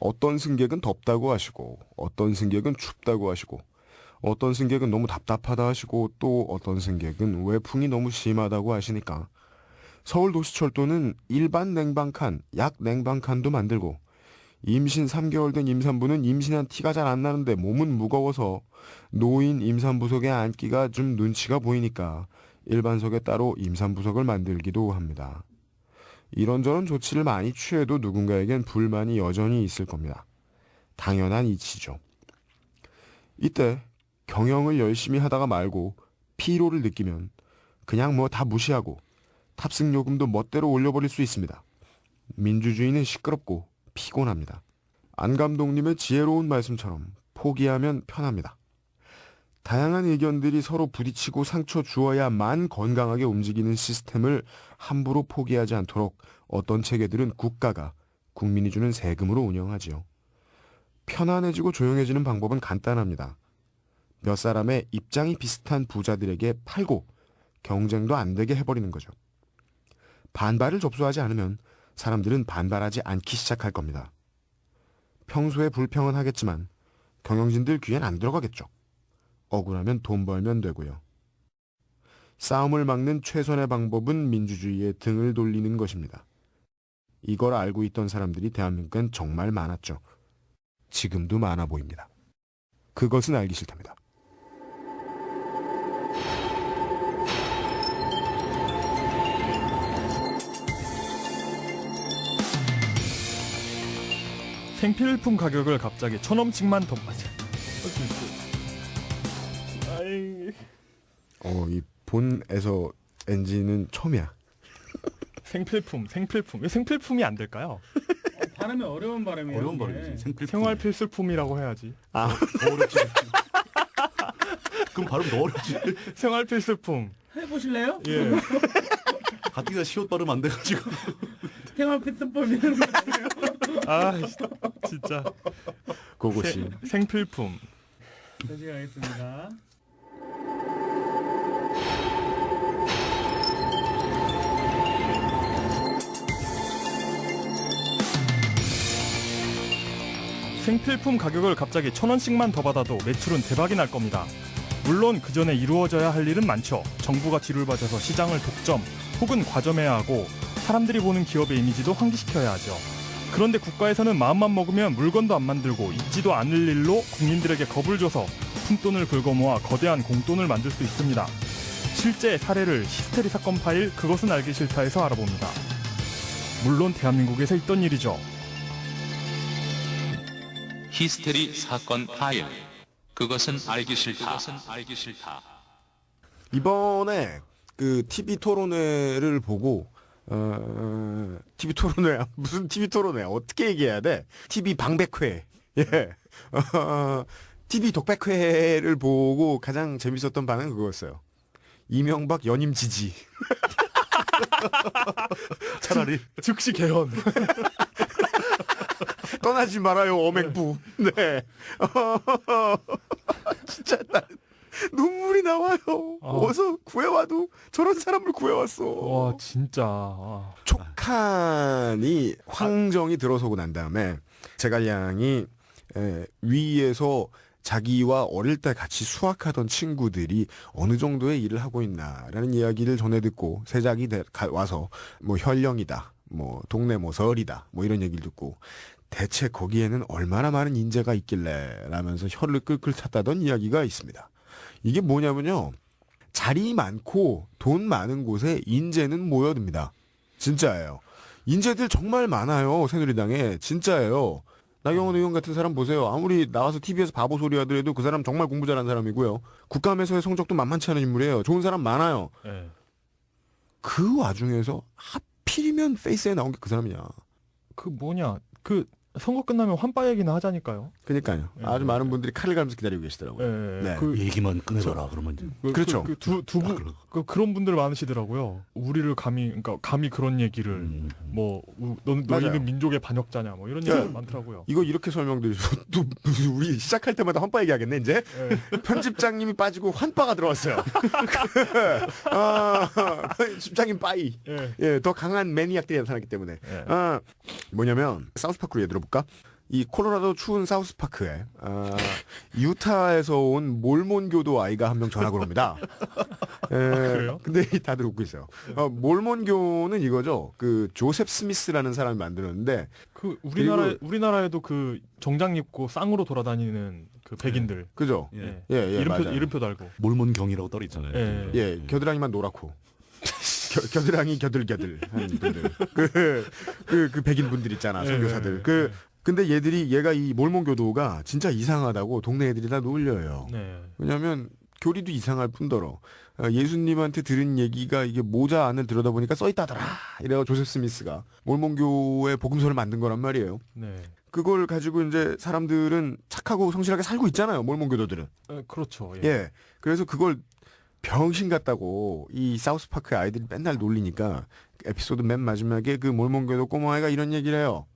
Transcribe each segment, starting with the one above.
어떤 승객은 덥다고 하시고 어떤 승객은 춥다고 하시고 어떤 승객은 너무 답답하다 하시고 또 어떤 승객은 외풍이 너무 심하다고 하시니까 서울도시철도는 일반 냉방칸, 약 냉방칸도 만들고 임신 3개월 된 임산부는 임신한 티가 잘 안 나는데 몸은 무거워서 노인 임산부석에 앉기가 좀 눈치가 보이니까 일반석에 따로 임산부석을 만들기도 합니다. 이런저런 조치를 많이 취해도 누군가에겐 불만이 여전히 있을 겁니다. 당연한 이치죠. 이때 경영을 열심히 하다가 말고 피로를 느끼면 그냥 뭐 다 무시하고 탑승 요금도 멋대로 올려버릴 수 있습니다. 민주주의는 시끄럽고 피곤합니다. 안 감독님의 지혜로운 말씀처럼 포기하면 편합니다. 다양한 의견들이 서로 부딪히고 상처 주어야만 건강하게 움직이는 시스템을 함부로 포기하지 않도록 어떤 체계들은 국가가 국민이 주는 세금으로 운영하지요. 편안해지고 조용해지는 방법은 간단합니다. 몇 사람의 입장이 비슷한 부자들에게 팔고 경쟁도 안 되게 해버리는 거죠. 반발을 접수하지 않으면 사람들은 반발하지 않기 시작할 겁니다. 평소에 불평은 하겠지만 경영진들 귀엔 안 들어가겠죠. 억울하면 돈 벌면 되고요. 싸움을 막는 최선의 방법은 민주주의에 등을 돌리는 것입니다. 이걸 알고 있던 사람들이 대한민국엔 정말 많았죠. 지금도 많아 보입니다. 그것은 알기 싫답니다. 생필품 가격을 갑자기 1,000원씩만 더 맞아. 이 본에서 NG는 처음이야. 생필품. 왜 생필품이 안 될까요? 발음이 어려운 발음이에요. 어려운 발음이지. 생필품. 생활 필수품이라고 해야지. 더 어렵지. 그럼 발음 더 어렵지. 생활 필수품. 해보실래요? 예. 가뜩이나 시옷 발음 안 돼가지고. 생활 필수품 이런 거 아니에요? 아 진짜. 그것이 생필품. 다시 가겠습니다. 생필품 가격을 갑자기 1,000원씩만 더 받아도 매출은 대박이 날 겁니다. 물론 그 전에 이루어져야 할 일은 많죠. 정부가 뒤를 봐줘서 시장을 독점 혹은 과점해야 하고 사람들이 보는 기업의 이미지도 환기시켜야 하죠. 그런데 국가에서는 마음만 먹으면 물건도 안 만들고 있지도 않을 일로 국민들에게 겁을 줘서 푼돈을 긁어모아 거대한 공돈을 만들 수 있습니다. 실제 사례를 히스테리 사건 파일 그것은 알기 싫다에서 알아봅니다. 물론 대한민국에서 있던 일이죠. 히스테리 사건 파일. 그것은 알기 싫다. 이번에 그 TV 토론회를 보고 TV 토론회 무슨 TV 토론회 어떻게 얘기해야 돼? TV 방백회 예 TV 독백회를 보고 가장 재밌었던 반응은 그거였어요. 이명박 연임 지지. 차라리. 즉시 개헌. 떠나지 말아요 어맹부. 네. 진짜 나 눈물이 나와요. 어서 구해와도 저런 사람을 구해왔어. 와 진짜. 촉한이 황정이 들어서고 난 다음에 제갈량이 위에서 자기와 어릴 때 같이 수학하던 친구들이 어느 정도의 일을 하고 있나라는 이야기를 전해 듣고 세작이 와서 뭐 현령이다, 뭐 동네 뭐 설이다, 뭐 이런 얘기를 듣고 대체 거기에는 얼마나 많은 인재가 있길래 라면서 혀를 끌끌 찼다던 이야기가 있습니다. 이게 뭐냐면요. 자리 많고 돈 많은 곳에 인재는 모여듭니다. 진짜예요. 인재들 정말 많아요. 새누리당에. 진짜예요. 나경원 의원 같은 사람 보세요. 아무리 나와서 TV에서 바보 소리 하더라도 그 사람 정말 공부 잘하는 사람이고요. 국감에서의 성적도 만만치 않은 인물이에요. 좋은 사람 많아요. 네. 그 와중에서 하필이면 페이스에 나온 게 그 사람이냐. 그 뭐냐 그 선거 끝나면 환빠 얘기나 하자니까요. 그러니까요. 아주 많은 분들이 칼을 갈면서 기다리고 계시더라고요. 네. 네. 그 얘기만 꺼내봐라 그러면 이제. 그렇죠. 그런 분들 많으시더라고요. 우리를 감히 그런 얘기를 너희는 맞아요. 민족의 반역자냐 뭐 이런 얘기가 많더라고요. 이거 이렇게 설명드리죠. 또 우리 시작할 때마다 환빠 얘기하겠네 이제. 네. 편집장님이 빠지고 환빠가 들어왔어요. 편집장님 빠이. 예. 예, 더 강한 매니악들이 나타났기 때문에. 예. 뭐냐면 사우스파크로 예를 들어볼까? 이 콜로라도 추운 사우스파크에 유타에서 온 몰몬교도 아이가 한 명 전학을 옵니다. 그래요? 근데 다들 웃고 있어요. 몰몬교는 이거죠. 그 조셉 스미스라는 사람이 만들었는데 그 그리고- 우리나라에도 그 정장 입고 쌍으로 돌아다니는 그 백인들. 그죠? 예. 예, 맞아요. 이름표 달고. 몰몬경이라고 떨어 있잖아요. 예. 예, 겨드랑이만 노랗고. 겨드랑이 겨들겨들 하는 분들. 그 백인 분들 있잖아, 선교사들. 근데 얘가 이 몰몬교도가 진짜 이상하다고 동네 애들이 다 놀려요. 네. 왜냐면 교리도 이상할 뿐더러 예수님한테 들은 얘기가 이게 모자 안을 들여다보니까 써있다더라. 이래서 조셉 스미스가 몰몬교의 복음서를 만든 거란 말이에요. 네. 그걸 가지고 이제 사람들은 착하고 성실하게 살고 있잖아요. 몰몬교도들은. 그렇죠. 예. 그래서 그걸 병신 같다고 이 사우스파크의 아이들이 맨날 놀리니까 에피소드 맨 마지막에 그 몰몬교도 꼬마아이가 이런 얘기를 해요.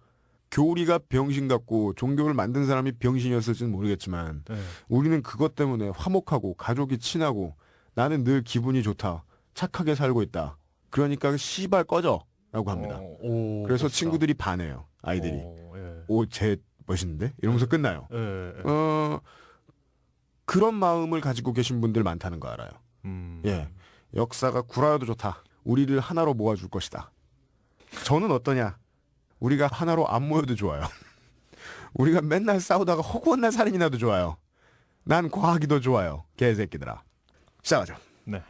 교리가 병신 같고 종교를 만든 사람이 병신이었을지는 모르겠지만 네. 우리는 그것 때문에 화목하고 가족이 친하고 나는 늘 기분이 좋다. 착하게 살고 있다. 그러니까 씨발 꺼져 라고 합니다. 오, 그래서 멋있다. 친구들이 반해요. 아이들이. 예. 오, 쟤 멋있는데? 이러면서 끝나요. 예. 그런 마음을 가지고 계신 분들 많다는 거 알아요. 예. 역사가 구라여도 좋다. 우리를 하나로 모아줄 것이다. 저는 어떠냐? 우리가 하나로 안 모여도 좋아요. 우리가 맨날 싸우다가 허구한 날 살인이 나도 좋아요. 난 과학이 더 좋아요. 개새끼들아. 시작하죠. 네.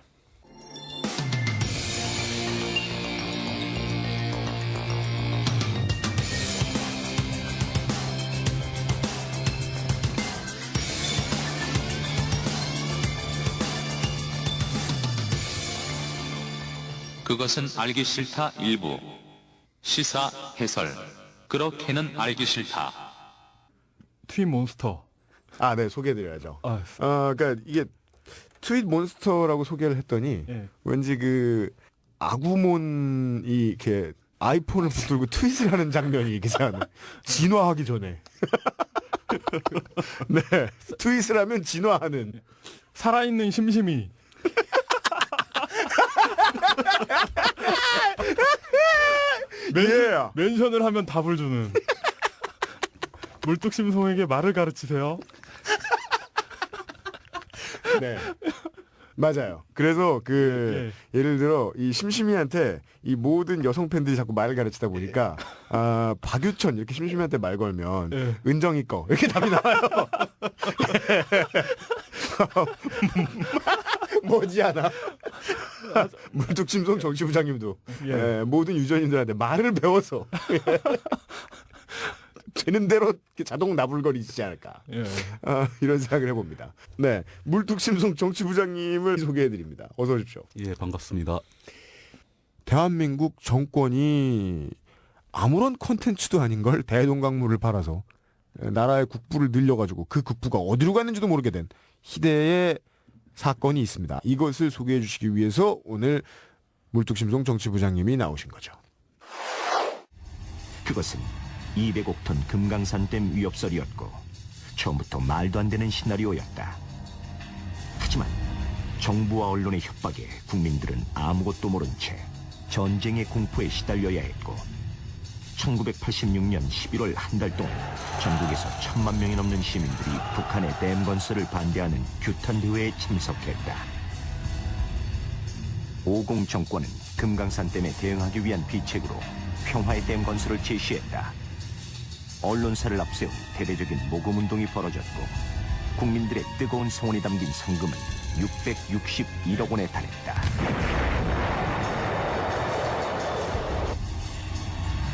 그것은 알기 싫다 일부. 시사 해설. 그렇게는 알기 싫다. 트윈 몬스터. 아, 네, 소개해드려야죠. 아, 그러니까 이게 트윗 몬스터라고 소개를 했더니 예. 왠지 그 아구몬이 이렇게 아이폰을 붙들고 트윗을 하는 장면이 이렇게 생각나. 진화하기 전에. 네, 트윗을 하면 진화하는. 살아있는 심심이. 예. 멘션을 하면 답을 주는. 물뚝심송에게 말을 가르치세요. 네. 맞아요. 그래서 예를 들어 이 심심이한테 이 모든 여성 팬들이 자꾸 말을 가르치다 보니까 박유천 이렇게 심심이한테 말 걸면 예. 은정이 거 이렇게 답이 나와요. 머지않아 물뚝심송 정치부장님도 예. 모든 유저님들한테 말을 배워서 되는 대로 이렇게 자동 나불거리지 않을까. 예. 이런 생각을 해봅니다. 네, 물뚝심송 정치부장님을 소개해드립니다. 어서 오십시오. 예, 반갑습니다. 대한민국 정권이 아무런 콘텐츠도 아닌 걸 대동강물을 팔아서 나라의 국부를 늘려가지고 그 국부가 어디로 갔는지도 모르게 된 희대의 사건이 있습니다. 이것을 소개해 주시기 위해서 오늘 물뚝심송 정치부장님이 나오신 거죠. 그것은 200억 톤 금강산댐 위협설이었고 처음부터 말도 안 되는 시나리오였다. 하지만 정부와 언론의 협박에 국민들은 아무것도 모른 채 전쟁의 공포에 시달려야 했고 1986년 11월 한 달 동안 전국에서 1000만 명이 넘는 시민들이 북한의 댐 건설을 반대하는 규탄 대회에 참석했다. 오공 정권은 금강산댐에 대응하기 위한 비책으로 평화의 댐 건설을 제시했다. 언론사를 앞세운 대대적인 모금운동이 벌어졌고 국민들의 뜨거운 성원이 담긴 상금은 661억 원에 달했다.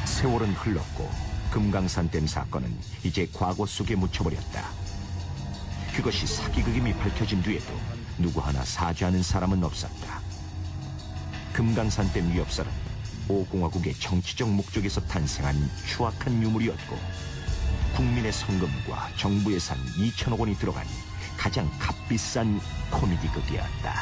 세월은 흘렀고 금강산댐 사건은 이제 과거 속에 묻혀버렸다. 그것이 사기극임이 밝혀진 뒤에도 누구 하나 사죄하는 사람은 없었다. 금강산댐 위협설은 5공화국의 정치적 목적에서 탄생한 추악한 유물이었고 국민의 성금과 정부 예산 2천억 원이 들어간 가장 값비싼 코미디극이었다.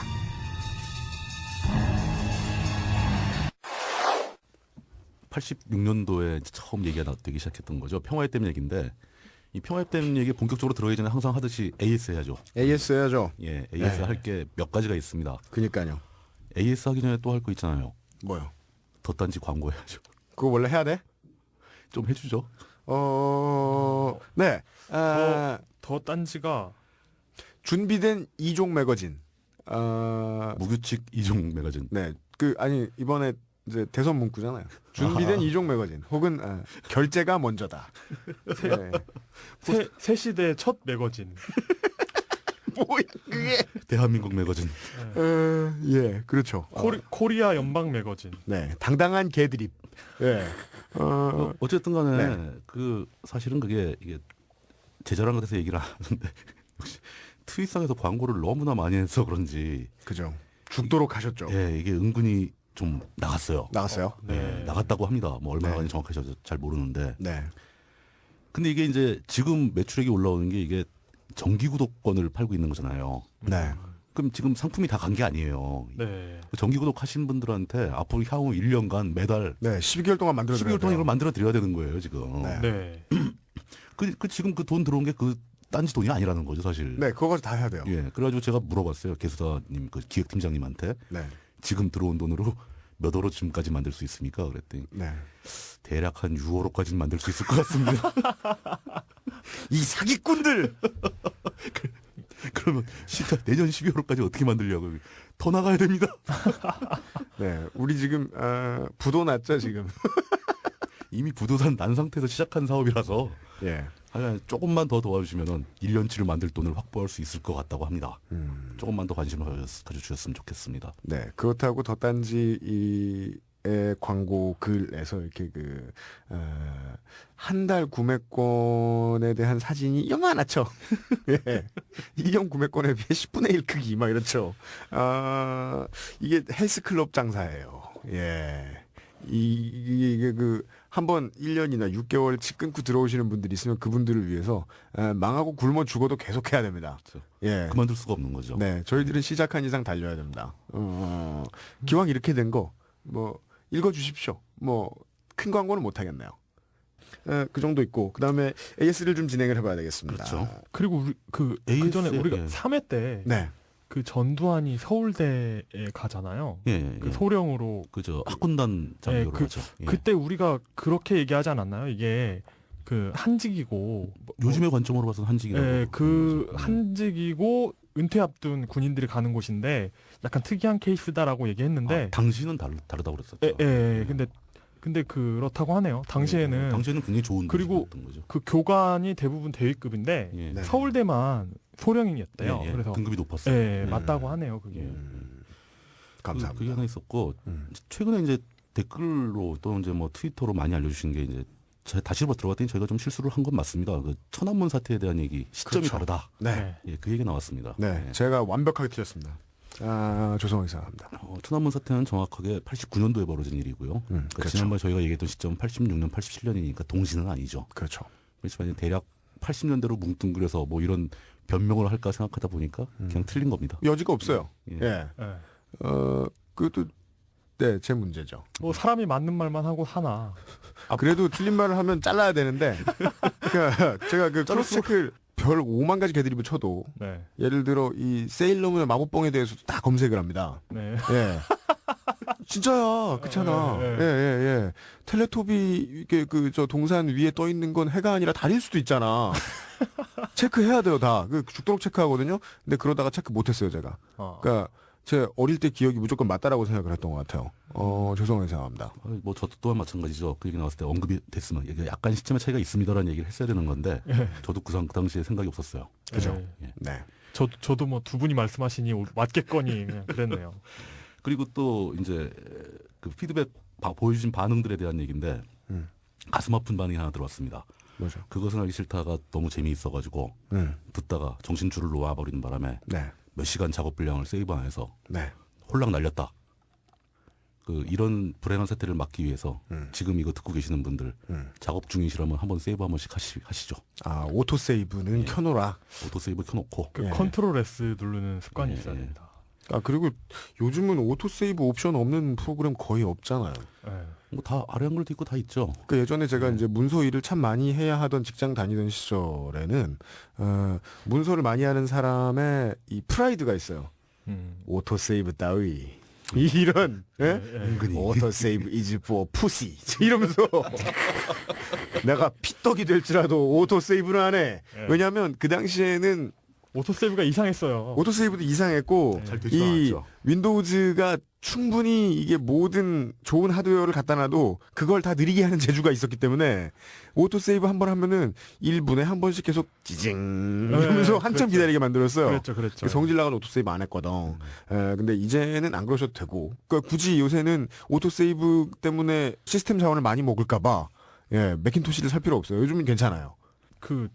(86년도에) 처음 얘기가 되기 시작했던 거죠. 평화의 댐 얘기인데 이 평화의 댐 얘기 본격적으로 들어가기 전에 항상 하듯이 AS 해야죠. AS 해야죠. 예, AS 네. 할 게 몇 가지가 있습니다. 그니까요. AS 하기 전에 또 할 거 있잖아요. 뭐요? 덧단지 광고 해야죠. 그거 원래 해야 돼? 좀 해주죠. 네. 더 딴지가 준비된 이종 매거진. 무규칙 이종 매거진. 네. 이번에 이제 대선 문구잖아요. 준비된 이종 매거진. 혹은 결제가 먼저다. 네. 새 시대의 첫 매거진. 뭐야 그게? 대한민국 매거진. 예, 그렇죠. 코리아 연방 매거진. 네, 당당한 개드립. 예. 어쨌든 간에 네. 그 사실은 그게 이게 제자랑 같아서 얘기를 하는데 역시 트윗상에서 광고를 너무나 많이 해서 그런지 그죠. 죽도록 하셨죠. 예, 이게 은근히 좀 나갔어요. 나갔어요? 네. 나갔다고 합니다. 뭐 얼마나 네. 많이 정확하게 저도 잘 모르는데. 네. 근데 이게 이제 지금 매출액이 올라오는 게 이게 정기 구독권을 팔고 있는 거잖아요. 네. 그럼 지금 상품이 다 간 게 아니에요. 네. 정기 구독하신 분들한테 앞으로 향후 1년간 매달 네, 12개월 동안 만들어 12개월 동안 이걸 만들어 드려야 되는 거예요, 지금. 네. 네. 지금 그 돈 들어온 게 그 딴지 돈이 아니라는 거죠, 사실. 네, 그거까지 다 해야 돼요. 예. 그래가지고 제가 물어봤어요. 개수사님, 그 기획팀장님한테. 네. 지금 들어온 돈으로 몇 호로쯤까지 만들 수 있습니까? 그랬더니 네. 대략 한 6호로까지는 만들 수 있을 것 같습니다. 이 사기꾼들! 그러면 내년 12월까지 어떻게 만들려고? 더 나가야 됩니다. 네, 우리 지금 부도 났죠, 지금. 이미 부도산 난 상태에서 시작한 사업이라서 예. 조금만 더 도와주시면 1년치를 만들 돈을 확보할 수 있을 것 같다고 합니다. 조금만 더 관심을 가져주셨으면 좋겠습니다. 네, 그렇다고 덧단지 의 광고 글에서 이렇게 한 달 구매권에 대한 사진이 요만하죠. 예. 1년 구매권에 비해 10분의 1 크기 막 이렇죠. 이게 헬스클럽 장사예요. 예. 이게 한번 1년이나 6개월치 끊고 들어오시는 분들이 있으면 그분들을 위해서 망하고 굶어 죽어도 계속해야 됩니다. 예. 그만둘 수가 없는 거죠. 네, 저희들은 시작한 이상 달려야 됩니다. 기왕 이렇게 된 거 읽어주십시오. 큰 광고는 못 하겠네요. 그 정도 있고 그다음에 AS를 좀 진행을 해봐야 되겠습니다. 그렇죠. 그리고 우리 그 전에 우리가 예. 3회 때 네, 그 전두환이 서울대에 가잖아요. 예, 그 소령으로. 그죠. 학군단 장교로 하죠. 예. 그때 우리가 그렇게 얘기하지 않았나요? 이게 그 한직이고 요즘의 관점으로 봐서는 한직이라고. 예, 그 그러죠. 한직이고 은퇴 앞둔 군인들이 가는 곳인데 약간 특이한 케이스다라고 얘기했는데 당시는 다르다고 그랬었죠. 예, 근데 그렇다고 하네요. 당시에는 당시에는 굉장히 좋은 그리고 던 거죠. 그 교관이 대부분 대위급인데 예. 네. 서울대만 소령이었대요. 예, 예. 그래서 등급이 높았어요. 예, 맞다고 하네요. 그게. 감사합니다. 그게 하나 있었고 음. 최근에 이제 댓글로 또 이제 뭐 트위터로 많이 알려주신 게 이제 다시 한번 들어갔더니 저희가 좀 실수를 한 건 맞습니다. 그 천안문 사태에 대한 얘기 시점이 그렇죠. 다르다. 네, 예, 그 얘기 나왔습니다. 네, 예. 제가 완벽하게 틀렸습니다. 죄송하게 생각합니다. 천안문 사태는 정확하게 89년도에 벌어진 일이고요. 그러니까 그렇죠. 지난번에 저희가 얘기했던 시점은 86년, 87년이니까 동시는 아니죠. 그렇죠. 그렇지만 대략 80년대로 뭉뚱그려서 뭐 이런 변명을 할까 생각하다 보니까 그냥 틀린 겁니다. 여지가 없어요. 예. 예. 예. 그것도 네, 제 문제죠. 뭐 사람이 맞는 말만 하고 하나. 그래도 틀린 말을 하면 잘라야 되는데, 그러니까 제가 그 크로스체크를 별 5만 가지 개드립을 쳐도, 네. 예를 들어 이 세일러문의 마법봉에 대해서도 다 검색을 합니다. 네. 예. 진짜야, 그렇잖아. 예, 예. 예. 텔레토비 이게 저 동산 위에 떠 있는 건 해가 아니라 달일 수도 있잖아. 체크해야 돼요, 다. 죽도록 체크하거든요. 근데 그러다가 체크 못했어요, 제가. 그러니까 제 어릴 때 기억이 무조건 맞다라고 생각을 했던 것 같아요. 죄송하게 생각합니다. 뭐 저도 또한 마찬가지죠. 그 얘기 나왔을 때 언급이 됐으면 이게 약간 시점의 차이가 있습니다라는 얘기를 했어야 되는 건데 저도 그 당시에 생각이 없었어요. 그죠? 예. 네. 저도 뭐 두 분이 말씀하시니 맞겠거니 그냥 그랬네요. 그리고 또 이제 그 피드백 보여주신 반응들에 대한 얘기인데 가슴 아픈 반응이 하나 들어왔습니다. 뭐죠? 그것은 알기 싫다가 너무 재미있어가지고 듣다가 정신줄을 놓아버리는 바람에 네. 몇 시간 작업 분량을 세이브 안 해서 네. 홀랑 날렸다. 이런 불행한 사태를 막기 위해서 지금 이거 듣고 계시는 분들 작업 중이시라면 한번 세이브 한 번씩 하시죠. 오토 세이브는 켜놓으라. 오토 세이브 켜놓고 그 예. 컨트롤 S 누르는 습관이 예, 있어야 예. 됩니다. 그리고 요즘은 오토 세이브 옵션 없는 프로그램 거의 없잖아요. 예. 뭐 다 아래 한글도 있고 다 있죠. 그러니까 예전에 제가 이제 문서 일을 참 많이 해야 하던 직장 다니던 시절에는 문서를 많이 하는 사람의 이 프라이드가 있어요. 오토 세이브 따위. 이런 예? 은근히. 오토 세이브 이즈 포 푸시 이러면서 내가 피떡이 될지라도 오토 세이브는 안 해. 예. 왜냐하면 그 당시에는 오토세이브가 이상했어요. 오토 세이브도 이상했고 잘 되지도 이 않았죠. 윈도우즈가 충분히 이게 모든 좋은 하드웨어를 갖다 놔도 그걸 다 느리게 하는 재주가 있었기 때문에 오토 세이브 한 번 하면은 1분에 한 번씩 계속 찌징 이러면서 네, 한참 그랬죠. 기다리게 만들었어요. 그랬죠. 성질 나간 오토 세이브 안 했거든. 근데 이제는 안 그러셔도 되고. 그러니까 굳이 요새는 오토 세이브 때문에 시스템 자원을 많이 먹을까봐 맥킨토시를 살 필요 없어요. 요즘은 괜찮아요. 그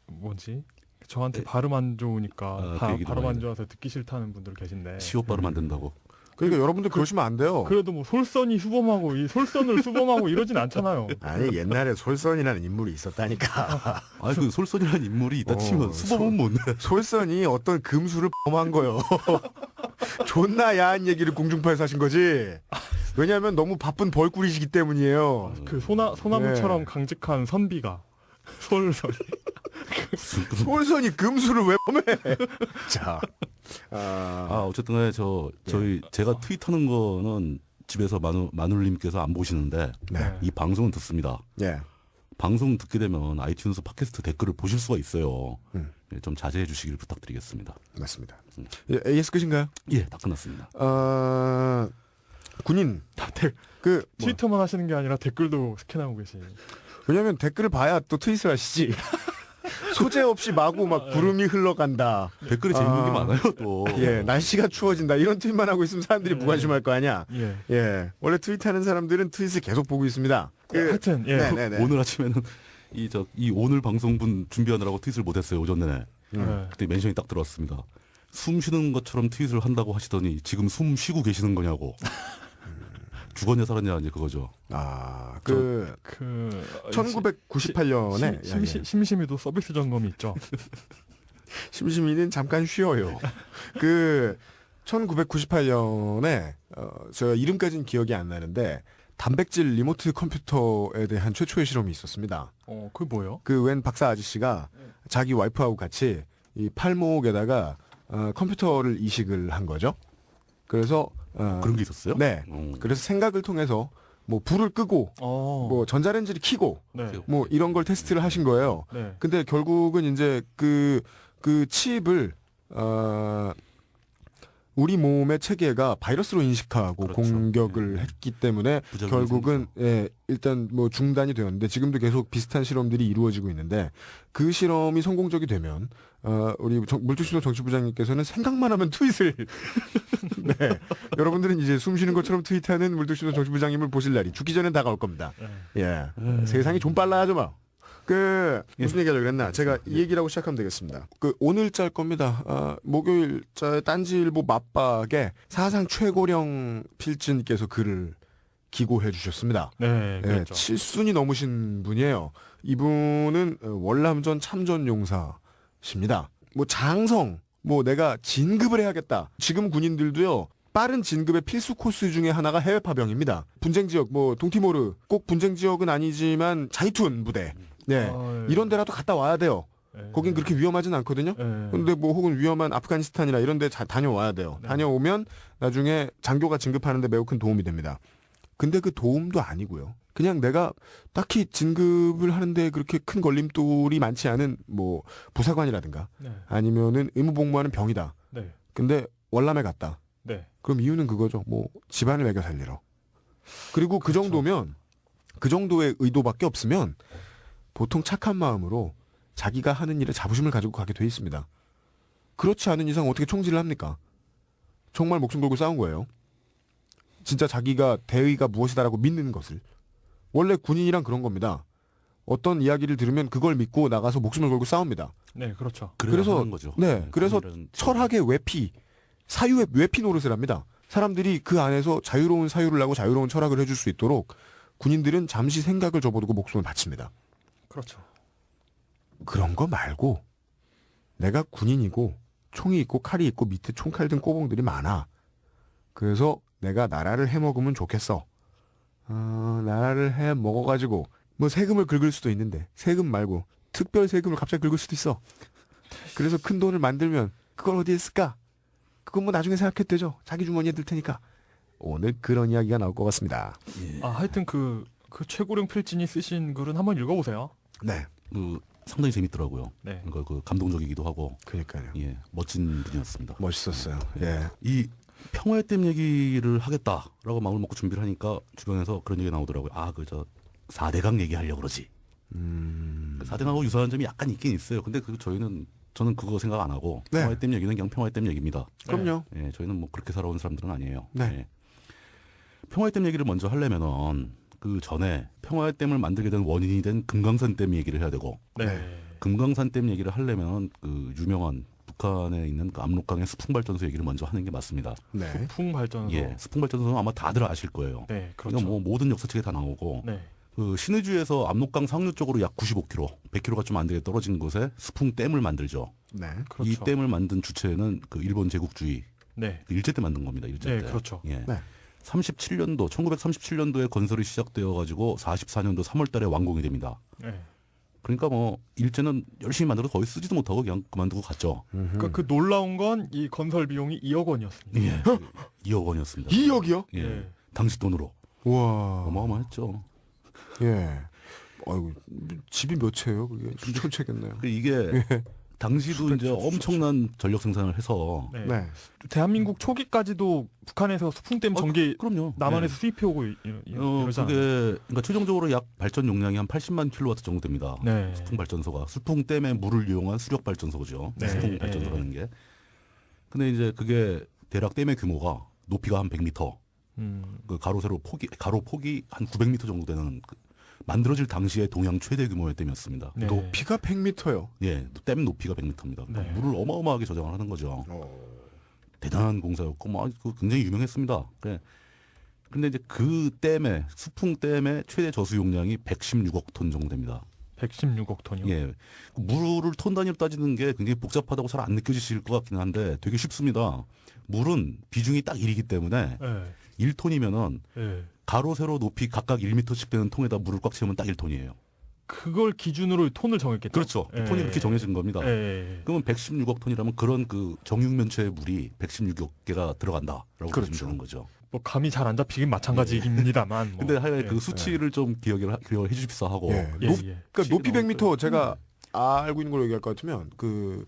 뭐지? 저한테 발음 안 좋으니까 아, 그 얘기도 발음 많이 안 좋아서 듣기 싫다는 분들 계신데. 시옷바로 만든다고. 그러니까 여러분들 그러시면 안 돼요. 그래도 뭐 솔선이 수범하고 이 솔선을 수범하고 이러진 않잖아요. 아니 옛날에 솔선이라는 인물이 있었다니까. 아, 그 솔선이라는 인물이 있다 치면 수범은 뭔데? 솔선이 어떤 금수를 범한 거요. 존나 야한 얘기를 공중파에서 하신 거지. 왜냐하면 너무 바쁜 벌꿀이시기 때문이에요. 그 소나무처럼 강직한 선비가 솔선. 솔선이 금수를 왜 범해? 자, 어쨌든 간에 제가 트윗하는 거는 집에서 마눌님께서 안 보시는데 네, 이 방송은 듣습니다. 예, 방송 듣게 되면 아이튠스 팟캐스트 댓글을 보실 수가 있어요. 음. 예, 좀 자제해 주시길 부탁드리겠습니다. 맞습니다. 예, AS 끝인가요? 예, 다 끝났습니다. 군인 다들 그 뭐, 트위터만 하시는 게 아니라 댓글도 스캔하고 계시. 왜냐면 댓글을 봐야 또 트윗을 하시지. 소재 없이 마구 막 구름이 흘러간다. 댓글이 재밌는 게 많아요, 또. 예, 날씨가 추워진다. 이런 트윗만 하고 있으면 사람들이 무관심할 거 아니야. 예. 예, 원래 트윗하는 사람들은 트윗을 계속 보고 있습니다. 하여튼 예. 네네네. 오늘 아침에는 이 오늘 방송분 준비하느라고 트윗을 못했어요, 오전 내내. 네. 그때 멘션이 딱 들어왔습니다. 숨 쉬는 것처럼 트윗을 한다고 하시더니 지금 숨 쉬고 계시는 거냐고. 죽었냐 살았냐 이제 그거죠. 그 1998년에 심심이도 서비스 점검이 있죠. 심심이는 잠깐 쉬어요. 그 1998년에 제가 이름까지는 기억이 안 나는데 단백질 리모트 컴퓨터에 대한 최초의 실험이 있었습니다. 그게 뭐예요? 그 웬 박사 아저씨가 자기 와이프하고 같이 이 팔목에다가 컴퓨터를 이식을 한 거죠. 그래서 그런 게 있었어요? 네. 그래서 생각을 통해서 뭐 불을 끄고 뭐 전자레인지를 켜고 네. 뭐 이런 걸 테스트를 하신 거예요. 네. 근데 결국은 이제 그 칩을 우리 몸의 체계가 바이러스로 인식하고 그렇죠. 공격을 했기 때문에 부작용이 결국은 일단 뭐 중단이 되었는데 지금도 계속 비슷한 실험들이 이루어지고 있는데 그 실험이 성공적이 되면 우리 물뚝심송 정치부장님께서는 생각만 하면 트윗을 네. 여러분들은 이제 숨 쉬는 것처럼 트윗하는 물뚝심송 정치부장님을 보실 날이 죽기 전엔 다가올 겁니다. 예. 세상이 좀 빨라야죠 뭐. 무슨 얘기하려고 그랬나? 제가 이 얘기라고 시작하면 되겠습니다. 오늘자일 겁니다. 목요일자에 딴지일보 맞박에 사상 최고령 필진께서 글을 기고해 주셨습니다. 네, 그렇죠. 7순이 넘으신 분이에요. 이분은 월남전 참전용사십니다. 뭐 장성, 뭐 내가 진급을 해야겠다. 지금 군인들도요. 빠른 진급의 필수 코스 중에 하나가 해외 파병입니다. 분쟁 지역, 뭐 동티모르, 꼭 분쟁 지역은 아니지만 자이툰 부대. 네, 이런 데라도 갔다 와야 돼요. 거긴 그렇게 위험하진 않거든요. 근데 뭐 혹은 위험한 아프가니스탄이나 이런 데 다녀와야 돼요. 네. 다녀오면 나중에 장교가 진급하는 데 매우 큰 도움이 됩니다. 근데 그 도움도 아니고요. 그냥 내가 딱히 진급을 하는데 그렇게 큰 걸림돌이 많지 않은 뭐 부사관이라든가 네. 아니면은 의무복무하는 병이다. 네. 근데 월남에 갔다. 네. 그럼 이유는 그거죠. 뭐 집안을 매겨 살리러. 그리고 그 그렇죠. 정도면 그 정도의 의도밖에 없으면 보통 착한 마음으로 자기가 하는 일에 자부심을 가지고 가게 돼 있습니다. 그렇지 않은 이상 어떻게 총질을 합니까? 정말 목숨 걸고 싸운 거예요. 진짜 자기가 대의가 무엇이다라고 믿는 것을. 원래 군인이란 그런 겁니다. 어떤 이야기를 들으면 그걸 믿고 나가서 목숨을 걸고 싸웁니다. 네, 그렇죠. 그래서 하는 거죠. 네, 그래서 철학의 외피, 사유의 외피 노릇을 합니다. 사람들이 그 안에서 자유로운 사유를 하고 자유로운 철학을 해줄 수 있도록 군인들은 잠시 생각을 접어두고 목숨을 바칩니다. 그렇죠. 그런 거 말고 내가 군인이고 총이 있고 칼이 있고 밑에 총칼 든 꼬봉들이 많아. 그래서 내가 나라를 해먹으면 좋겠어. 나라를 해먹어가지고 뭐 세금을 긁을 수도 있는데 세금 말고 특별 세금을 갑자기 긁을 수도 있어. 그래서 큰 돈을 만들면 그걸 어디에 쓸까? 그건 뭐 나중에 생각해도 되죠. 자기 주머니에 들 테니까. 오늘 그런 이야기가 나올 것 같습니다. 아, 하여튼 그 최고령 필진이 쓰신 글은 한번 읽어보세요. 네, 상당히 재밌더라고요. 네. 그러니까 그 감동적이기도 하고 그러니까요. 예, 멋진 분이었습니다. 멋있었어요. 예. 이 평화의 댐 얘기를 하겠다라고 마음을 먹고 준비를 하니까 주변에서 그런 얘기가 나오더라고요. 아, 그 저 4대강 얘기하려고 그러지. 4대강하고 유사한 점이 약간 있긴 있어요. 근데 저는 그거 생각 안 하고 네. 평화의 댐 얘기는 그냥 평화의 댐 얘기입니다. 그럼요. 예, 저희는 뭐 그렇게 살아온 사람들은 아니에요. 네. 예. 평화의 댐 얘기를 먼저 하려면은 그 전에 평화의 댐을 만들게 된 원인이 된 금강산 댐 얘기를 해야 되고 네. 금강산 댐 얘기를 하려면 그 유명한 북한에 있는 그 압록강의 수풍발전소 얘기를 먼저 하는 게 맞습니다. 네. 풍발전소. 예, 수풍발전소는 아마 다들 아실 거예요. 네, 그렇죠. 이건 뭐 모든 역사책에 다 나오고 네. 그 신의주에서 압록강 상류 쪽으로 약 95km, 100km가 좀 안 되게 떨어진 곳에 수풍댐을 만들죠. 네. 그렇죠. 이 댐을 만든 주체는 그 일본 제국주의 네. 그 일제 때 만든 겁니다. 일제 네, 때. 그렇죠. 예. 네. 1937년도에 건설이 시작되어 가지고 44년도 3월 달에 완공이 됩니다. 네. 그러니까 뭐 일제는 열심히 만들어서 거의 쓰지도 못하고 그냥 그만두고 갔죠. 그러니까 그 놀라운 건 이 건설 비용이 2억 원이었습니다. 예. 2억 원이었습니다. 2억이요? 예. 네. 당시 돈으로 와. 어마어마했죠. 예. 아이고, 집이 몇 채예요? 그게 천 채겠네요. 그 이게 당시도 이제 엄청난 전력 생산을 해서 네. 네. 대한민국 초기까지도 북한에서 수풍댐 전기 그럼요. 남한에서 수입해 오고 이러잖아요. 그게 그러니까 최종적으로 약 발전 용량이 한 80만 킬로와트 정도 됩니다. 네. 수풍 발전소가 수풍댐의 물을 이용한 수력 발전소죠. 네. 수풍 발전소라는 게. 근데 이제 그게 대략 댐의 규모가 높이가 한 100m, 그 가로 폭이 한 900m 정도 되는 만들어질 당시에 동양 최대 규모의 댐이었습니다. 네. 높이가 100m요. 예, 댐 높이가 100m입니다. 네. 물을 어마어마하게 저장을 하는 거죠. 대단한 공사였고, 뭐 굉장히 유명했습니다. 근데 이제 그 댐의 수풍 댐의 최대 저수 용량이 116억 톤 정도 됩니다. 116억 톤이요. 예, 물을 톤 단위로 따지는 게 굉장히 복잡하다고 잘 안 느껴지실 것 같긴 한데 되게 쉽습니다. 물은 비중이 딱 1이기 때문에 네. 1톤이면은 네. 가로 세로 높이 각각 1m씩 되는 통에다 물을 꽉 채우면 딱 1톤이에요. 그걸 기준으로 톤을 정했겠죠. 그렇죠. 예. 톤이 그렇게 정해진 겁니다. 예. 그러면 116억 톤이라면 그런 그 정육면체의 물이 116억 개가 들어간다라고 그렇죠. 보시면 되는 거죠. 뭐 감이 잘 안 잡히긴 마찬가지입니다만. 뭐. 근데 하여간 예. 그 수치를 좀 기억을 해주십사 하고 예. 예, 높, 예. 그러니까 높이 너무 100m 제가 알고 있는 걸로 얘기할 것 같으면 그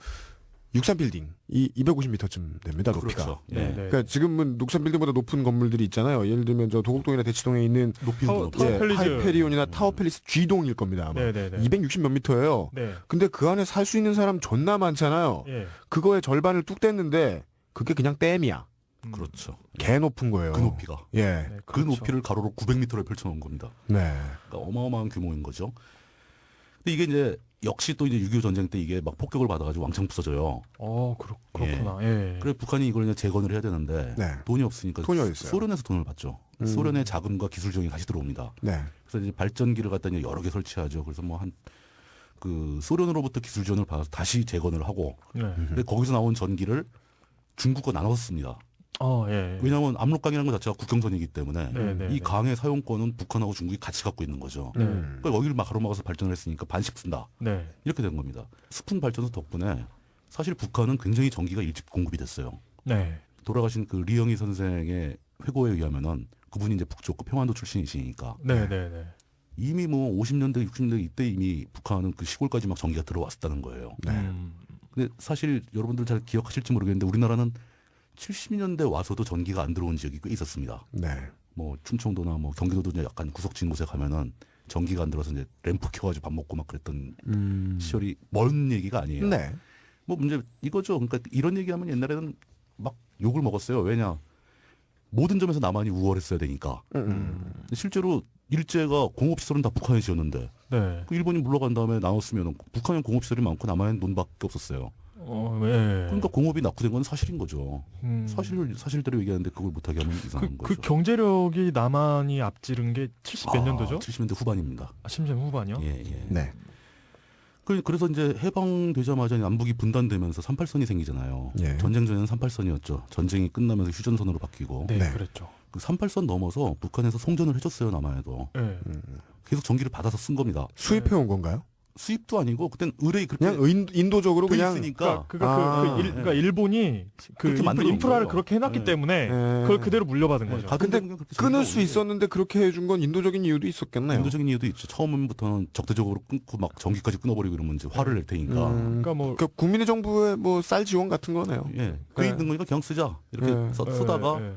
63빌딩 이 250m쯤 됩니다. 높이가. 그렇죠. 네, 예. 네. 그러니까 지금은 63빌딩보다 높은 건물들이 있잖아요. 예를 들면 저 도곡동이나 대치동에 있는 높이는 타워- 높죠. 타워 팰리스. 하이페리온이나 타워팰리스 G동일 겁니다. 아마. 네, 네, 네. 260 몇 미터예요. 네. 근데 그 안에 살 수 있는 사람 존나 많잖아요. 예. 그거의 절반을 뚝 뗐는데 그게 그냥 댐이야. 그렇죠. 개 높은 거예요. 그 높이가. 예. 네, 그 그렇죠. 높이를 가로로 900m를 펼쳐놓은 겁니다. 네. 그러니까 어마어마한 규모인 거죠. 근데 이게 이제 역시 또 이제 6.25 전쟁 때 이게 막 폭격을 받아가지고 왕창 부서져요. 그렇구나. 예. 그래 북한이 이걸 이제 재건을 해야 되는데 네. 돈이 없으니까 돈이 어딨어요? 소련에서 돈을 받죠. 소련의 자금과 기술 지원이 다시 들어옵니다. 네. 그래서 이제 발전기를 갖다 이제 여러 개 설치하죠. 그래서 뭐 그 소련으로부터 기술 지원을 받아서 다시 재건을 하고, 네. 근데 거기서 나온 전기를 중국과 나눠서 씁니다. 예. 왜냐하면 압록강이라는 것 자체가 국경선이기 때문에 네, 네, 이 네. 강의 사용권은 북한하고 중국이 같이 갖고 있는 거죠. 네. 그러니까 여기를 막 가로막아서 발전을 했으니까 반씩 쓴다. 네. 이렇게 된 겁니다. 수풍 발전소 덕분에 사실 북한은 굉장히 전기가 일찍 공급이 됐어요. 네. 돌아가신 그 리영희 선생의 회고에 의하면은 그분이 이제 북쪽 평안도 출신이시니까 네. 네. 네. 이미 뭐 50년대, 60년대 이때 이미 북한은 그 시골까지 막 전기가 들어왔었다는 거예요. 네. 근데 사실 여러분들 잘 기억하실지 모르겠는데 우리나라는 70년대 와서도 전기가 안 들어온 지역이 꽤 있었습니다. 네. 뭐 충청도나 뭐 경기도도 이제 약간 구석진 곳에 가면은 전기가 안 들어서 이제 램프 켜가지고 밥 먹고 막 그랬던 시절이 먼 얘기가 아니에요. 네. 뭐 문제 이거죠. 그러니까 이런 얘기하면 옛날에는 막 욕을 먹었어요. 왜냐 모든 점에서 남한이 우월했어야 되니까. 근데 실제로 일제가 공업시설은 다 북한에 지었는데 네. 그 일본이 물러간 다음에 나눴으면 북한엔 공업시설이 많고 남한엔 돈밖에 없었어요. 예. 그러니까 공업이 낙후된 건 사실인 거죠. 음. 사실대로 얘기하는데 그걸 못하게 하면 이상한 그 거죠. 경제력이 남한이 앞지른 게 70 몇 년도죠? 70년대 후반입니다. 70년 후반이요? 예, 예. 네. 그래서 이제 해방되자마자 남북이 분단되면서 38선이 생기잖아요. 예. 전쟁 전에는 38선이었죠. 전쟁이 끝나면서 휴전선으로 바뀌고 네, 네. 그랬죠. 그 38선 넘어서 북한에서 송전을 해줬어요. 남한에도. 예. 계속 전기를 받아서 쓴 겁니다. 수입해 온 건가요? 수입도 아니고 그땐 의뢰이 그렇게 그냥 인도적으로 돼 그냥 있으니까 그러니까 일본이 그 그렇게 만들어 놓은 인프라를 거예요. 그렇게 해놨기 네. 때문에 네. 그걸 그대로 물려받은 거죠. 근데 그렇게 끊을 수 즐거운데 있었는데 그렇게 해준 건 인도적인 이유도 있었겠네요. 인도적인 이유도 있죠. 처음부터는 적대적으로 끊고 막 전기까지 끊어버리고 이러면 이제 화를 낼 테니까. 그러니까 뭐 그러니까 국민의 정부의 뭐 쌀 지원 같은 거네요. 예, 그 네. 있는 거니까 그냥 쓰자 이렇게 네. 쓰다가 예, 예.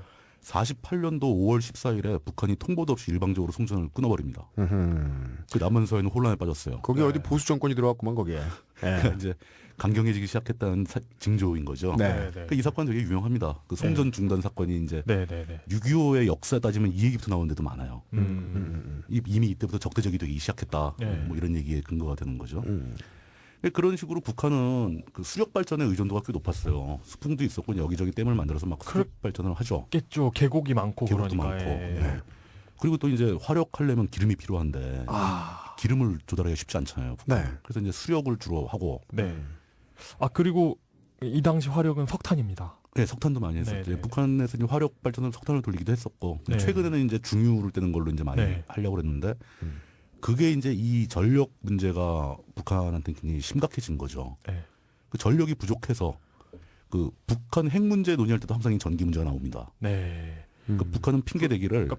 48년도 5월 14일에 북한이 통보도 없이 일방적으로 송전을 끊어버립니다. 음흠. 그 남한서에는 혼란에 빠졌어요. 거기 어디 보수 정권이 들어왔구만 거기에. 그러니까 이제 강경해지기 시작했다는 징조인 거죠. 네. 네. 이 사건 되게 유명합니다. 그 송전 중단 사건이 이제 네, 네, 네. 6.25의 역사 따지면 이 얘기부터 나오는 데도 많아요. 음. 이미 이때부터 적대적이 되기 시작했다. 네. 뭐 이런 얘기의 근거가 되는 거죠. 그런 식으로 북한은 그 수력 발전의 의존도가 꽤 높았어요. 수풍도 있었고 여기저기 댐을 만들어서 막 수력 발전을 하죠. 겠죠. 계곡이 많고 계곡도 그러니까. 많고. 예. 예. 그리고 또 이제 화력하려면 기름이 필요한데 기름을 조달하기가 쉽지 않잖아요. 북한. 네. 그래서 이제 수력을 주로 하고 네. 아 그리고 이 당시 화력은 석탄입니다. 네, 석탄도 많이 했었죠. 네, 네. 북한에서 이제 화력 발전을 석탄을 돌리기도 했었고 네. 최근에는 이제 중유를 떼는 걸로 이제 많이 네. 하려고 그랬는데 그게 이제 이 전력 문제가 북한한테 굉장히 심각해진 거죠. 네. 그 전력이 부족해서 그 북한 핵 문제 논의할 때도 항상 이 전기 문제가 나옵니다. 네. 그 북한은 핑계 대기를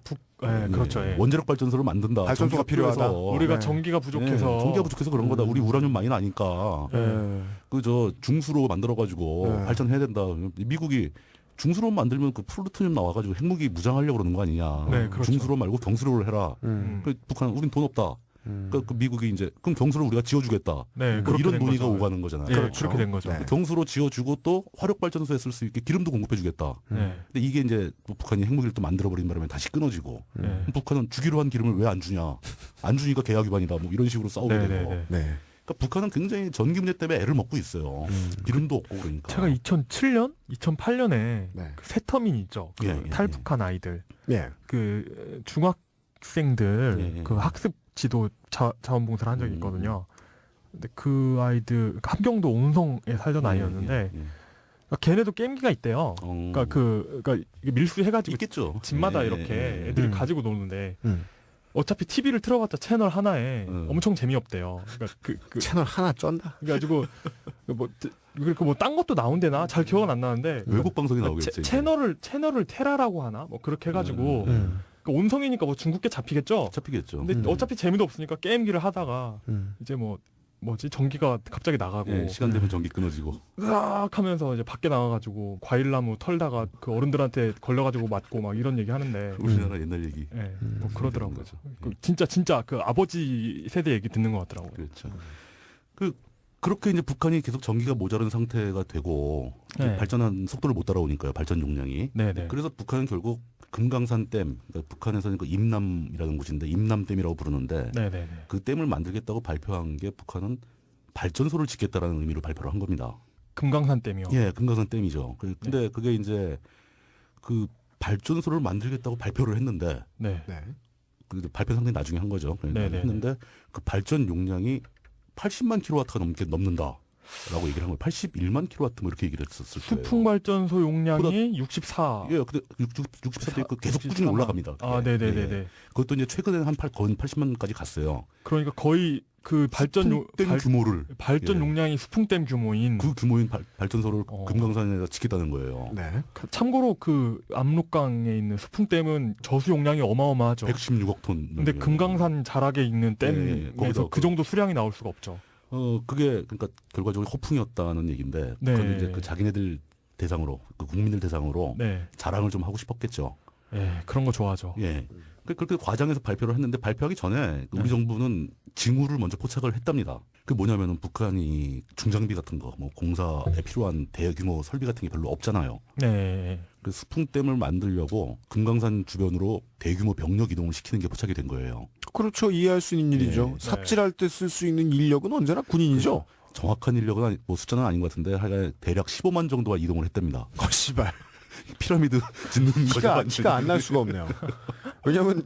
예, 그렇죠. 예. 원자력 발전소를 만든다. 발전소가 전기가 필요하다. 필요해서. 우리가 네. 전기가 부족해서 네, 전기가 부족해서 그런 거다. 우리 우라늄 많이 나니까 네. 그 저 중수로 만들어 가지고 네. 발전해야 된다. 미국이 중수로 만들면 그 플루토늄 나와가지고 핵무기 무장하려고 그러는 거 아니냐. 네, 그렇죠. 중수로 말고 경수로를 해라. 음. 그 북한 우린 돈 없다. 그 미국이 이제 그럼 경수를 우리가 지어주겠다. 네, 뭐 그렇게 이런 된 논의가 거죠. 오가는 거잖아요. 예, 그렇죠. 그렇게 된 거죠. 네. 경수로 지어주고 또 화력 발전소에 쓸 수 있게 기름도 공급해주겠다. 네. 근데 이게 이제 북한이 핵무기를 또 만들어버린 바람에 다시 끊어지고 네. 그럼 북한은 주기로 한 기름을 왜 안 주냐? 안 주니까 계약 위반이다. 뭐 이런 식으로 싸우게 네, 되고. 네, 네. 네. 그러니까 북한은 굉장히 전기 문제 때문에 애를 먹고 있어요. 기름도 없고 그러니까. 제가 2007년, 2008년에 네. 그 세터민 있죠. 그 예, 예, 탈북한 아이들, 예. 그 중학생들 예, 예. 그 학습 지도 자원봉사를 한 적이 있거든요. 근데 그 아이들 그러니까 함경도 온성에 살던 아이였는데 예. 그러니까 걔네도 게임기가 있대요. 그러니까 그러니까 이게 밀수해가지고 있겠죠. 집마다 예, 이렇게 예, 예. 애들이 가지고 노는데 음. 어차피 TV를 틀어봤자 채널 하나에 엄청 재미없대요. 그러니까 그 채널 하나 쩐다. 그래가지고 뭐 딴 것도 나온대나 잘 기억은 안 나는데 외국 방송이 나오겠지. 채널을 테라라고 하나 뭐 그렇게 해가지고 그러니까 온성이니까 뭐 중국계 잡히겠죠. 잡히겠죠. 근데 어차피 재미도 없으니까 게임기를 하다가 음. 이제 뭐지 전기가 갑자기 나가고 예, 시간 되면 전기 끊어지고. 으악 하면서 이제 밖에 나가가지고 과일나무 털다가 그 어른들한테 걸려가지고 맞고 막 이런 얘기 하는데 우리나라 옛날 얘기. 예, 뭐 그러더라고요. 거죠. 그 진짜 그 아버지 세대 얘기 듣는 것 같더라고요. 그렇죠. 그렇게 이제 북한이 계속 전기가 모자른 상태가 되고 네. 발전한 속도를 못 따라오니까요. 발전 용량이. 네네. 그래서 북한은 결국 금강산 댐, 그러니까 북한에서는 그 임남이라는 곳인데 임남댐이라고 부르는데 네네네. 그 댐을 만들겠다고 발표한 게 북한은 발전소를 짓겠다라는 의미로 발표를 한 겁니다. 금강산 댐이요. 예, 금강산 댐이죠. 네. 근데 그게 이제 그 발전소를 만들겠다고 발표를 했는데 네. 네. 그 발표 상당히 나중에 한 거죠. 그러니까 네네네. 했는데 그 발전 용량이 80만 킬로와트가 넘는다라고 얘기를 한 거예요. 81만 킬로와트 뭐 이렇게 얘기를 했었을 거예요. 수풍 발전소 용량이 64. 예, 근데 64도 있고 계속 꾸준히 64만. 올라갑니다. 아, 예, 네네네네. 예. 그것도 이제 최근에는 거의 80만까지 갔어요. 그러니까 거의 그 발전 댐 규모를 발전 예. 용량이 수풍댐 규모인. 그 규모인 발전소를 어. 금강산에다 짓겠다는 거예요. 네. 참고로 그 압록강에 있는 수풍댐은 저수 용량이 어마어마하죠. 116억 톤. 근데 금강산 자락에 있는 예, 댐에서 거기다 그 정도 수량이 나올 수가 없죠. 그게 그러니까 결과적으로 허풍이었다는 얘기인데 네. 그건 이제 그 자기네들 대상으로 그 국민들 대상으로 네. 자랑을 좀 하고 싶었겠죠. 예, 그런 거 좋아하죠. 예. 그렇게 과장해서 발표를 했는데 발표하기 전에 우리 네. 정부는 징후를 먼저 포착을 했답니다. 그 뭐냐면은 북한이 중장비 같은 거, 뭐 공사에 필요한 대규모 설비 같은 게 별로 없잖아요. 네. 그 수풍댐을 만들려고 금강산 주변으로 대규모 병력 이동을 시키는 게 포착이 된 거예요. 그렇죠. 이해할 수 있는 일이죠. 네. 삽질할 때 쓸 수 있는 인력은 언제나 군인이죠. 정확한 인력은 뭐 숫자는 아닌 것 같은데 하여간 대략 15만 정도가 이동을 했답니다. 씨발. 피라미드 짓는 거죠. 티가 안 날 수가 없네요. 왜냐면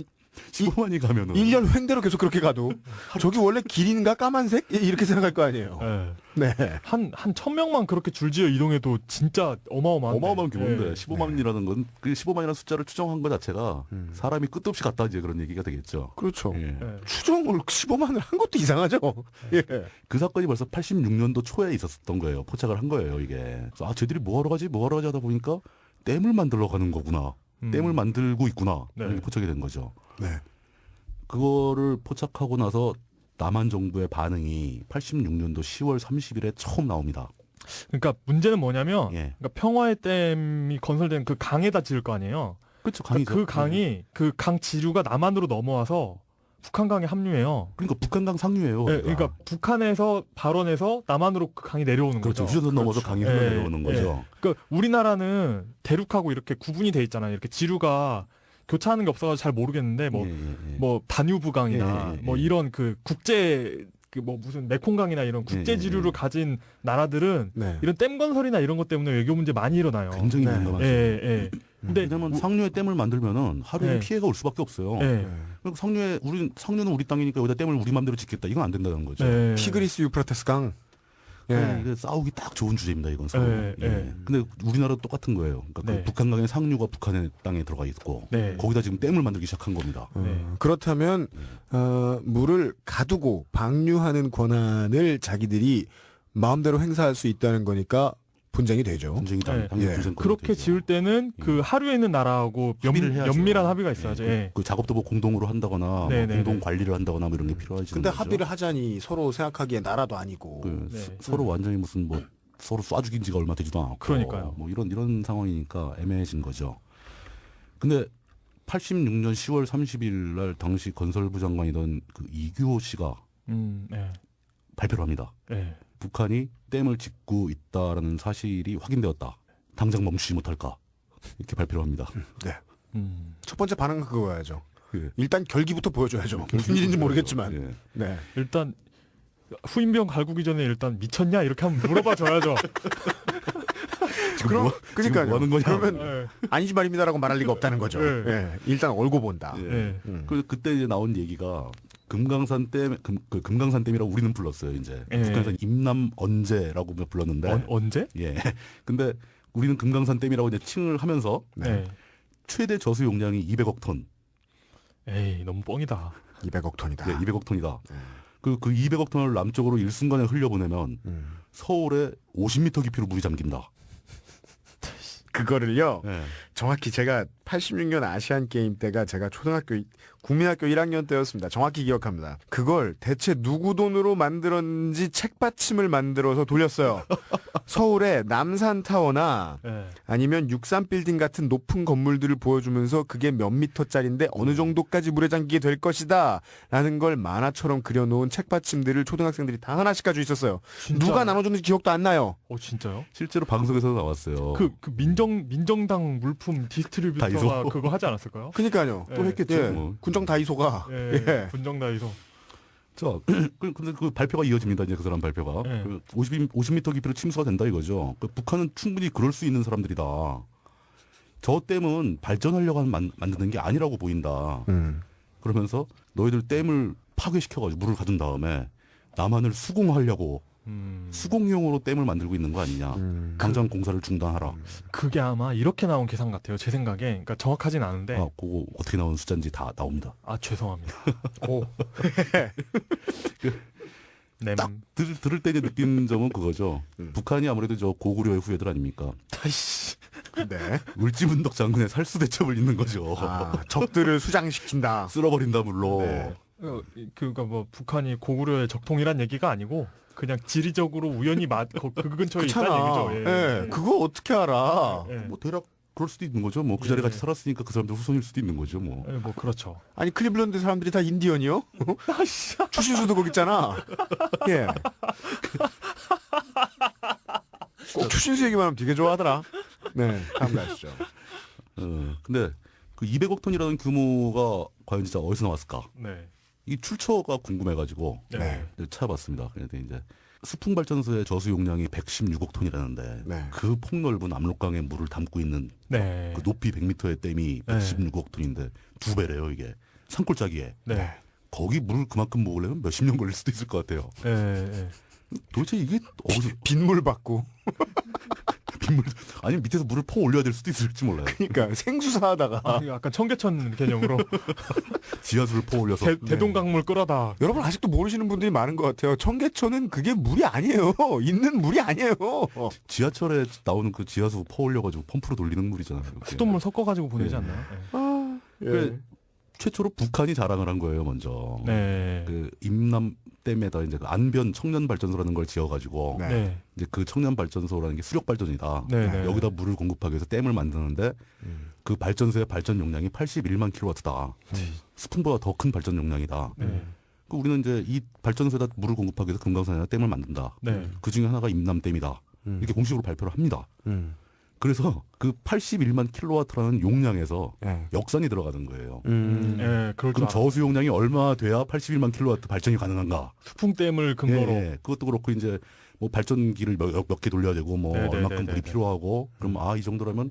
15만이 가면은 1년 횡대로 계속 그렇게 가도 저기 원래 길인가 까만색? 이렇게 생각할 거 아니에요. 네. 네. 한 1000명만 그렇게 줄지어 이동해도 진짜 어마어마한데. 어마어마한 규모인데 예. 15만이라는 건 그 15만이라는 숫자를 추정한 것 자체가 사람이 끝도 없이 갔다 이제 그런 얘기가 되겠죠. 그렇죠. 예. 예. 추정을 15만을 한 것도 이상하죠. 예. 그 사건이 벌써 86년도 초에 있었던 거예요. 포착을 한 거예요, 이게. 그래서 아, 쟤들이 뭐하러 가지 하다 보니까 댐을 만들러 가는 거구나. 댐을 만들고 있구나. 네. 이렇게 포착이 된 거죠. 네. 그거를 포착하고 나서 남한 정부의 반응이 86년도 10월 30일에 처음 나옵니다. 그러니까 문제는 뭐냐면 예. 그러니까 평화의 댐이 건설된 그 강에다 지을 거 아니에요. 그렇죠. 그러니까 그 강이 그 강 지류가 남한으로 넘어와서 북한강에 합류해요. 그러니까 북한강 상류예요. 네, 그러니까 북한에서 발원해서 남한으로 그 강이 내려오는 그렇죠. 거죠. 휴전선 넘어서 강이 흘러 예, 내려오는 거죠. 그러니까 우리나라는 대륙하고 이렇게 구분이 돼 있잖아요. 이렇게 지류가 교차하는 게 없어서 잘 모르겠는데 뭐 예, 예, 예. 뭐 다뉴브강이나 예, 예, 뭐 예. 이런 그 국제 그 뭐 무슨 메콩강이나 이런 국제 예, 예, 지류를 예. 가진 나라들은 네. 이런 댐 건설이나 이런 것 때문에 외교 문제 많이 일어나요. 굉장히 네. 민감하죠. 예, 예. 근데 왜냐면 상류에 댐을 만들면은 하루에 네. 피해가 올 수밖에 없어요. 예. 그리고 상류는 우리 땅이니까 여기다 댐을 우리 맘대로 짓겠다. 이건 안 된다는 거죠. 예. 티그리스 유프라테스 강. 예. 네, 이게 싸우기 딱 좋은 주제입니다. 이건 서로. 예, 예. 근데 우리나라도 똑같은 거예요. 그러니까 네. 그 북한강의 상류가 북한의 땅에 들어가 있고 네. 거기다 지금 댐을 만들기 시작한 겁니다. 네. 그렇다면 물을 가두고 방류하는 권한을 자기들이 마음대로 행사할 수 있다는 거니까 분쟁이 되죠. 분쟁이다. 네. 당연히 예. 분쟁거리가 그렇게 되죠. 지을 때는 그 하류에 있는 나라하고 합의를 해야죠. 면밀한 합의가 있어야죠. 예. 그 작업도 뭐 공동으로 한다거나 뭐 네, 네, 공동 네. 관리를 한다거나 뭐 이런 게 필요하지. 근데 합의를 하자니 서로 생각하기에 나라도 아니고. 네. 서로 완전히 무슨 뭐 서로 쏴 죽인 지가 얼마 되지도 않았고. 그러니까요. 뭐 이런 상황이니까 애매해진 거죠. 근데 86년 10월 30일 날 당시 건설부 장관이던 그 이규호 씨가 예. 발표를 합니다. 예. 북한이 댐을 짓고 있다라는 사실이 확인되었다. 당장 멈추지 못할까? 이렇게 발표를 합니다. 네. 음. 첫 번째 반응은 그거야죠. 예. 일단 결기부터 보여줘야죠. 무슨 일인지 모르겠지만. 예. 네. 일단 후임병 갈구기 전에 일단 미쳤냐 이렇게 한번 물어봐 줘야죠. 그럼 그러니까요. 뭐 하는 거냐? 그러면 예. 아니지 말입니다라고 말할 리가 없다는 거죠. 네. 예. 일단 얼고 본다. 예. 예. 그때 이제 나온 얘기가 금강산 댐, 금강산 댐이라고 우리는 불렀어요. 이제 예. 북한에서 임남 언제라고 불렀는데, 언제? 예. 근데 우리는 금강산 댐이라고 이제 칭을 하면서 네. 최대 저수 용량이 200억 톤, 에이 너무 뻥이다. 200억 톤이다. 예, 200억 톤이다. 그 200억 톤을 남쪽으로 일순간에 흘려보내면 서울에 50m 깊이로 물이 잠긴다. 그거를요. 예. 정확히 제가 86년 아시안 게임 때가 제가 국민학교 1학년 때였습니다. 정확히 기억합니다. 그걸 대체 누구 돈으로 만들었는지 책받침을 만들어서 돌렸어요. 서울의 남산타워나 예. 아니면 63빌딩 같은 높은 건물들을 보여주면서 그게 몇 미터짜리인데 어느 정도까지 물에 잠기게 될 것이다 라는 걸 만화처럼 그려놓은 책받침들을 초등학생들이 다 하나씩 가지고 있었어요. 진짜? 누가 나눠줬는지 기억도 안 나요. 진짜요? 실제로 방송에서도 나왔어요. 그 민정당 물품 디스트리뷰터가 다이소? 그거 하지 않았을까요? 그러니까요. 예. 또 했겠죠. 예. 뭐. 군정 다이소가 예. 예. 분정 다이소. 자, 근데 그 발표가 이어집니다. 이제 그 사람 발표가. 네. 50m 깊이로 침수가 된다 이거죠. 북한은 충분히 그럴 수 있는 사람들이다. 저 댐은 발전하려고 만드는 게 아니라고 보인다. 그러면서 너희들 댐을 파괴시켜가지고 물을 가둔 다음에 남한을 수공하려고 수공용으로 댐을 만들고 있는 거 아니냐. 당장 공사를 중단하라. 그게 아마 이렇게 나온 계산 같아요. 제 생각에. 그러니까 정확하진 않은데. 아, 그거 어떻게 나온 숫자인지 다 나옵니다. 아 죄송합니다. 오. 네. 딱 들을 때 이제 느낀 점은 그거죠. 북한이 아무래도 저 고구려의 후예들 아닙니까? 다시. 네. 을지문덕 장군의 살수 대첩을 잇는 거죠. 아, 적들을 수장시킨다. 쓸어버린다 물로. 네. 그러니까 뭐 북한이 고구려의 적통이란 얘기가 아니고 그냥 지리적으로 우연히 그 근처에 있다는 그렇잖아. 얘기죠. 예. 그거 어떻게 알아? 예. 뭐 대략 그럴 수도 있는 거죠. 뭐 그 예. 자리에 같이 살았으니까 그 사람들 후손일 수도 있는 거죠. 뭐. 예, 뭐 그렇죠. 아니 클리블랜드 사람들이 다 인디언이요? 출신수도 거기 있잖아. 예. 꼭 출신수 얘기만 하면 되게 좋아하더라. 네, 다음 가시죠. 근데 그 200억 톤이라는 규모가 과연 진짜 어디서 나왔을까? 네. 이 출처가 궁금해가지고 네. 찾아봤습니다. 그런데 이제 수풍 발전소의 저수 용량이 116억 톤이라는데 네. 그 폭넓은 압록강에 물을 담고 있는 네. 그 높이 100m의 댐이 네. 116억 톤인데 2배래요 이게. 산골짜기에 네. 거기 물을 그만큼 먹으려면 몇십 년 걸릴 수도 있을 것 같아요. 예, 예. 도대체 이게 어디서 빗물 받고. 빗물 아니 밑에서 물을 퍼 올려야 될 수도 있을지 몰라요. 그러니까 생수사 하다가. 아, 약간 청계천 개념으로 지하수를 퍼 올려서 대동강물 끌어다. 여러분 아직도 모르시는 분들이 많은 것 같아요. 청계천은 그게 물이 아니에요. 있는 물이 아니에요. 지하철에 나오는 그 지하수 퍼 올려가지고 펌프로 돌리는 물이잖아요. 그게. 수돗물 섞어가지고 보내지 네. 않나요? 그래, 최초로 북한이 자랑을 한 거예요, 먼저. 네. 그 임남댐에다 이제 그 안변 청년 발전소라는 걸 지어가지고 네. 네. 이제 그 청년 발전소라는 게 수력 발전이다. 네, 네. 여기다 물을 공급하기 위해서 댐을 만드는데 그 발전소의 발전 용량이 81만 킬로와트다. 스푼보다 더 큰 발전 용량이다. 네. 그 우리는 이제 이 발전소에다 물을 공급하기 위해서 금강산에다 댐을 만든다. 네. 그 중에 하나가 임남댐이다. 이렇게 공식으로 발표를 합니다. 그래서 그 81만 킬로와트라는 용량에서 네. 역산이 들어가는 거예요. 예, 그럴 줄 그럼 저수 용량이 얼마 돼야 81만 킬로와트 발전이 가능한가? 수풍댐을 근거로. 예, 그것도 그렇고 이제 뭐 발전기를 몇 개 돌려야 되고 뭐 네, 네, 얼마큼 네, 물이 네. 필요하고 그럼 이 정도라면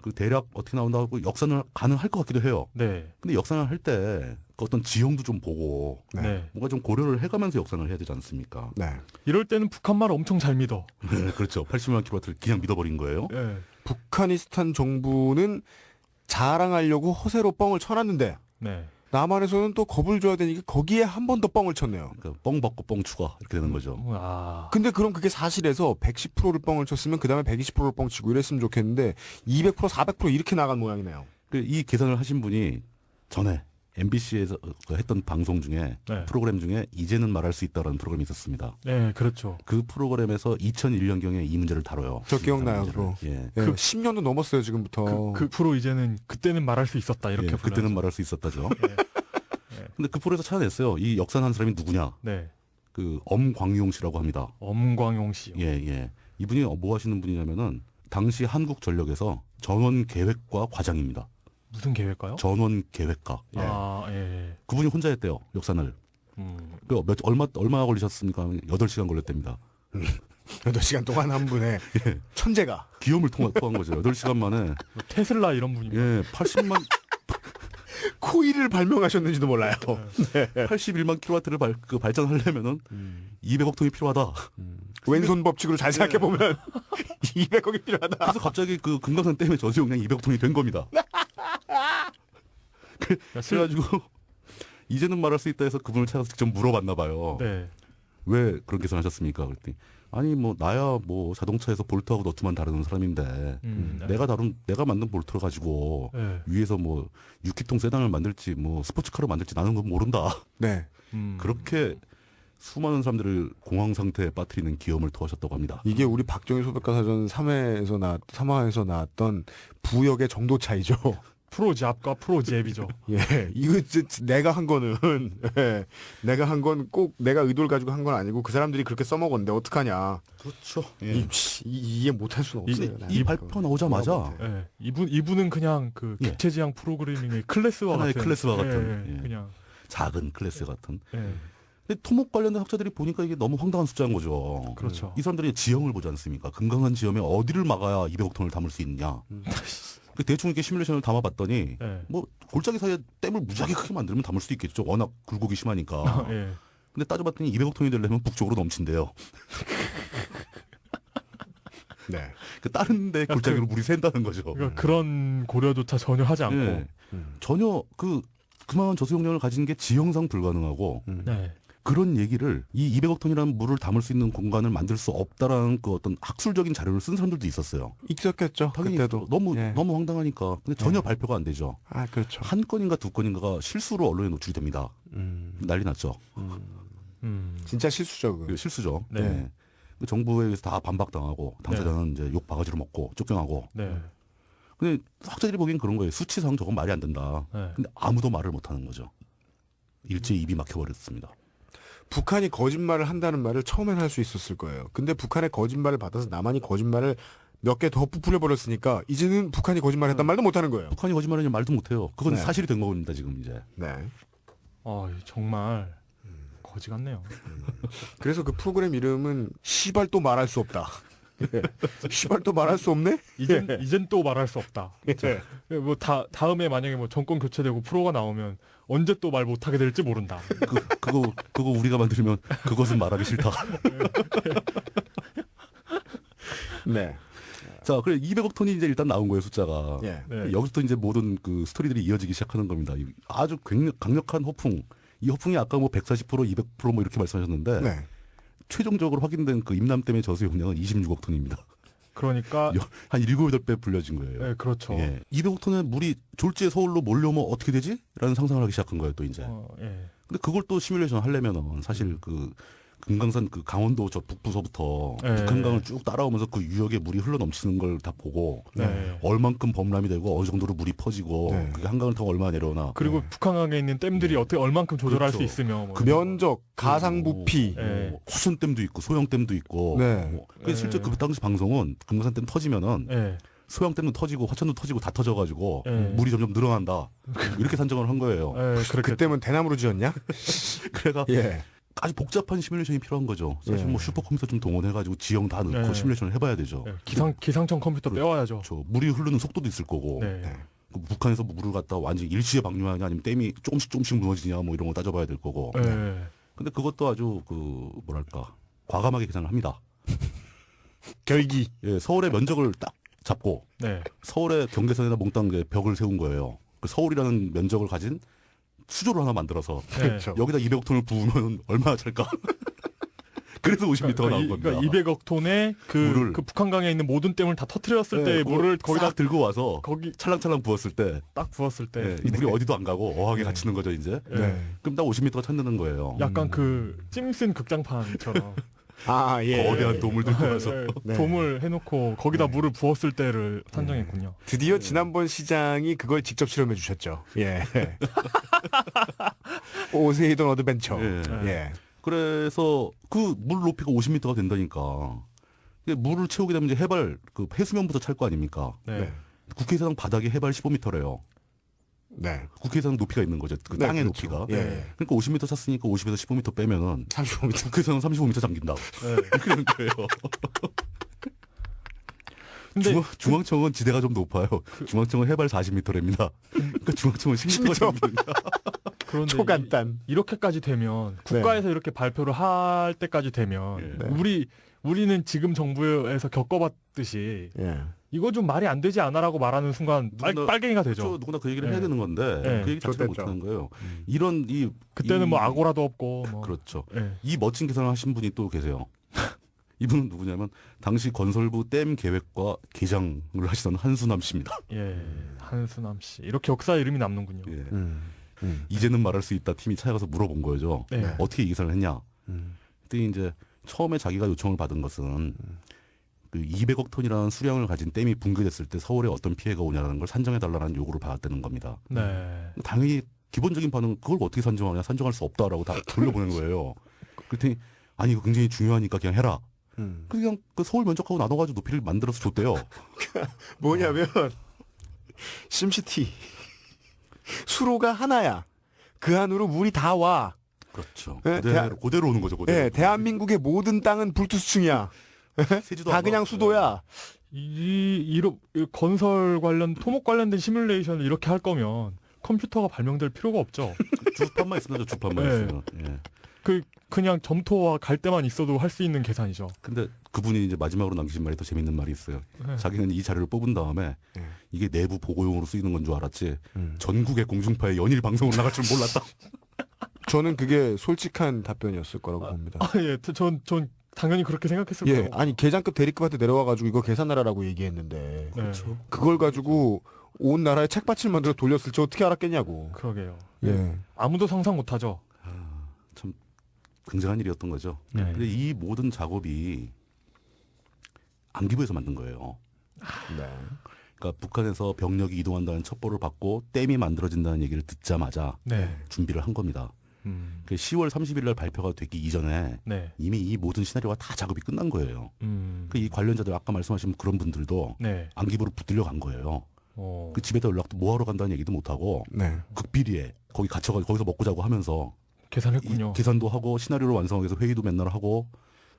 그 대략 어떻게 나온다고 역산을 가능할 것 같기도 해요. 네. 근데 역산을 할 때 그 어떤 지형도 좀 보고 네. 뭔가 좀 고려를 해가면서 역산을 해야 되지 않습니까? 네. 이럴 때는 북한 말 엄청 잘 믿어. 네, 그렇죠. 80만 킬로와트를 그냥 믿어버린 거예요. 예. 북한이스탄 정부는 자랑하려고 허세로 뻥을 쳐놨는데 네. 남한에서는 또 겁을 줘야 되니까 거기에 한 번 더 뻥을 쳤네요. 그러니까 뻥 받고 뻥 추가 이렇게 되는 거죠. 아. 근데 그럼 그게 사실에서 110%를 뻥을 쳤으면 그 다음에 120%를 뻥 치고 이랬으면 좋겠는데 200% 400% 이렇게 나간 모양이네요. 이 계산을 하신 분이 전에 MBC에서 했던 방송 중에 네. 프로그램 중에 이제는 말할 수 있다라는 프로그램이 있었습니다. 네, 그렇죠. 그 프로그램에서 2001년경에 이 문제를 다뤄요. 저 기억나요, 문제를. 그거. 예. 예, 10년도 넘었어요 지금부터. 그 프로 이제는 그때는 말할 수 있었다 이렇게 예, 그때는 불러야죠. 말할 수 있었다죠. 네. 근데 그 프로에서 찾아냈어요. 이 역산한 사람이 누구냐? 네. 그 엄광용 씨라고 합니다. 엄광용 씨요. 예, 예. 이분이 뭐 하시는 분이냐면은 당시 한국전력에서 전원 계획과 과장입니다. 무슨 계획가요? 전원 계획과. 예. 아, 예. 그분이 혼자 했대요. 역산을. 그 얼마 걸리셨습니까? 8시간 걸렸답니다. 8시간 동안 한 분의 천재가. 기염을 토한 거죠. 8시간 만에 뭐 테슬라 이런 분입니다. 예, 80만 코일을 발명하셨는지도 몰라요. 81만 킬로와트를 발전하려면은 200억 통이 필요하다. 왼손 법칙으로 잘 생각해보면 200억이 필요하다. 그래서 갑자기 그 금강산 댐의 저수 용량이 200억 통이 된 겁니다. 그래가지고 이제는 말할 수 있다 해서 그분을 찾아서 직접 물어봤나 봐요. 네. 왜 그런 계산하셨습니까? 그랬더니 아니 뭐 나야 뭐 자동차에서 볼트하고 너트만 다루는 사람인데 내가 만든 볼트를 가지고 네. 위에서 뭐 6기통 세단을 만들지 뭐 스포츠카를 만들지 나는 건 모른다. 네. 그렇게 수많은 사람들을 공황 상태에 빠뜨리는 기염을 토하셨다고 합니다. 이게 우리 박정희 소백과 사전 3화에서 나왔던 부역의 정도 차이죠. 프로잡과 프로잽이죠. 예, 이거 내가 한 거는 내가 한 건 꼭 내가 의도를 가지고 한 건 아니고 그 사람들이 그렇게 써먹었는데 어떡하냐. 그렇죠. 이해 못할 수는 없어요. 이 발표 나오자마자 예. 이분은 그냥 그 예. 객체지향 프로그래밍의 클래스와 하나의 같은 클래스와 같은, 예, 예. 그냥 작은 클래스 같은. 예. 근데 토목 관련된 학자들이 보니까 이게 너무 황당한 숫자인 거죠. 그렇죠. 이 사람들이 지형을 보지 않습니까? 금강산 지형에 어디를 막아야 200억 톤을 담을 수 있느냐. 그 대충 이렇게 시뮬레이션을 담아봤더니 예. 뭐 골짜기 사이에 댐을 무지하게 크게 만들면 담을 수도 있겠죠. 워낙 굴곡이 심하니까. 예. 근데 따져봤더니 200억 톤이 되려면 북쪽으로 넘친대요. 네. 그 다른 데 골짜기로 물이 샌다는 거죠. 그러니까 그런 고려조차 전혀 하지 않고 예. 전혀 그만한 저수 용량을 가진 게 지형상 불가능하고 네. 그런 얘기를 이 200억 톤이라는 물을 담을 수 있는 공간을 만들 수 없다라는 그 어떤 학술적인 자료를 쓴 사람들도 있었어요. 있었겠죠. 당연히 그때도. 너무 예. 너무 황당하니까. 근데 전혀 발표가 안 되죠. 아, 그렇죠. 한 건인가 두 건인가가 실수로 언론에 노출이 됩니다. 난리 났죠. 진짜 실수죠, 그거. 그 실수죠. 네. 네. 그 정부에 의해서 다 반박당하고 당사자는 이제 욕 바가지로 먹고 쫓겨나고. 네. 근데 학자들이 보기엔 그런 거예요. 수치상 저건 말이 안 된다. 네. 근데 아무도 말을 못 하는 거죠. 일제히 입이 막혀버렸습니다. 북한이 거짓말을 한다는 말을 처음엔 할 수 있었을 거예요. 근데 북한의 거짓말을 받아서 남한이 거짓말을 몇 개 더 부풀려 버렸으니까 이제는 북한이 거짓말했단 말도 못 하는 거예요. 북한이 거짓말하는 말도 못해요. 그건 네. 사실이 된 겁니다. 지금 이제. 네. 정말 거지 같네요. 그래서 그 프로그램 이름은 시발 또 말할 수 없다. 시발 또 말할 수 없네? 이젠 또 말할 수 없다. 뭐 다음에 만약에 뭐 정권 교체되고 프로가 나오면 언제 또 말 못하게 될지 모른다. 그거 우리가 만들면 그것은 말하기 싫다. 네. 자, 그래 200억 톤이 이제 일단 나온 거예요, 숫자가. 예. 네. 여기서부터 이제 모든 그 스토리들이 이어지기 시작하는 겁니다. 아주 강력한 허풍. 이 허풍이 아까 뭐 140%, 200%뭐 이렇게 말씀하셨는데 네. 최종적으로 확인된 그 임남댐의 저수 용량은 26억 톤입니다. 그러니까 한 7, 8배 불려진 거예요. 네, 그렇죠. 예. 200억 톤의 물이 졸지에 서울로 몰려오면 어떻게 되지? 라는 상상을 하기 시작한 거예요, 또 이제. 예. 근데 그걸 또 시뮬레이션 하려면은 사실 그 금강산 그 강원도 저 북부서부터 네. 북한강을 쭉 따라오면서 그 유역에 물이 흘러 넘치는 걸 다 보고 네. 얼만큼 범람이 되고 어느 정도로 물이 퍼지고 네. 그게 한강을 타고 얼마나 내려오나 그리고 북한강에 있는 댐들이 어떻게 얼만큼 조절할 그렇죠. 수 있으며 뭐 그 면적, 가상 부피. 네. 뭐 수천댐도 있고 소형댐도 있고 네. 그래서 실제 그 당시 방송은 금강산댐 터지면은 예. 소형댐도 터지고 화천도 터지고 다 터져가지고 네. 물이 점점 늘어난다 이렇게 산정을 한 거예요. 예, 그렇게 그때면 대나무로 지었냐? 그래가 예. 아주 복잡한 시뮬레이션이 필요한 거죠. 사실 예. 뭐 슈퍼컴퓨터 좀 동원해가지고 지형 다 넣고 네. 시뮬레이션을 해봐야 되죠. 예, 기상청 컴퓨터 빼와야죠. 저 물이 흐르는 속도도 있을 거고 네. 네. 그 북한에서 물을 갖다 완전히 일시에 방류하냐 아니면 댐이 조금씩 무너지냐 뭐 이런 거 따져봐야 될 거고. 예. 근데 그것도 아주 그 뭐랄까 과감하게 계산을 합니다. 결기. 예, 서울의 면적을 딱 잡고 네. 서울의 경계선에다 몽땅 벽을 세운 거예요. 그 서울이라는 면적을 가진 수조를 하나 만들어서 네. 그렇죠. 여기다 200억 톤을 부으면 얼마나 찰까? 그래서 50m가 나온 겁니다. 그러니까 200억 톤의 물을. 그 북한강에 있는 모든 댐을 다 터트렸을 네, 때 물을 거기다 거기다 들고 와서 거기 찰랑찰랑 부었을 때 딱 부었을 때 이 물이 어디도 안 가고 어하게 네. 갇히는 거죠 이제. 예. 네. 그럼 딱 50m가 찾는 거예요. 약간 그 찜슨 극장판처럼 아, 예. 거대한 도물 들고 와서. 네. 돔을 해놓고 거기다 물을 부었을 때를 산정했군요. 드디어 지난번 시장이 그걸 직접 실험해 주셨죠. 예. 오세이돈 어드벤처. 예. 예. 그래서 그 물 높이가 50m가 된다니까. 근데 물을 채우게 되면 이제 해발 그 해수면부터 찰 거 아닙니까? 네. 네. 국회의사당 바닥이 해발 15m래요. 네. 국회의사당 높이가 있는 거죠. 그 네, 땅의 그렇죠. 높이가. 예. 그러니까 50m 찼으니까 50에서 15m 빼면은 35m. 국회의사당 35m 잠긴다. 네. 이렇게 되는 거예요. 근데 중앙청은 지대가 좀 높아요. 중앙청은 해발 40m랍니다. 그러니까 중앙청은 10m가 10m. 잠깁니다. 그런데 초간단. 이렇게까지 되면 국가에서 이렇게 발표를 할 때까지 되면 네. 우리는 지금 정부에서 겪어봤듯이 예. 이거 좀 말이 안 되지 않아라고 말하는 순간 빨갱이가 되죠. 그렇죠. 누구나 그 얘기를 네. 해야 되는 건데 네. 그 얘기 자체를 좋댔죠. 못하는 거예요. 이런 그때는 뭐 아고라도 없고 뭐. 그렇죠. 예. 이 멋진 계산을 하신 분이 또 계세요. 이분은 누구냐면 당시 건설부 댐 계획과 개장을 하시던 한수남 씨입니다. 예. 한수남 씨. 이렇게 역사 이름이 남는군요. 예. 음. 이제는 말할 수 있다 팀이 찾아가서 물어본 거죠. 네. 어떻게 이 계산을 했냐? 음. 그때 이제 처음에 자기가 요청을 받은 것은 그 200억 톤이라는 수량을 가진 댐이 붕괴됐을 때 서울에 어떤 피해가 오냐라는 걸 산정해달라는 요구를 받았다는 겁니다. 네. 당연히 기본적인 반응은 그걸 어떻게 산정하냐? 산정할 수 없다라고 다 돌려보낸 거예요. 그랬더니 아니 이거 굉장히 중요하니까 그냥 해라. 그냥 그 서울 면적하고 나눠가지고 높이를 만들어서 줬대요. 뭐냐면 심시티 수로가 하나야. 그 안으로 물이 다 와. 그렇죠. 네, 그대로 오는 거죠. 그대로. 예, 대한민국의 모든 땅은 불투수층이야. 세지도 다 않아. 그냥 수도야. 이 건설 관련 토목 관련된 시뮬레이션을 이렇게 할 거면 컴퓨터가 발명될 필요가 없죠. 주판만 있으면 주판만 네. 있으면. 예. 그냥 점토와 갈대만 있어도 할 수 있는 계산이죠. 근데 그분이 이제 마지막으로 남기신 말이 더 재밌는 말이 있어요. 네. 자기는 이 자료를 뽑은 다음에 네. 이게 내부 보고용으로 쓰이는 건 줄 알았지. 전국의 공중파에 연일 방송으로 나갈 줄 몰랐다. 저는 그게 솔직한 답변이었을 거라고 봅니다. 아, 예. 전 당연히 그렇게 생각했을 예, 거예요. 아니 계장급 대리급한테 내려와가지고 이거 계산하라라고 얘기했는데 네. 그걸 가지고 온 나라에 책받침 만들어 돌렸을지 어떻게 알았겠냐고. 그러게요. 예. 아무도 상상 못하죠. 참 굉장한 일이었던 거죠. 네. 근데 이 모든 작업이 안기부에서 만든 거예요. 네. 그러니까 북한에서 병력이 이동한다는 첩보를 받고 댐이 만들어진다는 얘기를 듣자마자 네. 준비를 한 겁니다. 그 10월 30일 날 발표가 되기 이전에 네. 이미 이 모든 시나리오가 다 작업이 끝난 거예요. 그 이 관련자들 아까 말씀하신 그런 분들도 네. 안기부로 붙들려 간 거예요. 그 집에다 연락도 뭐하러 간다는 얘기도 못하고 네. 극비리에 거기 갇혀가지고 거기서 먹고 자고 하면서 계산했군요. 계산도 하고 시나리오를 완성하기 위해서 회의도 맨날 하고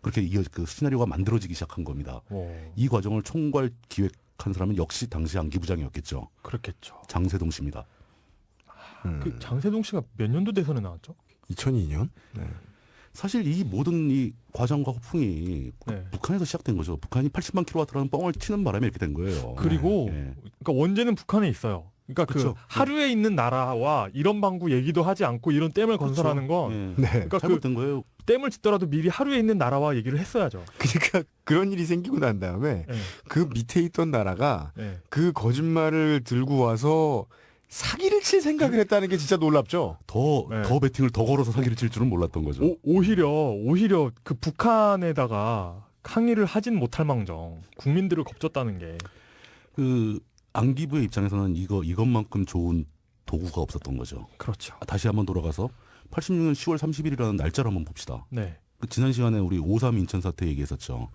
그렇게 그 시나리오가 만들어지기 시작한 겁니다. 오, 이 과정을 총괄 기획한 사람은 역시 당시 안기부장이었겠죠. 그렇겠죠. 장세동 씨입니다. 그 장세동 씨가 몇 년도 대선에 나왔죠? 2002년? 사실 이 모든 이 과정과 호풍이 네. 북한에서 시작된 거죠. 북한이 80만 킬로와트라는 뻥을 치는 바람에 이렇게 된 거예요. 그리고 네. 그러니까 원제는 북한에 있어요. 그러니까 그쵸. 그 하루에 있는 나라와 이런 방구 얘기도 하지 않고 이런 댐을 건설하는 건 예. 네. 그러니까 그 잘못된 거예요. 댐을 짓더라도 미리 하루에 있는 나라와 얘기를 했어야죠. 그러니까 그런 일이 생기고 난 다음에 네. 그 밑에 있던 나라가 네. 그 거짓말을 들고 와서 사기를 칠 생각을 했다는 게 진짜 놀랍죠. 더 네. 배팅을 더 걸어서 사기를 칠 줄은 몰랐던 거죠. 오히려 그 북한에다가 항의를 하진 못할 망정 국민들을 겁줬다는 게 그 안기부의 입장에서는 이것만큼 좋은 도구가 없었던 거죠. 그렇죠. 다시 한번 돌아가서 86년 10월 30일이라는 날짜를 한번 봅시다. 네. 그 지난 시간에 우리 5.3 인천 사태 얘기했었죠.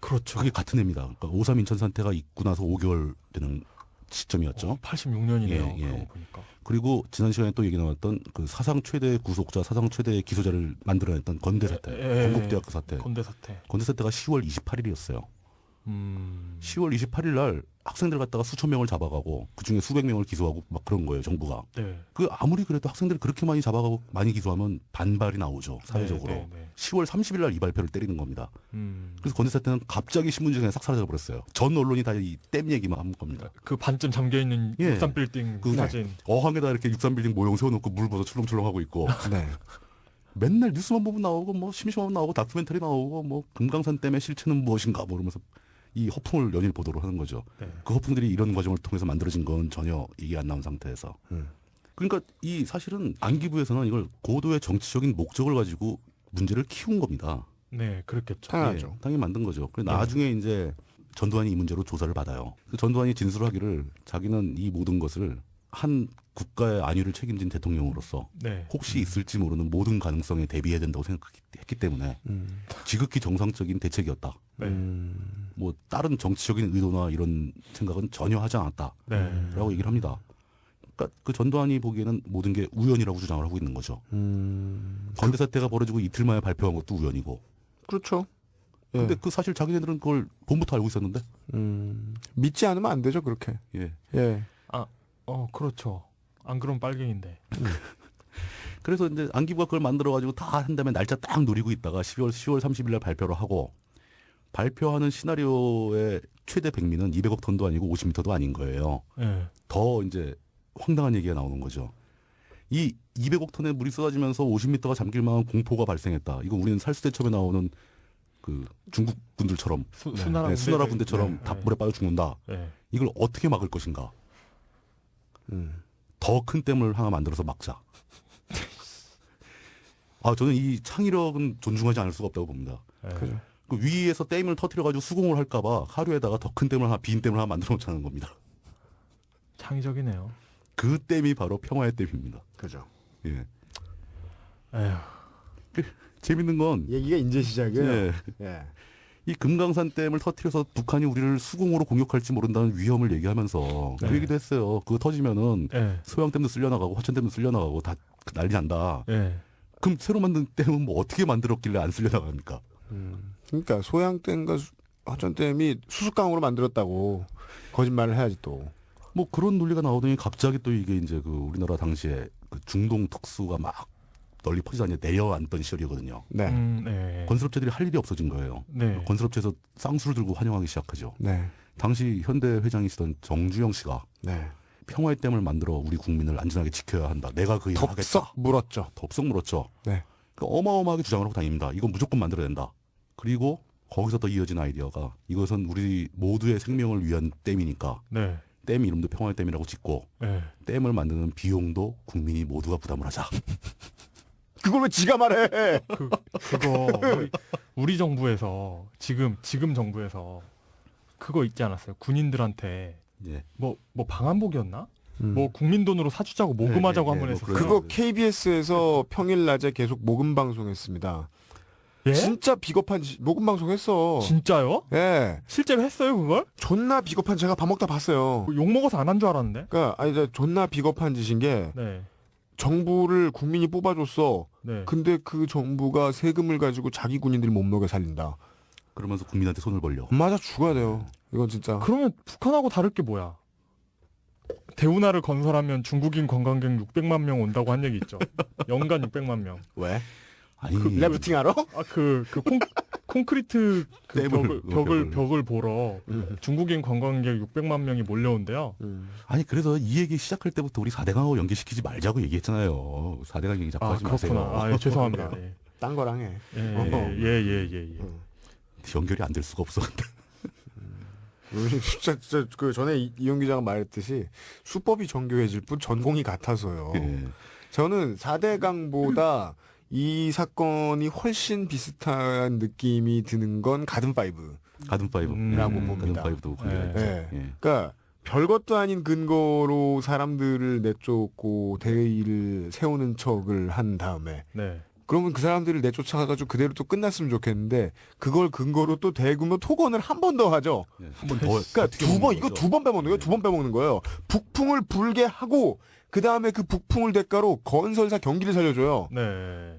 그렇죠. 그게 같은 해입니다. 그러니까 5.3 인천 사태가 있고 나서 5개월 되는 시점이었죠. 86년이네요. 예, 예. 그런 거 보니까. 그리고 지난 시간에 또 얘기 나왔던 그 사상 최대 구속자, 사상 최대 기소자를 만들어냈던 건대 사태, 건국대학교 사태. 건대 사태. 건대 사태가 10월 28일이었어요. 10월 28일 날 학생들 갖다가 수천 명을 잡아가고 그중에 수백 명을 기소하고 막 그런 거예요, 정부가. 네. 그 아무리 그래도 학생들이 그렇게 많이 잡아가고 많이 기소하면 반발이 나오죠, 사회적으로. 네, 네, 네. 10월 30일 날 이 발표를 때리는 겁니다. 음. 그래서 건대 사태는 갑자기 신문지에 싹 사라져 버렸어요. 전 언론이 다 이 댐 얘기만 한 겁니다. 그 반쯤 잠겨 있는 예. 63빌딩 그 사진. 어항에다 이렇게 63빌딩 모형 세워놓고 물 벗어 출렁출렁하고 있고 네. 맨날 뉴스만 보면 나오고 뭐 심심하면 나오고 다큐멘터리 나오고 뭐 금강산 댐의 실체는 무엇인가 뭐 이러면서 이 허풍을 연일 보도록 하는 거죠. 네. 그 허풍들이 이런 과정을 통해서 만들어진 건 전혀 얘기 안 나온 상태에서. 그러니까 이 사실은 안기부에서는 이걸 고도의 정치적인 목적을 가지고 문제를 키운 겁니다. 네, 그렇겠죠. 당연하죠. 예, 당연히 만든 거죠. 그래 나중에 이제 전두환이 이 문제로 조사를 받아요. 그 전두환이 진술하기를 자기는 이 모든 것을 한 국가의 안위를 책임진 대통령으로서 네. 혹시 있을지 모르는 모든 가능성에 대비해야 된다고 생각했기 때문에 지극히 정상적인 대책이었다. 네. 뭐 다른 정치적인 의도나 이런 생각은 전혀 하지 않았다라고 네. 얘기를 합니다. 그러니까 그 전두환이 보기에는 모든 게 우연이라고 주장을 하고 있는 거죠. 건대 사태가 벌어지고 이틀 만에 발표한 것도 우연이고. 그렇죠. 예. 근데 그 사실 자기네들은 그걸 봄부터 알고 있었는데. 믿지 않으면 안 되죠, 그렇게. 예. 예. 그렇죠. 안 그러면 빨갱인데. 그래서 이제 안기부가 그걸 만들어가지고 다 한 다음에 날짜 딱 노리고 있다가 10월 30일 날 발표를 하고 발표하는 시나리오의 최대 백미는 200억 톤도 아니고 50m도 아닌 거예요. 네. 더 이제 황당한 얘기가 나오는 거죠. 이 200억 톤의 물이 쏟아지면서 50m가 잠길 만한 공포가 발생했다. 이거 우리는 살수대첩에 나오는 그 중국 분들처럼 수나라 네, 수나라 군대처럼 네. 다 물에 빠져 죽는다. 네. 이걸 어떻게 막을 것인가? 더 큰 댐을 하나 만들어서 막자. 저는 이 창의력은 존중하지 않을 수가 없다고 봅니다. 네. 그죠. 그 위에서 댐을 터뜨려가지고 수공을 할까봐 하루에다가 더 큰 댐을 하나, 빈 댐을 하나 만들어 놓자는 겁니다. 창의적이네요. 그 댐이 바로 평화의 댐입니다. 그죠. 예. 에휴. 재밌는 건 얘기가 이제 시작이에요. 예. 예. 이 금강산 댐을 터뜨려서 북한이 우리를 수공으로 공격할지 모른다는 위험을 얘기하면서 네. 그 얘기도 했어요. 그거 터지면은 네. 소양댐도 쓸려나가고 화천댐도 쓸려나가고 다 난리 난다. 네. 그럼 새로 만든 댐은 뭐 어떻게 만들었길래 안 쓸려나갑니까? 그러니까 소양댐과 화천댐이 수수깡으로 만들었다고 거짓말을 해야지 또. 뭐 그런 논리가 나오더니 갑자기 또 이게 이제 그 우리나라 당시에 그 중동 특수가 막 널리 퍼지다니 내려앉던 시절이거든요. 네. 네. 건설업체들이 할 일이 없어진 거예요. 네. 건설업체에서 쌍수를 들고 환영하기 시작하죠. 네. 당시 현대 회장이시던 정주영 씨가 네. 평화의 댐을 만들어 우리 국민을 안전하게 지켜야 한다. 내가 그 일을 하겠다. 덥석 물었죠. 덥석 물었죠. 네. 그러니까 어마어마하게 주장을 하고 다닙니다. 이건 무조건 만들어야 된다. 그리고 거기서 또 이어진 아이디어가 이것은 우리 모두의 생명을 위한 댐이니까 네. 댐 이름도 평화의 댐이라고 짓고 네. 댐을 만드는 비용도 국민이 모두가 부담을 하자. 그걸 왜 지가 말해? 그거 우리 정부에서 지금 정부에서 그거 있지 않았어요? 군인들한테 예. 뭐 방한복이었나? 뭐 국민 돈으로 사주자고 모금하자고 예, 예, 한번 뭐 했었어요. 그거 KBS에서 평일 낮에 계속 모금 방송했습니다. 예? 진짜 비겁한 모금 방송했어. 진짜요? 예. 실제로 했어요 그걸? 존나 비겁한 제가 밥 먹다 봤어요. 욕 먹어서 안 한 줄 알았는데. 그러니까 아니 존나 비겁한 짓인 게 네. 정부를 국민이 뽑아줬어. 네. 근데 그 정부가 세금을 가지고 자기 군인들 못 먹여 살린다. 그러면서 국민한테 손을 벌려. 맞아 죽어야 돼요. 이건 진짜. 그러면 북한하고 다를 게 뭐야? 대운하를 건설하면 중국인 관광객 600만 명 온다고 한 얘기 있죠. 연간 600만 명. 왜? 아니 래프팅 하러? 콘크리트 그 댐을, 벽을 보러 중국인 관광객 600만 명이 몰려온대요. 아니 그래서 이 얘기 시작할 때부터 우리 4대강하고 연계시키지 말자고 얘기했잖아요. 4대강 얘기 자꾸 아 하지 그렇구나. 마세요. 아 예, 죄송합니다. 예. 딴 거랑 해. 예. 연결이 안 될 수가 없어. 진짜 그 전에 이용 기자가 말했듯이 수법이 정교해질 뿐 전공이 같아서요. 예. 저는 4대강보다 이 사건이 훨씬 비슷한 느낌이 드는 건 가든파이브. 가든파이브라고 봅니다. 가든파이브도 예. 예. 예. 그러니까 별것도 아닌 근거로 사람들을 내쫓고 대의를 세우는 척을 한 다음에 네. 그러면 그 사람들을 내쫓아가지고 그대로 또 끝났으면 좋겠는데 그걸 근거로 또 대규모 토건을 한 번 더 하죠. 예. 한번 더. 그러니까 두 번 빼먹는 거예요. 두 번 빼먹는 거예요. 북풍을 불게 하고 그 다음에 그 북풍을 대가로 건설사 경기를 살려줘요. 네.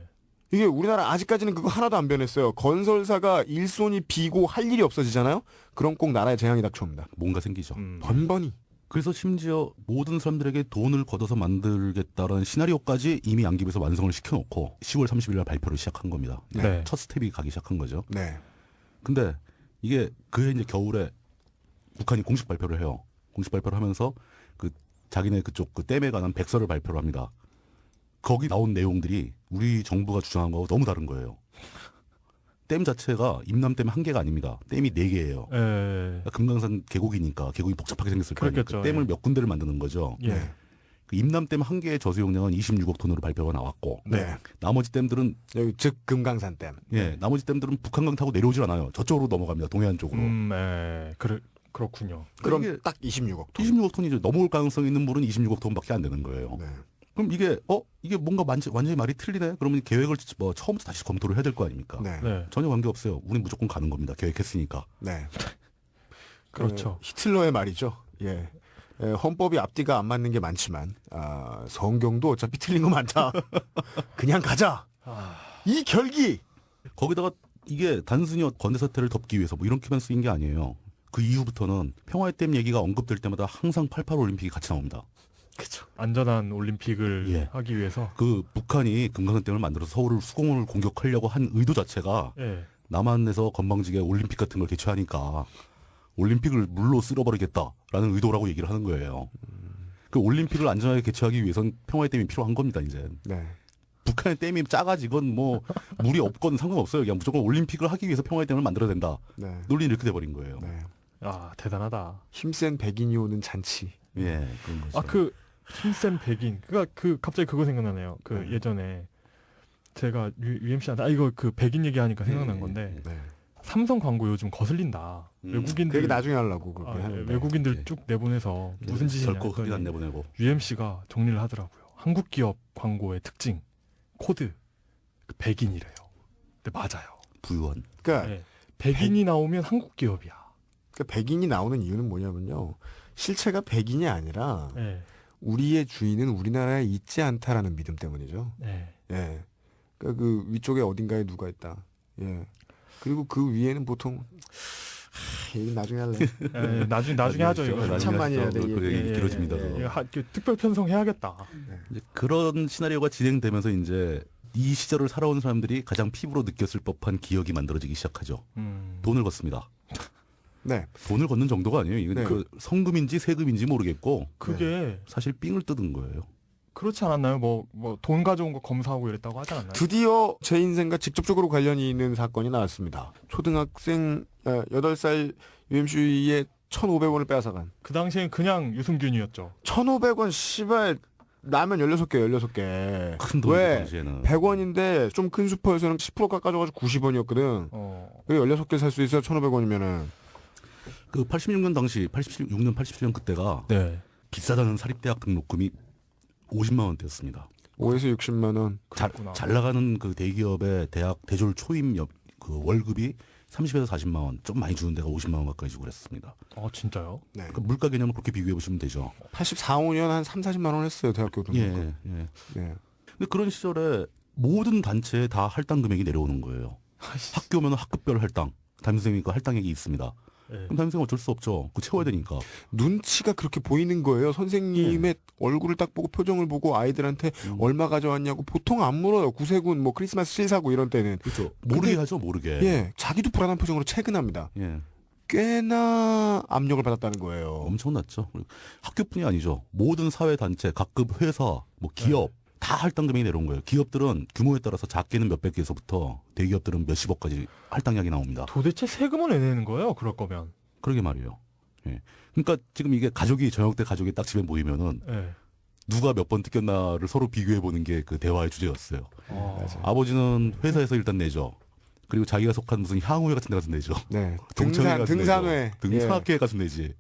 이게 우리나라 아직까지는 그거 하나도 안 변했어요. 건설사가 일손이 비고 할 일이 없어지잖아요. 그럼 꼭 나라에 재앙이 닥쳐옵니다. 뭔가 생기죠. 번번이. 그래서 심지어 모든 사람들에게 돈을 걷어서 만들겠다라는 시나리오까지 이미 양기부에서 완성을 시켜놓고 10월 30일 날 발표를 시작한 겁니다. 네. 첫 스텝이 가기 시작한 거죠. 네. 근데 이게 그해 이제 겨울에 북한이 공식 발표를 해요. 공식 발표를 하면서 그 자기네 그쪽 그 댐에 관한 백서를 발표를 합니다. 거기 나온 내용들이 우리 정부가 주장한 거하고 너무 다른 거예요. 댐 자체가 임남댐 한 개가 아닙니다. 댐이 4개예요. 예. 금강산 계곡이니까 계곡이 복잡하게 생겼을 거예요. 그렇겠죠. 댐을 예. 몇 군데를 만드는 거죠. 예. 네. 그 임남댐 한 개의 저수 용량은 26억 톤으로 발표가 나왔고 네. 나머지 댐들은 여기 즉 금강산 댐. 나머지 댐들은 북한강 타고 내려오질 않아요. 저쪽으로 넘어갑니다. 동해안 쪽으로. 예. 그렇군요. 그럼 이게 딱 26억 톤. 26억 톤이죠. 넘어올 가능성이 있는 물은 26억 톤밖에 안 되는 거예요. 네. 그럼 이게 뭔가 완전히 말이 틀리네. 그러면 계획을 처음부터 다시 검토를 해야 될 거 아닙니까? 네. 네. 전혀 관계 없어요. 우린 무조건 가는 겁니다. 계획했으니까. 네. 그렇죠. 히틀러의 말이죠. 예. 헌법이 앞뒤가 안 맞는 게 많지만 성경도 어차피 틀린 거 많다. 그냥 가자. 이 결기. 거기다가 이게 단순히 건대 사태를 덮기 위해서 뭐 이렇게만 쓰인 게 아니에요. 그 이후부터는 평화의 댐 얘기가 언급될 때마다 항상 88 올림픽이 같이 나옵니다. 그렇죠. 안전한 올림픽을 예. 하기 위해서. 그 북한이 금강산 댐을 만들어서 서울을 수공을 공격하려고 한 의도 자체가 예. 남한에서 건방지게 올림픽 같은 걸 개최하니까 올림픽을 물로 쓸어버리겠다라는 의도라고 얘기를 하는 거예요. 그 올림픽을 안전하게 개최하기 위해선 평화의 댐이 필요한 겁니다. 이제 네. 북한의 댐이 작아지건 뭐 물이 없건 상관없어요. 그냥 무조건 올림픽을 하기 위해서 평화의 댐을 만들어야 된다. 네. 논리는 이렇게 돼버린 거예요. 네. 아 대단하다. 힘센 백인이 오는 잔치. 예, 그런 거죠. 그 힘센 백인. 그러니까 갑자기 그거 생각나네요. 그 네. 예전에 제가 UMC한테 이거 그 백인 얘기하니까 생각난 건데 네. 삼성 광고 요즘 거슬린다. 그 외국인들 얘기 나중에 하려고 그렇게 하는데. 외국인들 네. 쭉 내보내서 무슨 짓이냐. 결코 흡입 안 내보내고. UMC가 정리를 하더라고요. 한국 기업 광고의 특징 코드 백인이래요. 근데 맞아요. 부유한. 그러니까, 네. 백인이 나오면 한국 기업이야. 그러니까 백인이 나오는 이유는 뭐냐면요. 실체가 백인이 아니라 네. 우리의 주인은 우리나라에 있지 않다라는 믿음 때문이죠. 네. 예. 그러니까 그 위쪽에 어딘가에 누가 있다. 예. 그리고 그 위에는 보통 얘기 나중에 할래. 네, 나중에 하죠 이거. 한참 많이 해야 돼, 그 예, 얘기 예, 길어집니다. 예, 예. 그거. 특별 편성해야겠다. 이제 그런 시나리오가 진행되면서 이제 이 시절을 살아온 사람들이 가장 피부로 느꼈을 법한 기억이 만들어지기 시작하죠. 돈을 걷습니다. 네. 돈을 걷는 정도가 아니에요. 이건 네. 그 성금인지 세금인지 모르겠고 그게 사실 삥을 뜯은 거예요. 그렇지 않았나요? 뭐 돈 가져온 거 검사하고 이랬다고 하지 않았나요? 드디어 제 인생과 직접적으로 관련이 있는 사건이 나왔습니다. 초등학생 8살 UMC의 1,500원을 빼앗아간. 그 당시엔 그냥 유승균이었죠. 1,500원 씨발 라면 16개 16개. 큰 돈이 왜? 당시에는. 100원인데 좀 큰 슈퍼에서는 10% 깎아줘가지고 90원이었거든. 왜 16개 살 수 있어요? 1,500원이면은. 그 86년 당시 86년 87년 그때가 네. 비싸다는 사립대학 등록금이 50만 원대였습니다. 5에서 60만 원. 그렇구나. 잘 나가는 그 대기업의 대학 대졸 초임 그 월급이 30에서 40만 원, 좀 많이 주는 데가 50만 원 가까이 주고 그랬습니다. 진짜요? 네. 그러니까 물가 개념을 그렇게 비교해 보시면 되죠. 84, 5년 한 3, 40만 원 했어요. 대학교 돈. 예, 예. 예. 예. 근데 그런 시절에 모든 단체에 다 할당 금액이 내려오는 거예요. 학교면 학급별 할당, 담임선생님과 할당액이 있습니다. 예. 그럼 담임선생 어쩔 수 없죠. 그거 채워야 되니까. 눈치가 그렇게 보이는 거예요. 선생님의 얼굴을 딱 보고 표정을 보고 아이들한테 얼마 가져왔냐고 보통 안 물어요. 구세군 뭐 크리스마스 실 사고 이런 때는. 그렇죠. 모르게 근데- 하죠, 모르게. 예. 자기도 불안한 표정으로 퇴근합니다. 예. 꽤나 압력을 받았다는 거예요. 엄청났죠. 그리고 학교뿐이 아니죠. 모든 사회 단체, 각급 회사, 뭐 기업 다 할당 금액이 내려온 거예요. 기업들은 규모에 따라서 작게는 몇백 개에서부터 대기업들은 몇십억까지 할당량이 나옵니다. 도대체 세금을 왜 내는 거예요? 그럴 거면. 그러게 말이에요. 예. 그러니까 지금 이게 가족이 저녁 때 가족이 딱 집에 모이면은 예. 누가 몇 번 뜯겼나를 서로 비교해 보는 게 그 대화의 주제였어요. 아버지는 회사에서 일단 내죠. 그리고 자기가 속한 무슨 향후회 같은 데 가서 내죠. 네. 동창회 가서 등산회. 내죠. 등산학회에 가서 내지.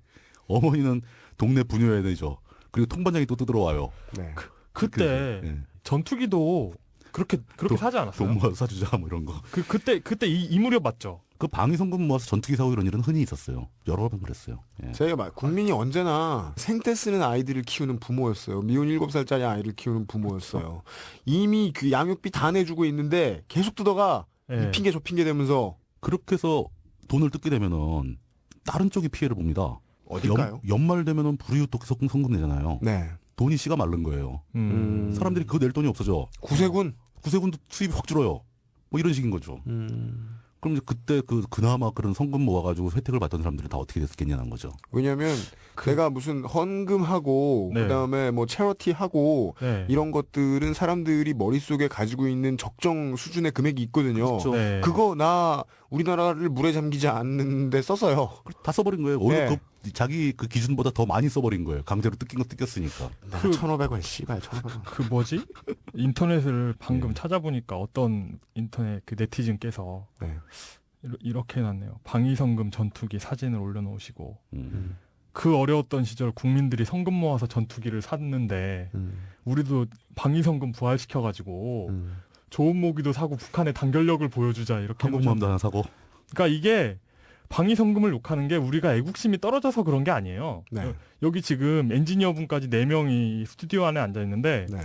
어머니는 동네 분유회 내죠. 그리고 통반장이 또 뜯어와요. 네. 그때 예. 전투기도 그렇게 또 사지 않았어요? 돈 모아서 사주자 뭐 이런 거. 그때 이 무렵 맞죠? 그 방위성금 모아서 전투기 사고 이런 일은 흔히 있었어요. 여러 번 그랬어요. 예. 제가 말 국민이 언제나 생떼 쓰는 아이들을 키우는 부모였어요. 미운 7살짜리 아이를 키우는 부모였어요. 이미 그 양육비 다 내주고 있는데 계속 뜯어가 예. 이 핑계 저 핑계 대면서 그렇게 해서 돈을 뜯게 되면은 다른 쪽이 피해를 봅니다. 어딜까요? 연말 되면은 불이웃 성금 내잖아요. 네. 돈이 씨가 마른 거예요. 사람들이 그거 낼 돈이 없어져. 구세군. 구세군도 수입이 확 줄어요. 뭐 이런 식인 거죠. 그럼 이제 그때 그나마 그런 성금 모아가지고 혜택을 받던 사람들은 다 어떻게 됐겠냐는 거죠. 왜냐면 내가 무슨 헌금하고 네. 그다음에 뭐 체러티하고 네. 이런 것들은 사람들이 머릿속에 가지고 있는 적정 수준의 금액이 있거든요. 그렇죠. 네. 그거 나 우리나라를 물에 잠기지 않는데 썼어요. 다 써버린 거예요. 오히려 네. 자기 그 기준보다 더 많이 써버린 거예요. 강제로 뜯긴 거 뜯겼으니까. 1,500원 씨발 1,500원. 그 뭐지? 인터넷을 방금 찾아보니까 어떤 인터넷 그 네티즌께서 네. 이렇게 해놨네요. 방위성금 전투기 사진을 올려놓으시고 음. 그 어려웠던 시절 국민들이 성금 모아서 전투기를 샀는데 우리도 방위성금 부활시켜가지고 좋은 모기도 사고 북한의 단결력을 보여주자 이렇게 한국마음도 하나 사고. 그러니까 이게 방위성금을 욕하는 게 우리가 애국심이 떨어져서 그런 게 아니에요. 네. 여기 지금 엔지니어분까지 4명이 스튜디오 안에 앉아 있는데 네.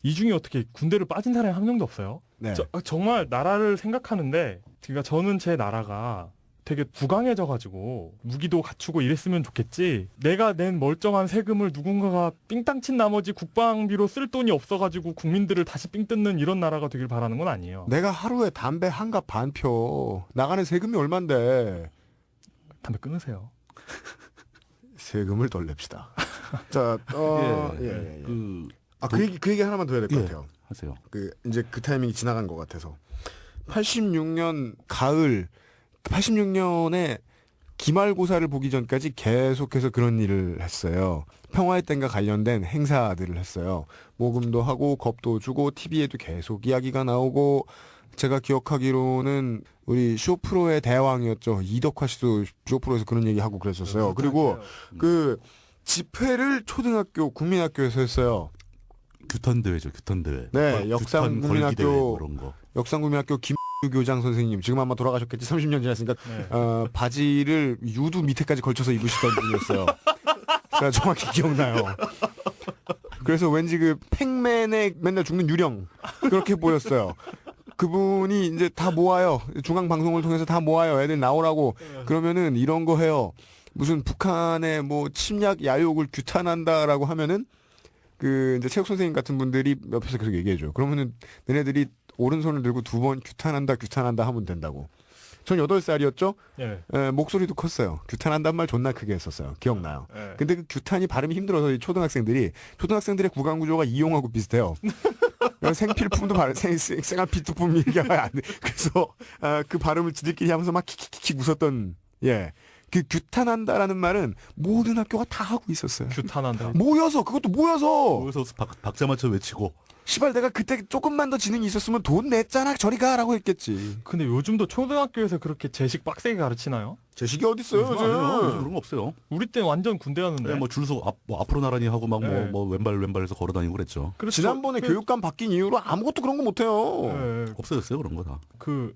이 중에 어떻게 군대를 빠진 사람이 한 명도 없어요. 네. 정말 나라를 생각하는데 그러니까 저는 제 나라가 되게 부강해져가지고 무기도 갖추고 이랬으면 좋겠지. 내가 낸 멀쩡한 세금을 누군가가 삥땅 친 나머지 국방비로 쓸 돈이 없어가지고 국민들을 다시 삥 뜯는 이런 나라가 되길 바라는 건 아니에요. 내가 하루에 담배 한 갑 반 펴. 나가는 세금이 얼만데. 담배 끊으세요. 세금을 덜 냅시다. 자, 예. 그 얘기 하나만 더 해야 될 것 예. 같아요. 하세요. 이제 그 타이밍이 지나간 것 같아서. 86년 가을, 86년에 기말고사를 보기 전까지 계속해서 그런 일을 했어요. 평화의 땐과 관련된 행사들을 했어요. 모금도 하고 겁도 주고 TV에도 계속 이야기가 나오고 제가 기억하기로는 우리 쇼프로의 대왕이었죠. 이덕화 씨도 쇼프로에서 그런 얘기하고 그랬었어요. 그리고 그 집회를 초등학교 국민학교에서 했어요. 규탄대회죠, 규탄대회. 네, 역삼국민학교 그런 거. 역삼국민학교 교장 선생님 지금 아마 돌아가셨겠지. 30년 지났으니까 네. 바지를 유두 밑에까지 걸쳐서 입으시던 분이었어요. 제가 정확히 기억나요. 그래서 왠지 그 팩맨에 맨날 죽는 유령 그렇게 보였어요. 그분이 이제 다 모아요. 중앙 방송을 통해서 다 모아요. 애들 나오라고. 그러면은 이런 거 해요. 무슨 북한의 뭐 침략 야욕을 규탄한다라고 하면은 그 이제 체육 선생님 같은 분들이 옆에서 계속 얘기해줘요. 그러면은 너네들이 오른손을 들고 2번 규탄한다 하면 된다고. 전 8살이었죠? 예. 목소리도 컸어요. 규탄한단 말 존나 크게 했었어요. 기억나요. 예. 근데 그 규탄이 발음이 힘들어서 이 초등학생들의 구강 구조가 이용하고 비슷해요. 생필품도 생활필품 얘기가 안 돼. 그래서 그 발음을 지들끼리 하면서 막 킥킥킥 웃었던 예. 그 규탄한다라는 말은 모든 학교가 다 하고 있었어요. 규탄한다. 그것도 모여서 거기서 박자 맞춰 외치고. 시발 내가 그때 조금만 더 지능이 있었으면 돈 냈잖아 저리 가라고 했겠지. 근데 요즘도 초등학교에서 그렇게 제식 빡세게 가르치나요? 제식이 어딨어요 요즘 그런 요즘. 거 없어요. 우리 때 완전 군대였는데. 네, 뭐 줄서 앞으로 나란히 하고 막 네. 뭐 왼발해서 걸어다니고 그랬죠. 그렇죠. 지난번에 교육감 바뀐 이후로 아무것도 그런 거 못해요. 예, 없어졌어요 그런 거 다. 그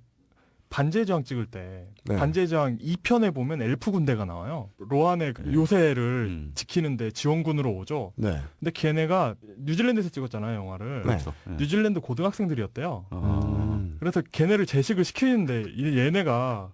반지의 제왕 찍을 때 네. 반지의 제왕 2편에 보면 엘프 군대가 나와요. 로안의 그 네. 요새를 지키는데 지원군으로 오죠. 네. 근데 걔네가 뉴질랜드에서 찍었잖아요, 영화를. 네. 그렇죠. 예. 뉴질랜드 고등학생들이었대요. 아, 그래서 걔네를 제식을 시키는데 얘네가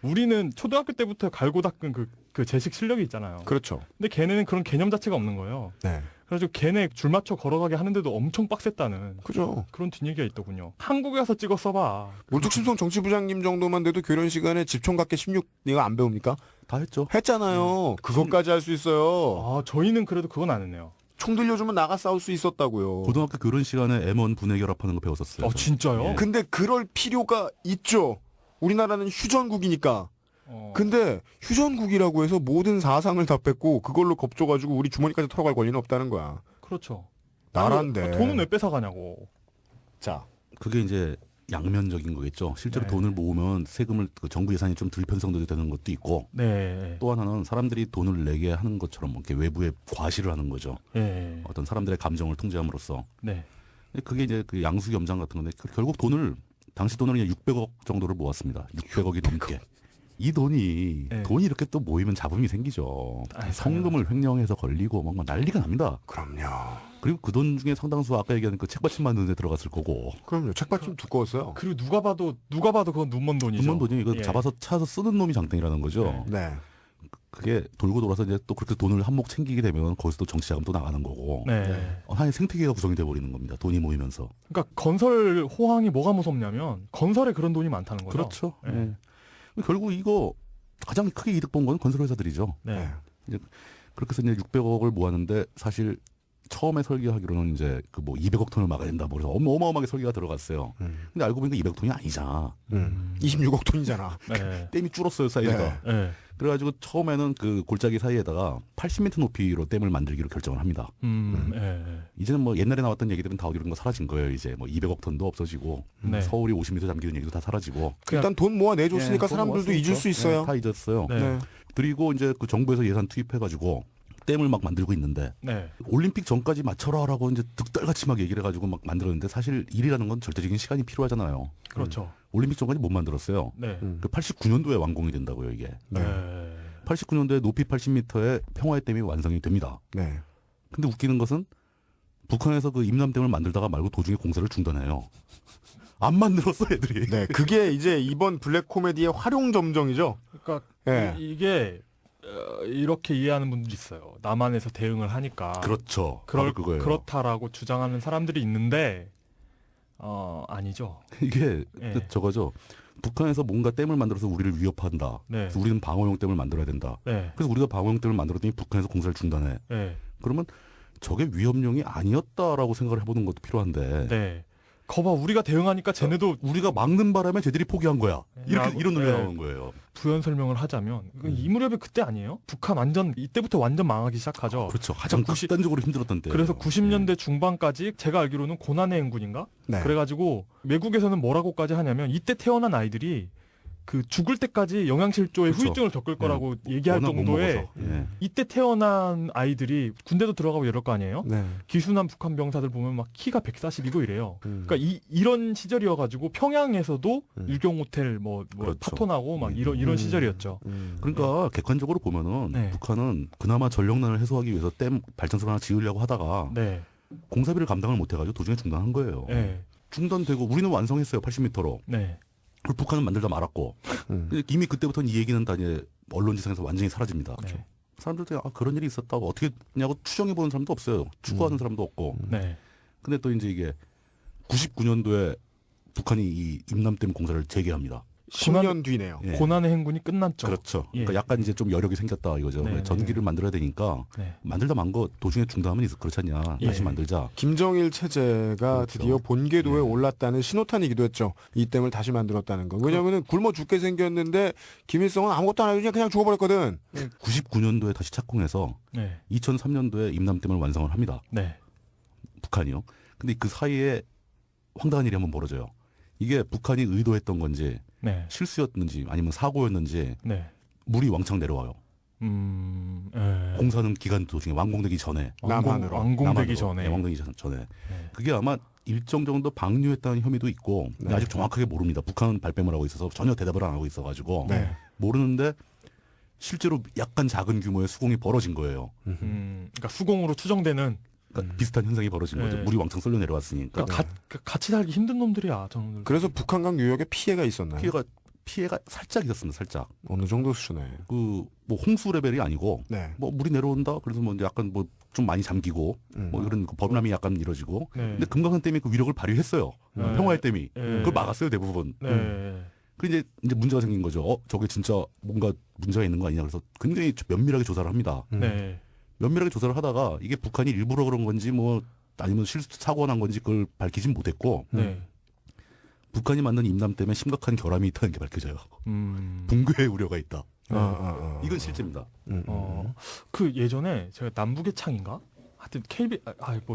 우리는 초등학교 때부터 갈고 닦은 그 제식 실력이 있잖아요. 그렇죠. 근데 걔네는 그런 개념 자체가 없는 거예요. 네. 그래가지고 걔네 줄 맞춰 걸어가게 하는데도 엄청 빡셌다는 그죠. 그런 뒷얘기가 있더군요. 한국에 가서 찍었어봐. 물뚝심송 정치부장님 정도만 돼도 교련 시간에 집총각계 16 이거 안 배웁니까? 다 했죠. 했잖아요. 그것까지 할 수 있어요. 아, 저희는 그래도 그건 안 했네요. 총 들려주면 나가 싸울 수 있었다고요. 고등학교 교련 시간에 M1 분해 결합하는 거 배웠었어요. 진짜요? 예. 근데 그럴 필요가 있죠. 우리나라는 휴전국이니까. 근데 휴전국이라고 해서 모든 사상을 다 뺏고 그걸로 겁줘가지고 우리 주머니까지 털어갈 권리는 없다는 거야. 그렇죠. 나란데. 아니, 돈은 왜 뺏어가냐고. 자, 그게 이제 양면적인 거겠죠. 실제로 네. 돈을 모으면 세금을 그 정부 예산이 좀 덜 편성되게 되는 것도 있고 네. 또 하나는 사람들이 돈을 내게 하는 것처럼 이렇게 외부에 과시를 하는 거죠. 예. 어떤 사람들의 감정을 통제함으로써 네. 그게 이제 그 양수겸장 같은 건데 결국 돈을 당시 돈으로 그냥 600억 정도를 모았습니다. 600억이 넘게. 이 돈이 네. 돈이 이렇게 또 모이면 잡음이 생기죠. 아이, 성금을 횡령해서 걸리고 막 난리가 납니다. 그럼요. 그리고 그 돈 중에 상당수 아까 얘기한 그 책받침 만드는 데 들어갔을 거고. 그럼요. 책받침 두꺼웠어요. 그리고 누가 봐도 그건 눈먼 돈이죠. 눈먼 돈이 이거 예. 잡아서 차서 쓰는 놈이 장땡이라는 거죠. 네. 네. 그게 돌고 돌아서 이제 또 그렇게 돈을 한몫 챙기게 되면 거기서 또 정치자금 또 나가는 거고. 네. 하나의 생태계가 구성이 돼 버리는 겁니다. 돈이 모이면서. 그러니까 건설 호황이 뭐가 무섭냐면 건설에 그런 돈이 많다는 거죠. 그렇죠. 네. 예. 결국 이거 가장 크게 이득 본 건 건설회사들이죠. 네. 그렇게 해서 이제 600억을 모았는데 사실 처음에 설계하기로는 이제 그 뭐 200억 톤을 막아야 된다. 그래서 어마어마하게 설계가 들어갔어요. 근데 알고 보니까 200톤이 아니잖아. 26억 돈이잖아. 네. 댐이 줄었어요, 사이즈가. 네. 네. 그래가지고 처음에는 그 골짜기 사이에다가 80m 높이로 댐을 만들기로 결정을 합니다. 네. 이제는 뭐 옛날에 나왔던 얘기들은 다 이런 거 사라진 거예요. 이제 뭐 200억 톤도 없어지고 네. 서울이 50m 잠기는 얘기도 다 사라지고. 일단 돈 모아 내줬으니까 예, 사람들도 돈 잊을 수 있어요. 다 잊었어요. 네. 네. 그리고 이제 그 정부에서 예산 투입해가지고 댐을 막 만들고 있는데 네. 올림픽 전까지 맞춰라라고 이제 득달같이 막 얘기를 해가지고 막 만들었는데 사실 일이라는 건 절대적인 시간이 필요하잖아요. 그렇죠. 올림픽 전까지 못 만들었어요. 네. 그 89년도에 완공이 된다고요, 이게. 네. 89년도에 높이 80m의 평화의 댐이 완성이 됩니다. 네. 근데 웃기는 것은 북한에서 그 임남댐을 만들다가 말고 도중에 공사를 중단해요. 안 만들었어, 애들이. 네. 그게 이제 이번 블랙 코미디의 활용 점정이죠. 그러니까 예. 이게 이렇게 이해하는 분들이 있어요. 남한에서 대응을 하니까 그렇죠. 바로 그거예요. 그렇다라고 주장하는 사람들이 있는데 아니죠. 이게 예. 저거죠. 북한에서 뭔가 댐을 만들어서 우리를 위협한다. 네. 그래서 우리는 방어용 댐을 만들어야 된다. 네. 그래서 우리가 방어용 댐을 만들었더니 북한에서 공사를 중단해. 네. 그러면 저게 위협용이 아니었다라고 생각을 해보는 것도 필요한데 네. 거봐 우리가 대응하니까 쟤네도 우리가 막는 바람에 쟤들이 포기한 거야. 이렇게 이런 논리가 네. 나오는 거예요. 부연 설명을 하자면 이 무렵에 그때 아니에요? 북한 완전 이때부터 완전 망하기 시작하죠. 그렇죠. 가장 90 극단적으로 힘들었던 때. 그래서 90년대 중반까지 제가 알기로는 고난의 행군인가? 네. 그래가지고 외국에서는 뭐라고까지 하냐면 이때 태어난 아이들이 그 죽을 때까지 영양실조의 그렇죠. 후유증을 겪을 거라고 얘기할 워낙 못 정도의 먹어서. 예. 이때 태어난 아이들이 군대도 들어가고 이럴 거 아니에요? 네. 기순한 북한 병사들 보면 막 키가 140이고 이래요. 음. 그러니까 이런 시절이어가지고 평양에서도 유경호텔 뭐 그렇죠. 파토나고 막 이런 시절이었죠. 그러니까 객관적으로 보면은 네. 북한은 그나마 전력난을 해소하기 위해서 댐 발전소를 하나 지으려고 하다가 네, 공사비를 감당을 못해가지고 도중에 중단한 거예요. 네, 중단되고 우리는 완성했어요. 80m로. 네, 그리고 북한은 만들다 말았고 근데 이미 그때부터는 이 얘기는 다 이제 언론지상에서 완전히 사라집니다. 네. 사람들도 그런 일이 있었다고 어떻게 했냐고 추정해 보는 사람도 없어요. 추구하는 사람도 없고. 네. 근데 또 이제 이게 99년도에 북한이 이 임남댐 공사를 재개합니다. 10년 뒤네요. 예. 고난의 행군이 끝났죠. 그렇죠. 예. 그러니까 약간 이제 좀 여력이 생겼다 이거죠. 네, 전기를 만들어야 되니까 네. 만들다 만 거 도중에 중단하면 그렇지 않냐. 예. 다시 만들자. 김정일 체제가 그렇죠. 드디어 본궤도에 올랐다는 신호탄이기도 했죠. 이 댐을 다시 만들었다는 건. 왜냐하면 굶어 죽게 생겼는데 김일성은 아무것도 안 해도 그냥 죽어버렸거든. 99년도에 다시 착공해서 네, 2003년도에 임남댐을 완성을 합니다. 네, 북한이요. 근데 그 사이에 황당한 일이 한번 벌어져요. 이게 북한이 의도했던 건지 네, 실수였는지 아니면 사고였는지 네. 물이 왕창 내려와요. 예. 공사는 기간 도중에 완공되기 전에 남한으로. 완공되기 남한으로. 전에. 네, 완공되기 전에 네. 그게 아마 일정 정도 방류했다는 혐의도 있고 근데 네. 아직 정확하게 모릅니다. 북한은 발뺌을 하고 있어서 전혀 대답을 안 하고 있어가지고 네. 모르는데 실제로 약간 작은 규모의 수공이 벌어진 거예요. 그러니까 수공으로 추정되는 그러니까 비슷한 현상이 벌어진 네. 거죠. 물이 왕창 쏠려 내려왔으니까 그러니까 같이 살기 힘든 놈들이야 저놈들. 그래서 북한강 유역에 피해가 있었나요? 피해가 살짝 있었습니다. 살짝 어느 정도 수준에? 그 뭐 홍수 레벨이 아니고 네. 뭐 물이 내려온다. 그래서 뭐 이제 약간 뭐 좀 많이 잠기고 뭐 이런 그 범람이 약간 이루어지고. 네. 근데 금강산 댐이 그 위력을 발휘했어요. 네. 평화의 댐이 네. 그걸 막았어요 대부분. 네. 그런데 이제 문제가 생긴 거죠. 저게 진짜 뭔가 문제가 있는 거 아니냐. 그래서 굉장히 면밀하게 조사를 합니다. 네. 면밀하게 조사를 하다가 이게 북한이 일부러 그런 건지 뭐 아니면 사고가 난 건지 그걸 밝히진 못했고 네. 북한이 만든 임남 때문에 심각한 결함이 있다는 게 밝혀져요. 붕괴의 우려가 있다. 이건 실제입니다. 그 예전에 제가 남북의 창인가? 하여튼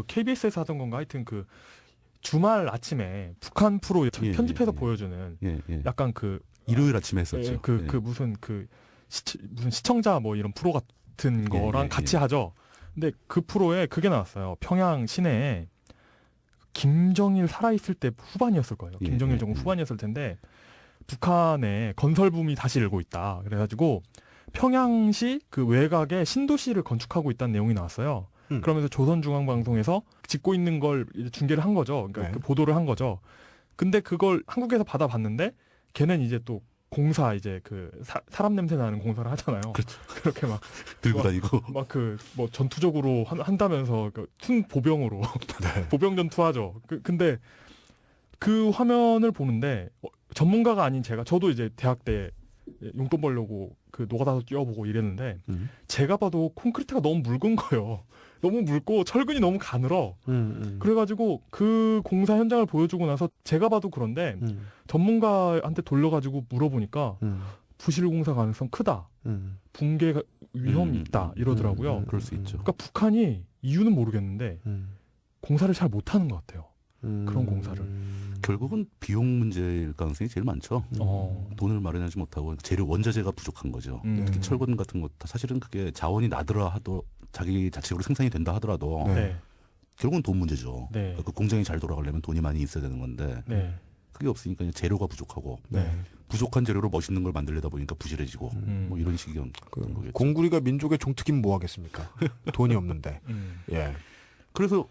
KBS에서 하던 건가? 하여튼 그 주말 아침에 북한 프로 예, 편집해서 예. 보여주는 예, 예. 약간 그 일요일 아침에 했었죠. 예, 그 무슨 무슨 시청자 뭐 이런 프로 같은 예, 거랑 예, 같이 예. 하죠. 근데 그 프로에 그게 나왔어요. 평양 시내에 김정일 살아있을 때 후반이었을 거예요. 예, 김정일 예, 정부 예. 후반이었을 텐데 북한의 건설붐이 다시 일고 있다. 그래가지고 평양시 그 외곽에 신도시를 건축하고 있다는 내용이 나왔어요. 그러면서 조선중앙방송에서 짓고 있는 걸 이제 중계를 한 거죠. 그러니까 네. 그 보도를 한 거죠. 근데 그걸 한국에서 받아봤는데 걔는 이제 또 공사 이제 그 사람 냄새 나는 공사를 하잖아요. 그렇죠. 그렇게 막 들고 와, 다니고. 막 그 뭐 전투적으로 한다면서 순 보병으로 보병 전투하죠. 근데 그 화면을 보는데 전문가가 아닌 저도 이제 대학 때 용돈 벌려고 그 노가다도 뛰어보고 이랬는데 제가 봐도 콘크리트가 너무 묽은 거예요. 너무 묽고 철근이 너무 가늘어. 그래가지고 그 공사 현장을 보여주고 나서 제가 봐도 그런데 전문가한테 돌려가지고 물어보니까 부실 공사 가능성 크다. 붕괴 위험이 있다 이러더라고요. 그럴 수 있죠. 그러니까 북한이 이유는 모르겠는데 공사를 잘 못하는 것 같아요. 그런 공사를. 결국은 비용 문제일 가능성이 제일 많죠. 돈을 마련하지 못하고 재료 원자재가 부족한 거죠. 특히 철근 같은 것 사실은 그게 자원이 나더라 하도 자기 자체로 생산이 된다 하더라도 네. 결국은 돈 문제죠. 네. 그 공장이 잘 돌아가려면 돈이 많이 있어야 되는 건데 네. 그게 없으니까 그냥 재료가 부족하고 네. 부족한 재료로 멋있는 걸 만들려다 보니까 부실해지고 뭐 이런 식이 그 거겠죠. 공구리가 민족의 종특이면 뭐 하겠습니까? 돈이 없는데. 예. 그래서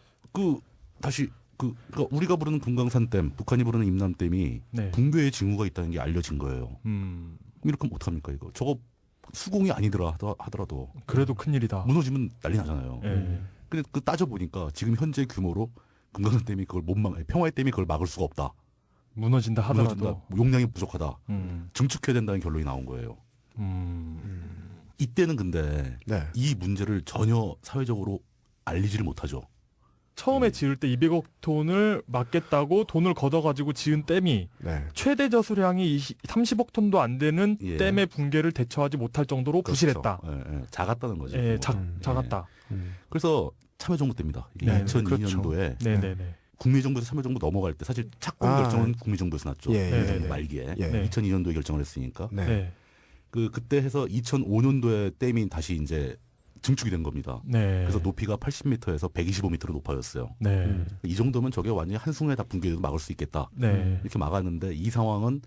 다시 그러니까 우리가 부르는 금강산 댐, 북한이 부르는 임남댐이 네. 붕괴의 징후가 있다는 게 알려진 거예요. 이렇게 하면 어떡합니까 이거? 저거 수공이 아니더라 하더라도 그래도 큰일이다. 무너지면 난리 나잖아요. 네. 근데 그 따져보니까 지금 현재 규모로 금강산 댐이 그걸 평화의 댐이 그걸 막을 수가 없다. 무너진다 하더라도 무너진다. 용량이 부족하다. 음. 증축해야 된다는 결론이 나온 거예요. 이때는 근데 네. 이 문제를 전혀 사회적으로 알리지를 못하죠. 처음에 지을 때 200억 톤을 막겠다고 돈을 걷어가지고 지은 댐이 네. 최대 저수량이 30억 톤도 안 되는 예. 댐의 붕괴를 대처하지 못할 정도로 부실했다. 그렇죠. 예, 예. 작았다는 거죠. 예, 뭐. 작았다. 그래서 참여정부 때입니다. 이게 네, 2002년도에 네네네. 국민정부에서 참여정부 넘어갈 때 사실 착공 아, 결정은 국민정부에서 났죠. 예, 예, 정부 예. 말기에 예. 네. 2002년도에 결정을 했으니까 네. 네. 그때 해서 2005년도에 댐이 다시 이제 증축이 된 겁니다. 네. 그래서 높이가 80m에서 125m로 높아졌어요. 네. 이 정도면 저게 완전히 한순간에 다 붕괴돼도 막을 수 있겠다. 네. 이렇게 막았는데 이 상황은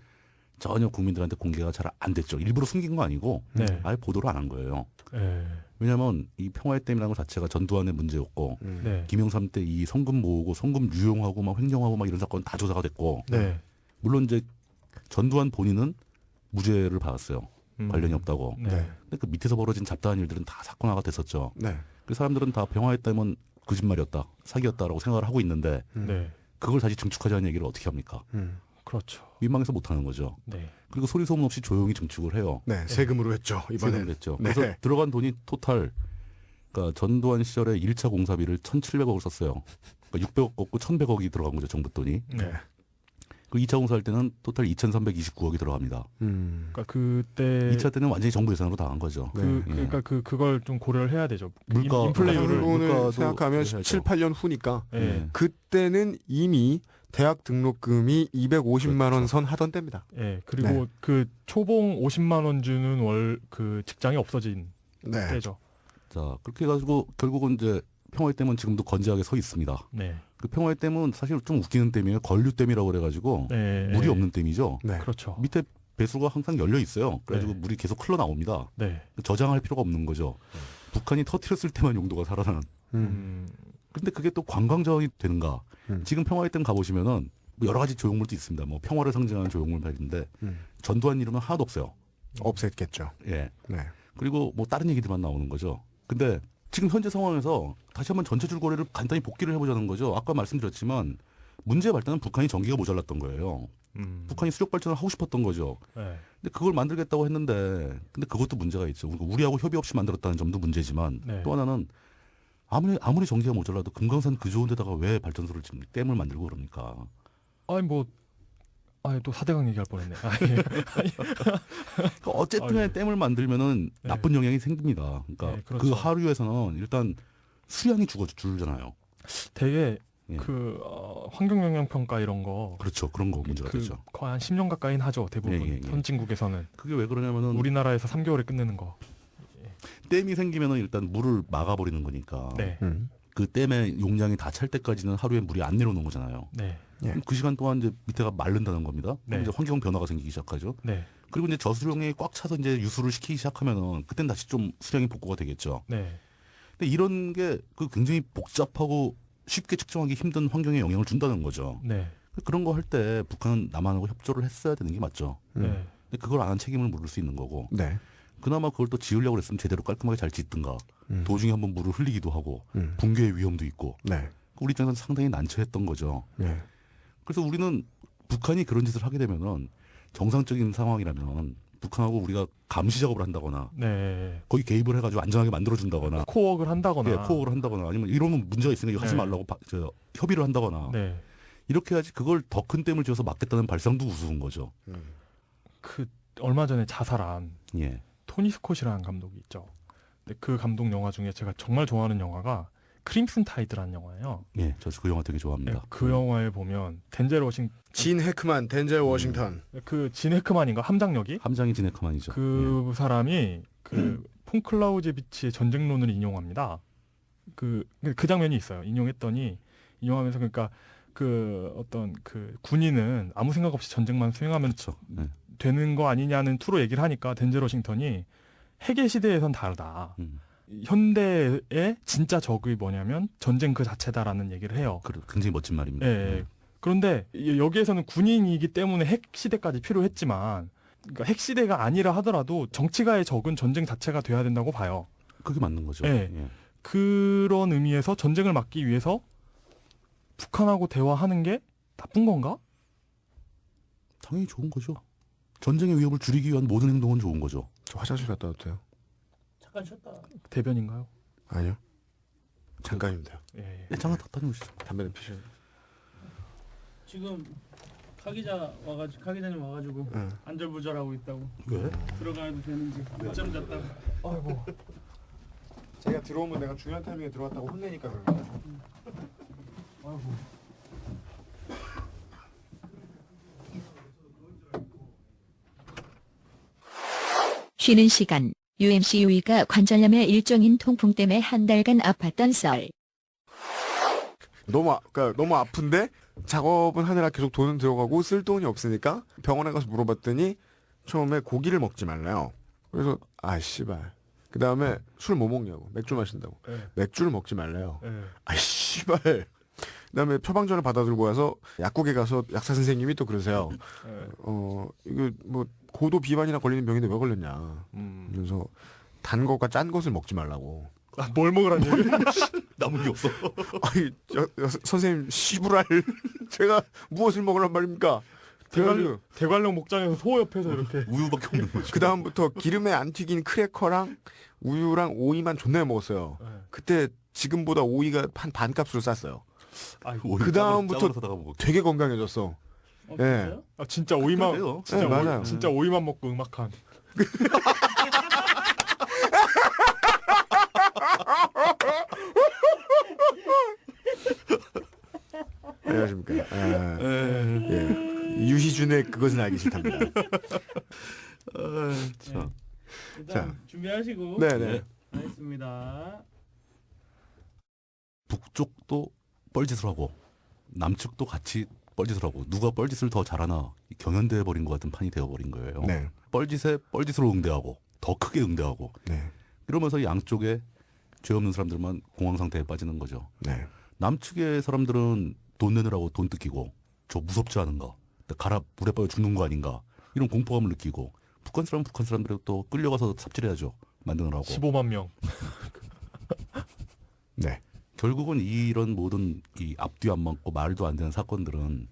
전혀 국민들한테 공개가 잘 안 됐죠. 일부러 숨긴 거 아니고 네. 아예 보도를 안 한 거예요. 네. 왜냐하면 이 평화의 댐이라는 것 자체가 전두환의 문제였고 네. 김영삼 때 이 성금 모으고 성금 유용하고 막 횡령하고 막 이런 사건 다 조사가 됐고 네. 물론 이제 전두환 본인은 무죄를 받았어요. 관련이 없다고. 네. 근데 그 밑에서 벌어진 잡다한 일들은 다 사건화가 됐었죠. 네. 그 사람들은 다 평화의 댐은 거짓말이었다, 사기였다라고 생각을 하고 있는데 네. 그걸 다시 증축하자는 얘기를 어떻게 합니까? 그렇죠. 민망해서 못하는 거죠. 네. 그리고 소리 소문 없이 조용히 증축을 해요. 네. 세금으로 했죠. 이번에. 세금을 했죠. 네. 그래서 들어간 돈이 토탈 그러니까 전두환 시절에 1차 공사비를 1,700억을 썼어요. 그러니까 600억 없고 1,100억이 들어간 거죠. 정부 돈이. 네. 그 2차 공사할 때는 토탈 2,329억이 들어갑니다. 그러니까 그때 2차 때는 완전히 정부 예산으로 다 한 거죠. 네. 그러니까 그걸 좀 고려를 해야 되죠. 물가- 인플레이율을. 물론을 물가도 생각하면 해야죠. 17, 8년 후니까 예. 그때는 이미 대학 등록금이 250만 원 선 하던 때입니다. 예. 그리고 네. 그 초봉 50만 원 주는 월 그 직장이 없어진 네. 때죠. 자, 그렇게 해가지고 결국은 이제 평화의 댐은 지금도 건재하게 서 있습니다. 네. 그 평화의 댐은 사실 좀 웃기는 댐이에요. 건류댐이라고 그래가지고 네. 물이 없는 댐이죠. 네. 그렇죠. 밑에 배수가 항상 열려 있어요. 그래가지고 네. 물이 계속 흘러 나옵니다. 네. 저장할 필요가 없는 거죠. 북한이 터뜨렸을 때만 용도가 살아나는. 근데 그게 또 관광 자원이 되는가? 지금 평화의 댐 가보시면은 여러 가지 조형물도 있습니다. 뭐 평화를 상징하는 조형물 말인데 전두환 이름은 하나도 없어요. 없앴겠죠. 예. 네. 그리고 뭐 다른 얘기들만 나오는 거죠. 근데 지금 현재 상황에서 다시 한번 전체 줄거리를 간단히 복기를 해보자는 거죠. 아까 말씀드렸지만 문제의 발단은 북한이 전기가 모자랐던 거예요. 북한이 수력 발전을 하고 싶었던 거죠. 네. 근데 그걸 만들겠다고 했는데 근데 그것도 문제가 있죠. 우리하고 협의 없이 만들었다는 점도 문제지만 네. 또 하나는 아무리 전기가 모자라도 금강산 그 좋은 데다가 왜 발전소를 지금 댐을 만들고 그럽니까? 아니 뭐 또 4대강 얘기할 뻔했네. 아니, 그러니까 어쨌든 예. 댐을 만들면은 네. 나쁜 영향이 생깁니다. 그러니까 네, 그렇죠. 그 하류에서는 일단 수량이 줄잖아요. 되게 예. 환경 영향 평가 이런 거 그렇죠. 그런 거 문제가 되죠. 거의 한 10년 가까이는 하죠. 대부분 예. 선진국에서는 그게 왜 그러냐면은 우리나라에서 3개월에 끝내는 거. 댐이 생기면은 일단 물을 막아버리는 거니까 네. 그 댐의 용량이 다 찰 때까지는 하루에 물이 안 내려오는 거잖아요. 네. 예. 그럼 그 시간 동안 이제 밑에가 마른다는 겁니다. 네. 그럼 이제 환경 변화가 생기기 시작하죠. 네. 그리고 이제 저수량이 꽉 차서 이제 유수를 시키기 시작하면은 그땐 다시 좀 수량이 복구가 되겠죠. 네. 근데 이런 게 그 굉장히 복잡하고 쉽게 측정하기 힘든 환경에 영향을 준다는 거죠. 네. 그런 거 할 때 북한은 남한하고 협조를 했어야 되는 게 맞죠. 네. 근데 그걸 안 한 책임을 물을 수 있는 거고. 네. 그나마 그걸 또 지으려고 했으면 제대로 깔끔하게 잘 짓든가. 도중에 한번 물을 흘리기도 하고 붕괴의 위험도 있고. 네. 우리 입장에서는 상당히 난처했던 거죠. 네. 그래서 우리는 북한이 그런 짓을 하게 되면은 정상적인 상황이라면 북한하고 우리가 감시 작업을 한다거나 네. 거기 개입을 해가지고 안전하게 만들어준다거나 코워크를 한다거나. 예, 코어를 한다거나 아니면 이러면 문제가 있으니까 이거 하지 네. 말라고 협의를 한다거나 네. 이렇게 해야지 그걸 더 큰 댐을 지어서 막겠다는 발상도 우스운 거죠. 그 얼마 전에 자살한 예. 토니 스콧이라는 감독이 있죠. 근데 그 감독 영화 중에 제가 정말 좋아하는 영화가 크림슨 타이드라는 영화예요. 예, 저 그 영화 되게 네, 좋아합니다. 그 영화에 보면 덴젤 워싱 진 해크만, 덴젤 워싱턴. 그 지네크만인가 함장역이 함장이 지네커만이죠. 그 사람이 그 폰클라우제비치의 전쟁론을 인용합니다. 그 장면이 있어요. 인용했더니 인용하면서 그러니까 그 어떤 그 군인은 아무 생각 없이 전쟁만 수행하면 그렇죠. 예. 되는 거 아니냐는 투로 얘기를 하니까 덴젤 워싱턴이 핵의 시대에선 다르다. 현대의 진짜 적이 뭐냐면 전쟁 그 자체다라는 얘기를 해요. 굉장히 멋진 말입니다. 예. 그런데 여기에서는 군인이기 때문에 핵 시대까지 필요했지만 그러니까 핵 시대가 아니라 하더라도 정치가의 적은 전쟁 자체가 돼야 된다고 봐요. 그게 맞는 거죠. 예. 예. 그런 의미에서 전쟁을 막기 위해서 북한하고 대화하는 게 나쁜 건가? 당연히 좋은 거죠. 전쟁의 위협을 줄이기 위한 모든 행동은 좋은 거죠. 저 화장실 갔다 와도 돼요? 잠깐 쉬었다. 대변인가요? 아니요. 잠깐입니다. 예. 예, 잠깐 다녀오시죠. 담배는 피셔요. 지금 카 기자님 와가지고 응. 안절부절하고 있다고. 왜? 들어가도 되는지 늦잠 잤다고. 아이고. 제가 들어오면 내가 중요한 타이밍에 들어왔다고 혼내니까 그런 거예요. 아이고. 쉬는 시간, UMC 유이가 관절염의 일종인 통풍 때문에 한 달간 아팠던 썰. 그러니까 너무 아픈데 작업은 하느라 계속 돈은 들어가고 쓸 돈이 없으니까 병원에 가서 물어봤더니 처음에 고기를 먹지 말래요. 그래서 씨발. 그 다음에 술 뭐 먹냐고. 맥주 마신다고. 예. 맥주를 먹지 말래요. 예. 씨발. 그 다음에 처방전을 받아 들고 와서 약국에 가서 약사 선생님이 또 그러세요. 예. 이거 뭐 고도 비만이나 걸리는 병인데 왜 걸렸냐. 그래서 단 것과 짠 것을 먹지 말라고. 뭘 먹으라는 얘기야? 남은 게 없어. 아니 선생님 시부랄 제가 무엇을 먹으란 말입니까? 대관령 목장에서 소 옆에서 이렇게 우유밖에 없는 거죠. 그 다음부터 기름에 안 튀긴 크래커랑 우유랑 오이만 존나 먹었어요. 예. 그때 지금보다 오이가 한 반값으로 쌌어요. 아이고. 그 다음부터 짝으로 사다가 먹었죠. 되게 건강해졌어. 진짜요? 아 진짜 오이만 그래요? 진짜 네, 맞아요. 진짜 오이만 먹고 음악한. 안녕하십니까. 유희준의 그것은 알기 싫답니다. 자, 일단 준비한 준비하시고. 네네. 알겠습니다. 북쪽도 뻘짓을 하고 남측도 같이 뻘짓을 하고 누가 뻘짓을 더 잘하나 경연돼 버린 것 같은 판이 되어 버린 거예요. 네. 뻘짓에 뻘짓으로 응대하고 더 크게 응대하고 네. 이러면서 양쪽에 죄 없는 사람들만 공황 상태에 빠지는 거죠. 네. 남측의 사람들은 돈 내느라고 돈 뜯기고 저 무섭지 않은가, 가라 물에 빠져 죽는 거 아닌가 이런 공포감을 느끼고 북한 사람들이 또 끌려가서 삽질해야죠. 만드느라고. 15만 명. 네. 결국은 이런 모든 이 앞뒤 안 맞고 말도 안 되는 사건들은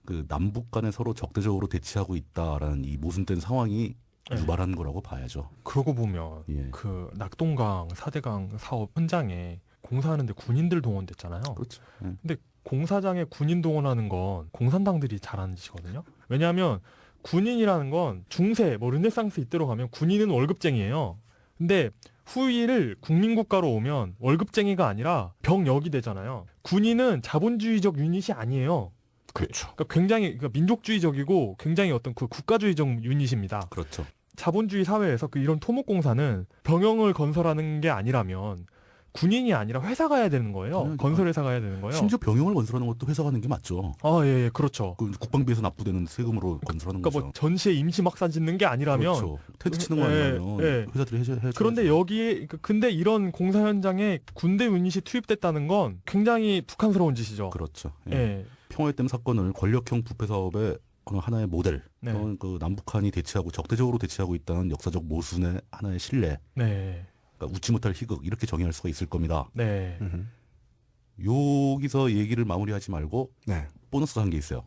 그 남북 간에 서로 적대적으로 대치하고 있다라는 이 모순된 상황이 네. 유발한 거라고 봐야죠. 그러고 보면 예. 그 낙동강 4대강 사업 현장에 공사하는데 군인들 동원됐잖아요. 그렇죠. 예. 근데 공사장에 군인 동원하는 건 공산당들이 잘하는 짓이거든요. 왜냐하면 군인이라는 건 중세, 뭐 르네상스 이때로 가면 군인은 월급쟁이에요. 근데 후위를 국민국가로 오면 월급쟁이가 아니라 병역이 되잖아요. 군인은 자본주의적 유닛이 아니에요. 그렇죠. 그러니까 굉장히 민족주의적이고 굉장히 어떤 그 국가주의적 유닛입니다. 그렇죠. 자본주의 사회에서 그 이런 토목공사는 병영을 건설하는 게 아니라면 군인이 아니라 회사 가야 되는 거예요. 당연하죠. 건설회사 가야 되는 거예요. 심지어 병영을 건설하는 것도 회사 가는 게 맞죠. 아, 예, 예, 그렇죠. 그 국방비에서 납부되는 세금으로 건설하는 그러니까 거죠. 뭐 전시에 임시 막사 짓는 게 아니라면 그렇죠. 텐트 치는 거 예, 아니라면 예. 회사들이 해줘야죠. 그런데 여기에 근데 이런 공사 현장에 군대 유닛이 투입됐다는 건 굉장히 북한스러운 짓이죠. 그렇죠. 예. 예. 평화의 댐 사건을 권력형 부패 사업의 어느 하나의 모델, 네. 또는 그 남북한이 대치하고 적대적으로 대치하고 있다는 역사적 모순의 하나의 신뢰, 네. 그러니까 웃지 못할 희극 이렇게 정의할 수가 있을 겁니다. 네. 여기서 얘기를 마무리하지 말고 네. 보너스 한 게 있어요.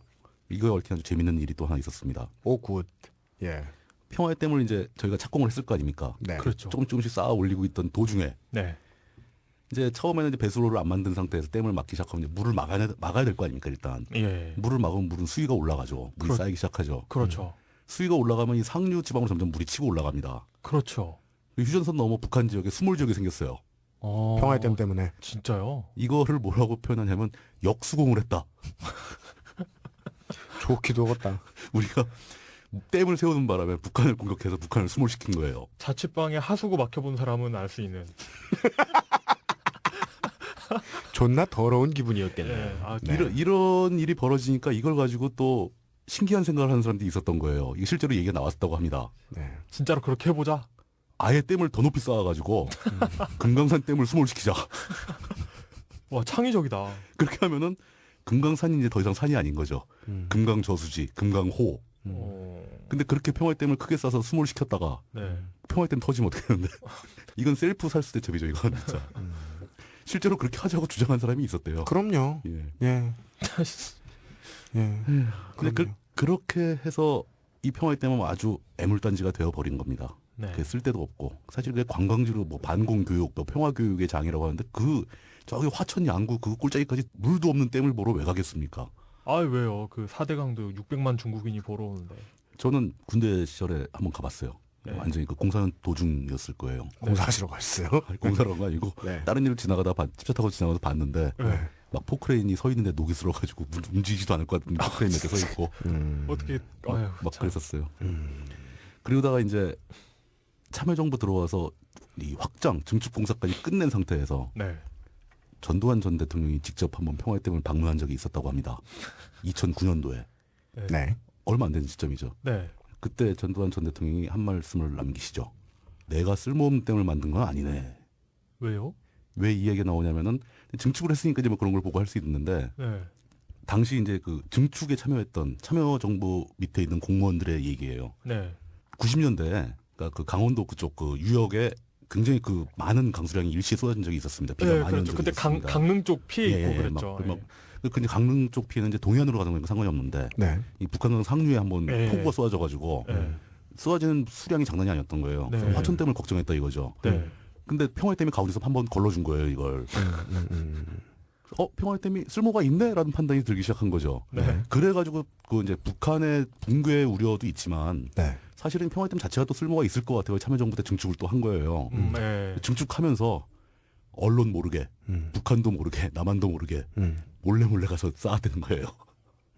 이거에 얽힌 아주 재밌는 일이 또 하나 있었습니다. 오 굿. 예. 평화의 댐을 이제 저희가 착공을 했을 거 아닙니까? 네. 그렇죠. 조금씩 쌓아 올리고 있던 도중에 네. 이제 처음에는 이제 배수로를 안 만든 상태에서 댐을 막기 시작하면 이제 물을 막아야 될 거 아닙니까 일단. 예. 물을 막으면 물은 수위가 올라가죠. 물이 그렇- 쌓이기 시작하죠. 그렇죠. 수위가 올라가면 이 상류 지방으로 점점 물이 치고 올라갑니다. 그렇죠. 휴전선 넘어 북한 지역에 수몰 지역이 생겼어요. 평화의 댐 때문에. 진짜요? 이거를 뭐라고 표현하냐면 역수공을 했다. 좋기도 하겠다. 우리가 댐을 세우는 바람에 북한을 공격해서 북한을 수몰시킨 거예요. 자취방에 하수구 막혀본 사람은 알 수 있는. 존나 더러운 기분이었겠네. 예. 아, 네. 이런 일이 벌어지니까 이걸 가지고 또 신기한 생각을 하는 사람들이 있었던 거예요. 이게 실제로 얘기가 나왔다고 합니다. 네. 진짜로 그렇게 해보자. 아예 댐을 더 높이 쌓아가지고 금강산 댐을 수몰시키자. 와, 창의적이다. 그렇게 하면은 금강산이 이제 더 이상 산이 아닌 거죠. 금강저수지, 금강호. 근데 그렇게 평화댐을 크게 쌓아서 수몰시켰다가 네. 평화댐 터지면 어떻게 되는데? 이건 셀프 살수 대첩이죠, 이건 진짜. 실제로 그렇게 하자고 주장한 사람이 있었대요. 그럼요. 예. 예. 예. 근데 그렇게 해서 이 평화댐은 아주 애물단지가 되어버린 겁니다. 네. 그게 쓸데도 없고 사실 그게 관광지로 뭐 반공교육 또 평화교육의 장이라고 하는데 그 저기 화천 양구 그 꼴짜기까지 물도 없는 댐을 보러 왜 가겠습니까? 아, 왜요? 그 4대강도 600만 중국인이 보러 오는데. 저는 군대 시절에 한번 가봤어요. 네. 완전히 그 공사는 도중이었을 거예요. 공사하시러 갔어요. 아니, 공사란 거 아니고 네. 다른 일을 지나가다 집차 타고 지나가서 봤는데 네. 막 포크레인이 서 있는데 녹이 슬어가지고 움직이지도 않을 것 같은 포크레인 몇 개 서 있고 어떻게, 아유, 막 참. 그랬었어요. 그러다가 이제 참여정부 들어와서 이 확장 증축 공사까지 끝낸 상태에서 네. 전두환 전 대통령이 직접 한번 평화댐을 방문한 적이 있었다고 합니다. 2009년도에 네. 얼마 안 되는 시점이죠. 네. 그때 전두환 전 대통령이 한 말씀을 남기시죠. 내가 쓸모없는 댐을 만든 건 아니네. 왜요? 왜 이 얘기가 나오냐면은 증축을 했으니까 이제 뭐 그런 걸 보고 할 수 있는데 네. 당시 이제 그 증축에 참여했던 참여정부 밑에 있는 공무원들의 얘기예요. 네. 90년대에 그러니까 그 강원도 그쪽 그 유역에 굉장히 그 많은 강수량이 일시에 쏟아진 적이 있었습니다. 비가 네, 많이 온 그렇죠. 적이 그때 있었습니다. 강릉 쪽 피해 있고 예, 예, 그랬죠. 막 근데 강릉 쪽 피해는 이제 동해안으로 가는 거니까 상관이 없는데 네. 이 북한강 상류에 한번 예. 폭우가 쏟아져가지고 네. 쏟아지는 수량이 장난이 아니었던 거예요. 네. 그래서 화천댐을 걱정했다 이거죠. 네. 근데 평화댐이 가운데서 한번 걸러준 거예요 이걸. 평화댐이 쓸모가 있네라는 판단이 들기 시작한 거죠. 네. 그래가지고 그 이제 북한의 붕괴 우려도 있지만 네. 사실은 평화댐 자체가 또 쓸모가 있을 것 같아요. 참여정부 때 증축을 또 한 거예요. 네. 증축하면서 언론 모르게, 북한도 모르게, 남한도 모르게 몰래 가서 쌓아대는 거예요.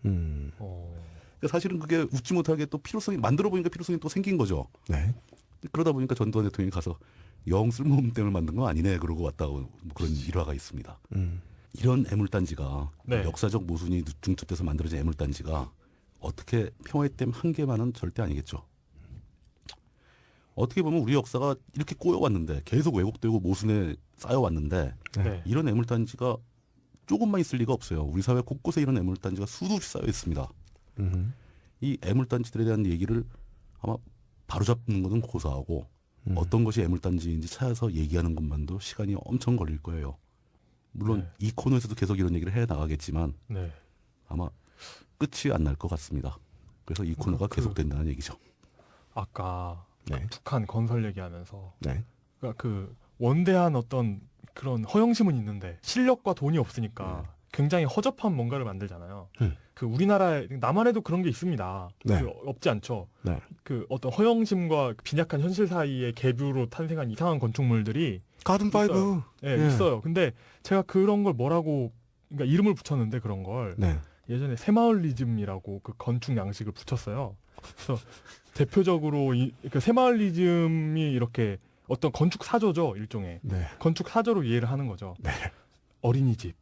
그러니까 사실은 그게 웃지 못하게 또 필요성이 만들어 보니까 필요성이 또 생긴 거죠. 네. 그러다 보니까 전두환 대통령이 가서 영 쓸모없는 댐을 만든 거 아니네 그러고 왔다고 뭐 그런 일화가 있습니다. 이런 애물단지가 네. 역사적 모순이 중첩돼서 만들어진 애물단지가 어떻게 평화의 댐 한 개만은 절대 아니겠죠. 어떻게 보면 우리 역사가 이렇게 꼬여왔는데 계속 왜곡되고 모순에 쌓여왔는데 네. 이런 애물단지가 조금만 있을 리가 없어요. 우리 사회 곳곳에 이런 애물단지가 수도 없이 쌓여 있습니다. 이 애물단지들에 대한 얘기를 아마 바로잡는 것은 고사하고 어떤 것이 애물단지인지 찾아서 얘기하는 것만도 시간이 엄청 걸릴 거예요. 물론 네. 이 코너에서도 계속 이런 얘기를 해 나가겠지만 네. 아마 끝이 안 날 것 같습니다. 그래서 이 코너가 계속된다는 얘기죠. 아까 네. 북한 건설 얘기하면서 네. 그러니까 그 원대한 어떤 그런 허영심은 있는데 실력과 돈이 없으니까 굉장히 허접한 뭔가를 만들잖아요. 그 우리나라에 남한에도 그런 게 있습니다. 네. 그 없지 않죠. 네. 그 어떤 허영심과 빈약한 현실 사이의 갭으로 탄생한 이상한 건축물들이 가든 파이브. 예, 있어요. 근데 제가 그런 걸 뭐라고 그러니까 이름을 붙였는데 그런 걸 네. 예전에 새마을리즘이라고 그 건축 양식을 붙였어요. 그래서 대표적으로 그 새마을리즘이 이렇게 어떤 건축 사조죠, 일종의. 네. 건축 사조로 이해를 하는 거죠. 어린이집,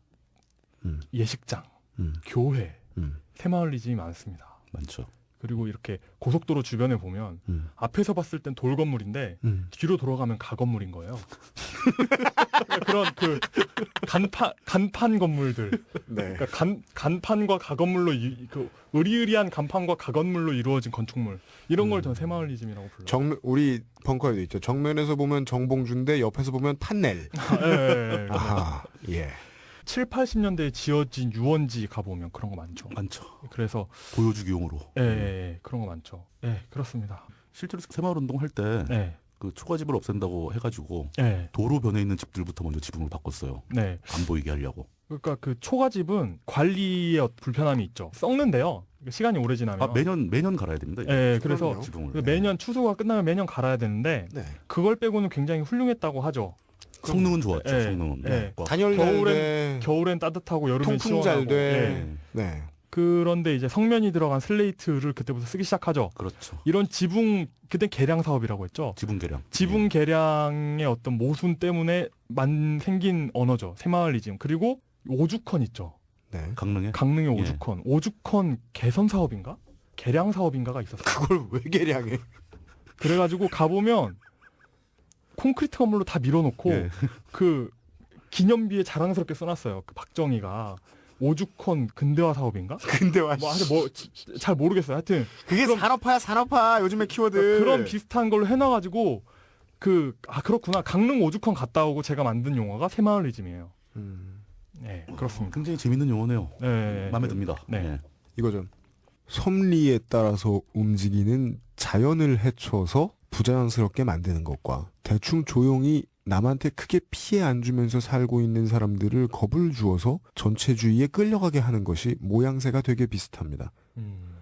음. 예식장, 음. 교회, 음. 새마을리즘이 많습니다. 많죠. 그리고 이렇게 고속도로 주변에 보면 앞에서 봤을 땐 돌 건물인데 뒤로 돌아가면 가 건물인 거예요. 그런 그 간판 건물들. 네. 그러니까 간판과 가건물로 그 의리의리한 간판과 가건물로 이루어진 건축물 이런 걸 전 새마을리즘이라고 불러요. 우리 벙커에도 있죠. 정면에서 보면 정봉주인데 옆에서 보면 판넬. 예. 아하. 예. 7, 80년대에 지어진 유원지 가보면 그런 거 많죠. 많죠. 그래서 보여주기용으로. 그런 거 많죠. 예, 그렇습니다. 실제로 새마을운동 할 때 네, 그 초가집을 없앤다고 해가지고 네, 도로 변에 있는 집들부터 먼저 지붕을 바꿨어요. 네. 안 보이게 하려고. 그러니까 그 초가집은 관리에 불편함이 있죠. 썩는데요. 시간이 오래 지나면. 아 매년 갈아야 됩니다. 예, 그래서 그럼요. 지붕을. 매년 추수가 끝나면 매년 갈아야 되는데 네. 그걸 빼고는 굉장히 훌륭했다고 하죠. 성능은 좋았죠. 예, 성능은. 예. 꽉. 단열 잘 돼. 겨울엔 따뜻하고 여름엔 통풍 시원하고. 잘 돼. 예. 네. 그런데 이제 성면이 들어간 슬레이트를 그때부터 쓰기 시작하죠. 그렇죠. 이런 지붕 그때 개량 사업이라고 했죠. 지붕 개량. 지붕 개량의 어떤 모순 때문에 생긴 언어죠. 새마을리즘. 그리고 오죽헌 있죠. 네. 강릉에. 강릉의 예. 오죽헌. 오죽헌 개선 사업인가? 개량 사업인가가 있었어요. 그걸 왜 개량해? 그래가지고 가보면 콘크리트 건물로 다 밀어놓고 예. 그 기념비에 자랑스럽게 써놨어요. 그 박정희가 오죽헌 근대화 사업인가? 근데와 뭐 하여튼 잘 모르겠어요. 하여튼 그게 산업화야 산업화. 요즘에 키워드. 그런 비슷한 걸로 해놔가지고 그렇구나. 강릉 오죽헌 갔다 오고 제가 만든 용어가 새마을리즘이에요. 네, 그렇습니다. 굉장히 재밌는 용어네요. 네, 마음에 듭니다. 네. 예. 이거죠. 섭리에 따라서 움직이는 자연을 해쳐서 부자연스럽게 만드는 것과 대충 조용히 남한테 크게 피해 안 주면서 살고 있는 사람들을 겁을 주어서 전체주의에 끌려가게 하는 것이 모양새가 되게 비슷합니다.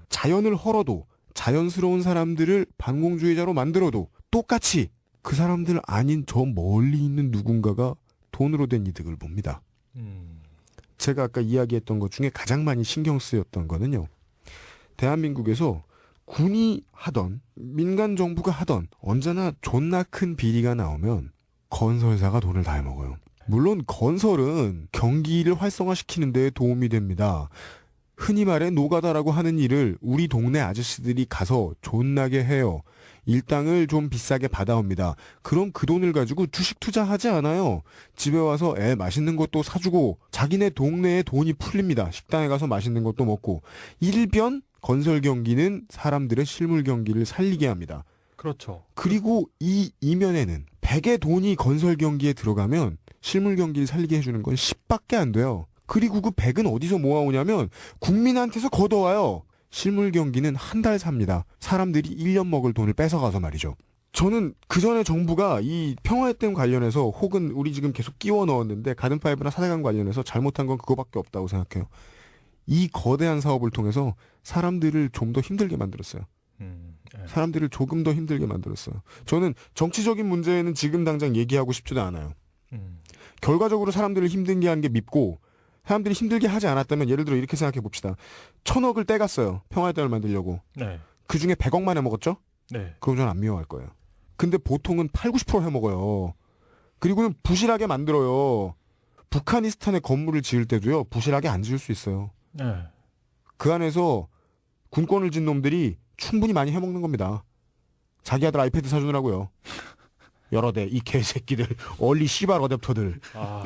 자연을 헐어도 자연스러운 사람들을 반공주의자로 만들어도 똑같이 그 사람들 아닌 저 멀리 있는 누군가가 돈으로 된 이득을 봅니다. 제가 아까 이야기했던 것 중에 가장 많이 신경 쓰였던 거는요. 대한민국에서 군이 하던 민간 정부가 하던 언제나 존나 큰 비리가 나오면 건설사가 돈을 다 해먹어요. 물론 건설은 경기를 활성화시키는 데 도움이 됩니다. 흔히 말해 노가다라고 하는 일을 우리 동네 아저씨들이 가서 존나게 해요. 일당을 좀 비싸게 받아옵니다. 그럼 그 돈을 가지고 주식 투자하지 않아요. 집에 와서 애 맛있는 것도 사주고 자기네 동네에 돈이 풀립니다. 식당에 가서 맛있는 것도 먹고. 일변 건설 경기는 사람들의 실물 경기를 살리게 합니다. 그렇죠. 그리고 이 이면에는 100의 돈이 건설 경기에 들어가면 실물 경기를 살리게 해주는 건 10밖에 안 돼요. 그리고 그 100은 어디서 모아오냐면 국민한테서 걷어와요. 실물 경기는 한 달 삽니다. 사람들이 1년 먹을 돈을 뺏어가서 말이죠. 저는 그 전에 정부가 이 평화의 댐 관련해서 혹은 우리 지금 계속 끼워 넣었는데 가든파이브나 사대강 관련해서 잘못한 건 그거밖에 없다고 생각해요. 이 거대한 사업을 통해서 사람들을 좀 더 힘들게 만들었어요. 사람들을 조금 더 힘들게 만들었어요. 저는 정치적인 문제는 지금 당장 얘기하고 싶지도 않아요. 결과적으로 사람들을 힘들게 하는 게 밉고 사람들이 힘들게 하지 않았다면 예를 들어 이렇게 생각해 봅시다. 1,000억을 떼갔어요. 평화의 댐을 만들려고. 네. 그중에 100억만 해먹었죠? 네. 그럼 저는 안 미워할 거예요. 근데 보통은 8, 90% 해먹어요. 그리고는 부실하게 만들어요. 북한이스탄에 건물을 지을 때도요. 부실하게 안 지을 수 있어요. 네. 그 안에서 군권을 진 놈들이 충분히 많이 해먹는 겁니다. 자기 아들 아이패드 사주느라고요. 여러 대 이 개새끼들 얼리 씨발 어댑터들. 아,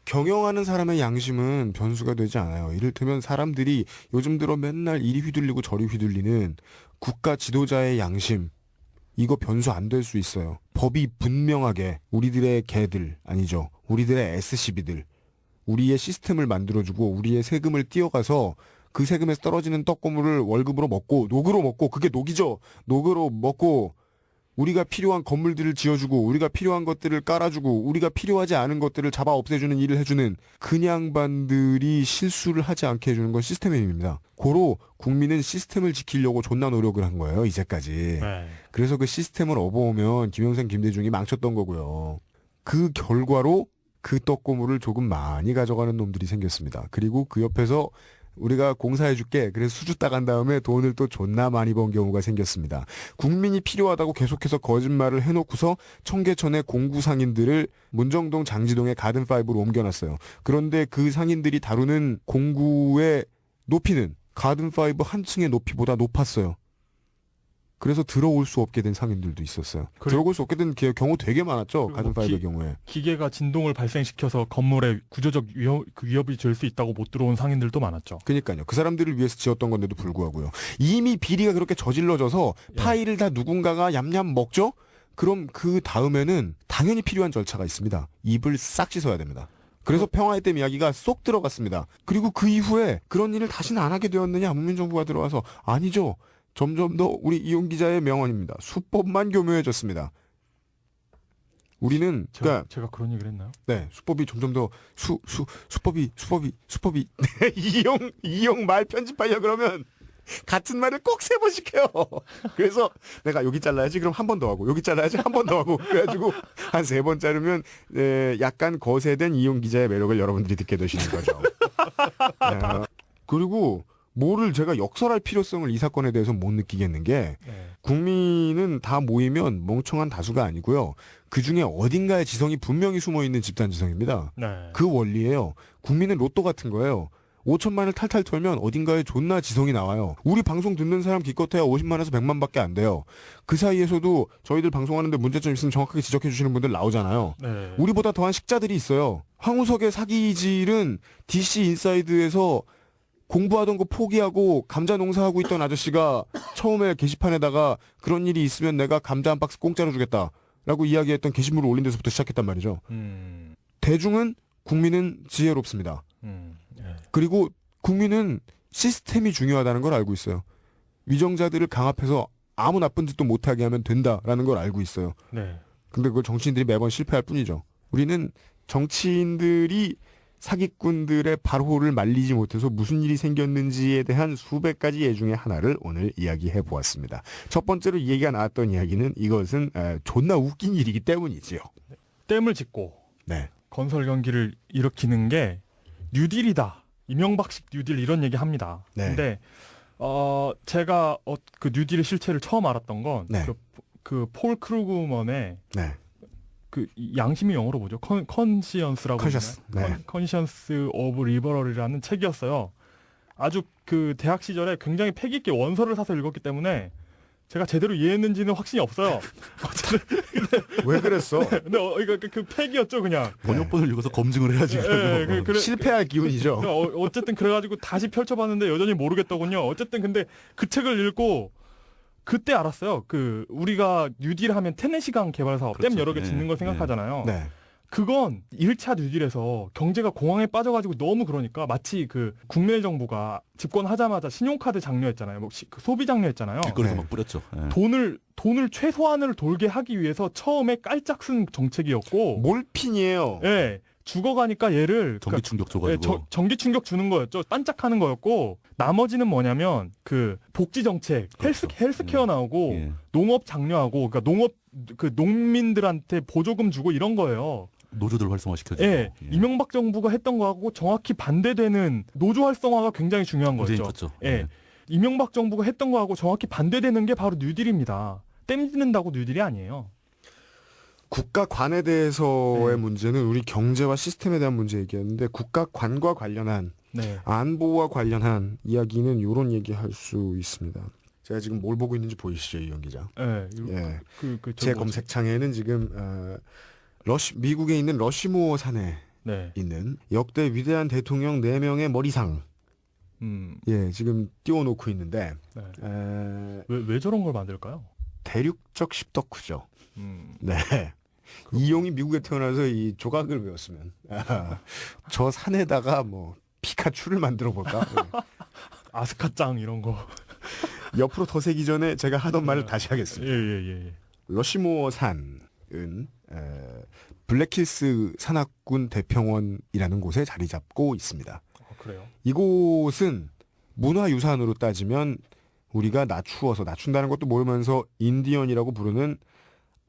경영하는 사람의 양심은 변수가 되지 않아요. 이를테면 사람들이 요즘 들어 맨날 이리 휘둘리고 저리 휘둘리는 국가 지도자의 양심, 이거 변수 안 될 수 있어요. 법이 분명하게 우리들의 개들, 아니죠. 우리들의 SCB들, 우리의 시스템을 만들어주고 우리의 세금을 띄어가서 그 세금에서 떨어지는 떡고물을 월급으로 먹고 녹으로 먹고, 그게 녹이죠. 녹으로 먹고 우리가 필요한 건물들을 지어주고 우리가 필요한 것들을 깔아주고 우리가 필요하지 않은 것들을 잡아 없애주는 일을 해주는 그냥반들이 실수를 하지 않게 해주는 건 시스템의 힘입니다. 고로 국민은 시스템을 지키려고 존나 노력을 한 거예요. 이제까지. 네. 그래서 그 시스템을 업어오면 김영삼, 김대중이 망쳤던 거고요. 그 결과로 그 떡고물을 조금 많이 가져가는 놈들이 생겼습니다. 그리고 그 옆에서 우리가 공사해줄게. 그래서 수주 따간 다음에 돈을 또 존나 많이 번 경우가 생겼습니다. 국민이 필요하다고 계속해서 거짓말을 해놓고서 청계천의 공구 상인들을 문정동, 장지동의 가든5로 옮겨놨어요. 그런데 그 상인들이 다루는 공구의 높이는 가든5 한 층의 높이보다 높았어요. 그래서 들어올 수 없게 된 상인들도 있었어요. 들어올 수 없게 된 경우 되게 많았죠. 가든5의 경우에. 기계가 진동을 발생시켜서 건물에 구조적 위협이 줄 수 있다고 못 들어온 상인들도 많았죠. 그러니까요. 그 사람들을 위해서 지었던 건데도 불구하고요. 이미 비리가 그렇게 저질러져서 파일을 다 누군가가 얌얌 먹죠? 그럼 그 다음에는 당연히 필요한 절차가 있습니다. 입을 싹 씻어야 됩니다. 그래서 평화의 댐 이야기가 쏙 들어갔습니다. 그리고 그 이후에 그런 일을 다시는 안 하게 되었느냐? 문민정부가 들어와서 아니죠. 점점 더 우리 이용 기자의 명언입니다. 수법만 교묘해졌습니다. 우리는 제가 그런 얘기를 했나요? 네, 수법이 점점 더 수법이 이용 말 편집하려 그러면 같은 말을 꼭 3번씩 해요. 그래서 내가 여기 잘라야지 그럼 한 번 더 하고 여기 잘라야지 한 번 더 하고 그래가지고 한 3번 자르면 약간 거세된 이용 기자의 매력을 여러분들이 듣게 되시는 거죠. 그리고 뭐를 제가 역설할 필요성을 이 사건에 대해서 못 느끼겠는 게 국민은 다 모이면 멍청한 다수가 아니고요. 그중에 어딘가에 지성이 분명히 숨어있는 집단 지성입니다. 네. 그 원리예요. 국민은 로또 같은 거예요. 5천만을 탈탈 털면 어딘가에 존나 지성이 나와요. 우리 방송 듣는 사람 기껏해야 50만에서 100만밖에 안 돼요. 그 사이에서도 저희들 방송하는데 문제점 있으면 정확하게 지적해 주시는 분들 나오잖아요. 네. 우리보다 더한 식자들이 있어요. 황우석의 사기질은 DC 인사이드에서 공부하던 거 포기하고 감자 농사하고 있던 아저씨가 처음에 게시판에다가 그런 일이 있으면 내가 감자 한 박스 공짜로 주겠다라고 이야기했던 게시물을 올린 데서부터 시작했단 말이죠. 대중은, 국민은 지혜롭습니다. 네. 그리고 국민은 시스템이 중요하다는 걸 알고 있어요. 위정자들을 강압해서 아무 나쁜 짓도 못하게 하면 된다라는 걸 알고 있어요. 네. 근데 그걸 정치인들이 매번 실패할 뿐이죠. 우리는 정치인들이 사기꾼들의 발호를 말리지 못해서 무슨 일이 생겼는지에 대한 수백 가지 예 중에 하나를 오늘 이야기해 보았습니다. 첫 번째로 이 얘기가 나왔던 이야기는 이것은 존나 웃긴 일이기 때문이지요. 댐을 짓고 네. 건설 경기를 일으키는 게 뉴딜이다. 이명박식 뉴딜 이런 얘기 합니다. 네. 근데 제가 그 뉴딜의 실체를 처음 알았던 건 네. 그 폴 크루그먼의 네. 그 양심이 영어로 뭐죠? 컨시언스라고 컨셔스. 하나요? 네. 컨시언스 오브 리버럴이라는 책이었어요. 아주 그 대학 시절에 굉장히 패기 있게 원서를 사서 읽었기 때문에 제가 제대로 이해했는지는 확신이 없어요. 왜 그랬어? 근데 이거 그 패기였죠, 그냥. 번역본을 읽어서 검증을 해야지. 실패할 기운이죠. 어쨌든 그래가지고 다시 펼쳐봤는데 여전히 모르겠더군요. 어쨌든 근데 그 책을 읽고 그때 알았어요. 그 우리가 뉴딜 하면 테네시강 개발 사업, 그렇죠. 댐 여러 개 네. 짓는 걸 생각하잖아요. 네. 그건 1차 뉴딜에서 경제가 공황에 빠져가지고 너무 그러니까 마치 그 국내 정부가 집권하자마자 신용카드 장려했잖아요. 뭐 그 소비 장려했잖아요. 길거리에서 네. 막 뿌렸죠. 네. 돈을 최소한으로 돌게 하기 위해서 처음에 깔짝 쓴 정책이었고, 몰핀이에요. 예, 죽어가니까 얘를 전기 충격 줘가지고. 전기 충격 주는 거였죠. 반짝하는 거였고, 나머지는 뭐냐면 그 복지 정책, 그렇죠. 헬스케어 나오고 예. 농업 장려하고, 그러니까 농업 그 농민들한테 보조금 주고 이런 거예요. 노조들 활성화시켜주고. 예, 이명박 정부가 했던 거하고 정확히 반대되는 노조 활성화가 굉장히 중요한 거죠. 컸죠. 예, 이명박 정부가 했던 거하고 정확히 반대되는 게 바로 뉴딜입니다. 댐 짓는다고 뉴딜이 아니에요. 국가관에 대해서의 네. 문제는 우리 경제와 시스템에 대한 문제 얘기했는데 국가관과 관련한 네. 안보와 관련한 이야기는 이런 얘기할 수 있습니다. 제가 지금 뭘 보고 있는지 보이시죠, 이현 기자? 네. 예. 뭐지? 제 검색창에는 지금 미국에 있는 러시모어 산에 네. 있는 역대 위대한 대통령 4명의 머리상 예, 지금 띄워놓고 있는데 네. 왜 저런 걸 만들까요? 대륙적 십덕후죠. 네. 이용이 미국에 태어나서 이 조각을 외웠으면 저 산에다가 뭐 피카츄를 만들어 볼까? 아스카짱 이런 거. 옆으로 더 세기 전에 제가 하던 말을 다시 하겠습니다. 예. 러시모어 산은 블랙힐스 산악군 대평원이라는 곳에 자리 잡고 있습니다. 그래요? 이곳은 문화유산으로 따지면 우리가 낮춘다는 것도 모르면서 인디언이라고 부르는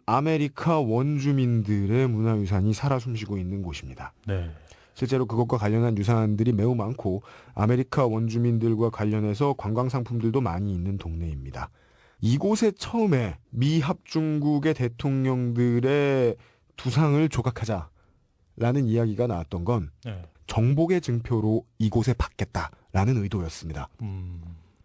아메리카 원주민들의 문화유산이 살아 숨쉬고 있는 곳입니다. 네. 실제로 그것과 관련한 유산들이 매우 많고 아메리카 원주민들과 관련해서 관광상품들도 많이 있는 동네입니다. 이곳에 처음에 미합중국의 대통령들의 두상을 조각하자라는 이야기가 나왔던 건 네. 정복의 증표로 이곳에 받겠다라는 의도였습니다.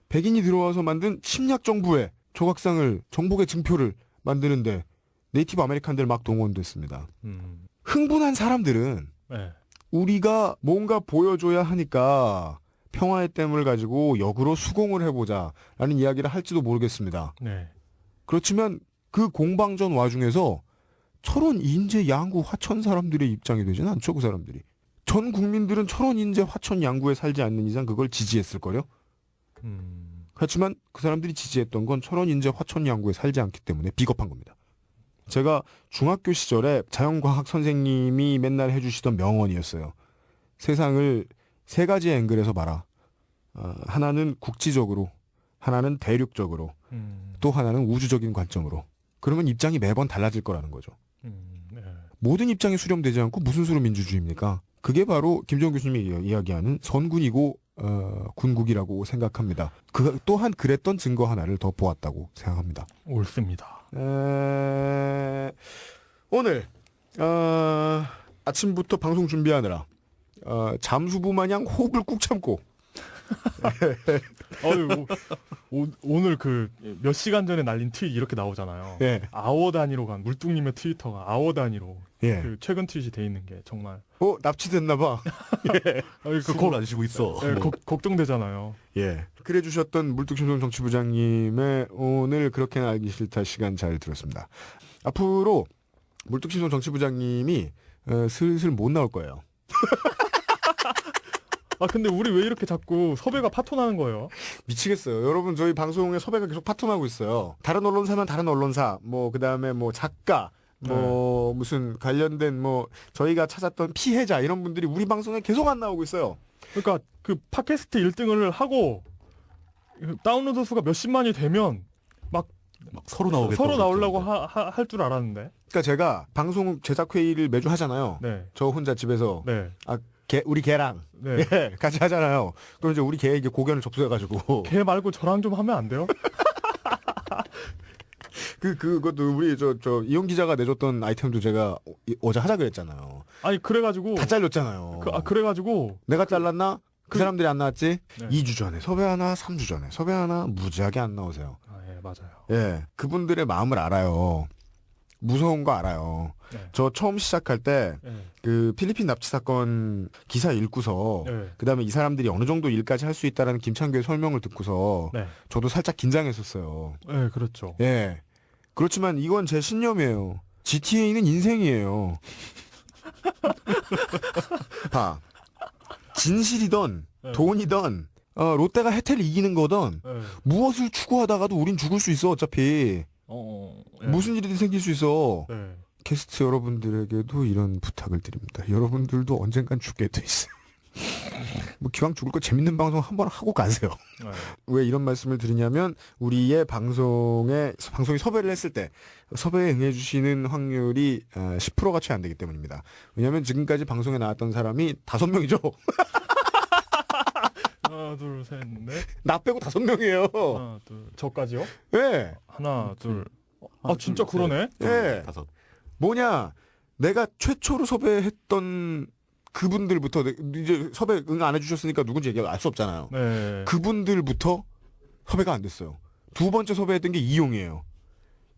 백인이 들어와서 만든 침략 정부의 조각상을 정복의 증표를 만드는데 네이티브 아메리칸들 막 동원됐습니다. 흥분한 사람들은 네. 우리가 뭔가 보여줘야 하니까 평화의 댐을 가지고 역으로 수공을 해보자라는 이야기를 할지도 모르겠습니다. 네. 그렇지만 그 공방전 와중에서 철원 인제 양구 화천 사람들의 입장이 되진 않죠. 그 사람들이. 전 국민들은 철원 인제 화천 양구에 살지 않는 이상 그걸 지지했을걸요. 그렇지만 그 사람들이 지지했던 건 철원 인제 화천 양구에 살지 않기 때문에 비겁한 겁니다. 제가 중학교 시절에 자연과학 선생님이 맨날 해주시던 명언이었어요. 세상을 3가지 앵글에서 봐라. 하나는 국지적으로, 하나는 대륙적으로, 또 하나는 우주적인 관점으로. 그러면 입장이 매번 달라질 거라는 거죠. 네. 모든 입장이 수렴되지 않고 무슨 수로 민주주의입니까? 그게 바로 김정은 교수님이 이야기하는 선군이고 군국이라고 생각합니다. 또한 그랬던 증거 하나를 더 보았다고 생각합니다. 옳습니다. 오늘 아침부터 방송 준비하느라 잠수부 마냥 호흡을 꾹 참고 오늘 그 몇 시간 전에 날린 트윗 이렇게 나오잖아요. 예. 아워 단위로 간 물뚱님의 트위터가 아워 단위로 예. 그 최근 트윗이 돼 있는 게 정말 납치됐나봐. 숨을 안 쉬고 있어. 예, 걱정되잖아요. 예. 그래 주셨던 물뚝심송 정치부장님의 오늘 그렇게는 알기 싫다 시간 잘 들었습니다. 앞으로 물뚝심송 정치부장님이 슬슬 못 나올 거예요. 근데 우리 왜 이렇게 자꾸 섭외가 파토나는 거예요? 미치겠어요. 여러분 저희 방송에 섭외가 계속 파토나고 있어요. 다른 언론사면 다른 언론사, 그다음에 작가, 무슨 관련된 저희가 찾았던 피해자 이런 분들이 우리 방송에 계속 안 나오고 있어요. 그러니까 그 팟캐스트 1등을 하고 다운로드 수가 몇십만이 되면 막 서로 나오겠다. 서로 나오려고 할 줄 알았는데. 그러니까 제가 방송 제작 회의를 매주 하잖아요. 네. 저 혼자 집에서 네. 우리 개랑 네. 예, 같이 하잖아요. 그럼 이제 우리 개에게 고견을 접수해가지고 걔 말고 저랑 좀 하면 안 돼요? 그것도 우리 저 이용 기자가 내줬던 아이템도 제가 어제 하자 그랬잖아요. 아니 그래가지고 다 잘렸잖아요. 그래가지고 내가 잘랐나? 그 사람들이 안 나왔지? 네. 2주 전에 섭외 하나, 3주 전에 섭외 하나 무지하게 안 나오세요. 예, 맞아요. 예, 그분들의 마음을 알아요. 무서운 거 알아요. 네. 저 처음 시작할 때 그 필리핀 납치 사건 기사 읽고서 그다음에 이 사람들이 어느 정도 일까지 할 수 있다라는 김창규의 설명을 듣고서 저도 살짝 긴장했었어요. 네, 그렇죠. 예. 그렇지만 이건 제 신념이에요. GTA는 인생이에요. 봐. 진실이던 돈이던 롯데가 혜태를 이기는 거던 무엇을 추구하다가도 우린 죽을 수 있어 어차피. 무슨 일이든 생길 수 있어. 게스트 여러분들에게도 이런 부탁을 드립니다. 여러분들도 언젠간 죽게 돼 있어요. 기왕 죽을 거 재밌는 방송 한번 하고 가세요. 왜 이런 말씀을 드리냐면 우리의 방송이 섭외를 했을 때 섭외에 응해주시는 확률이 10%가 채 안 되기 때문입니다. 왜냐하면 지금까지 방송에 나왔던 사람이 5명이죠. 하나, 둘, 셋, 넷. 나 빼고 5명이에요. 하나, 둘, 저까지요? 네. 하나, 둘. 진짜 그러네. 네. 5. 뭐냐, 내가 최초로 섭외했던 그분들부터 이제 섭외 응 안 해주셨으니까 누군지 알 수 없잖아요. 네. 그분들부터 섭외가 안 됐어요. 두 번째 섭외했던 게 이용이에요.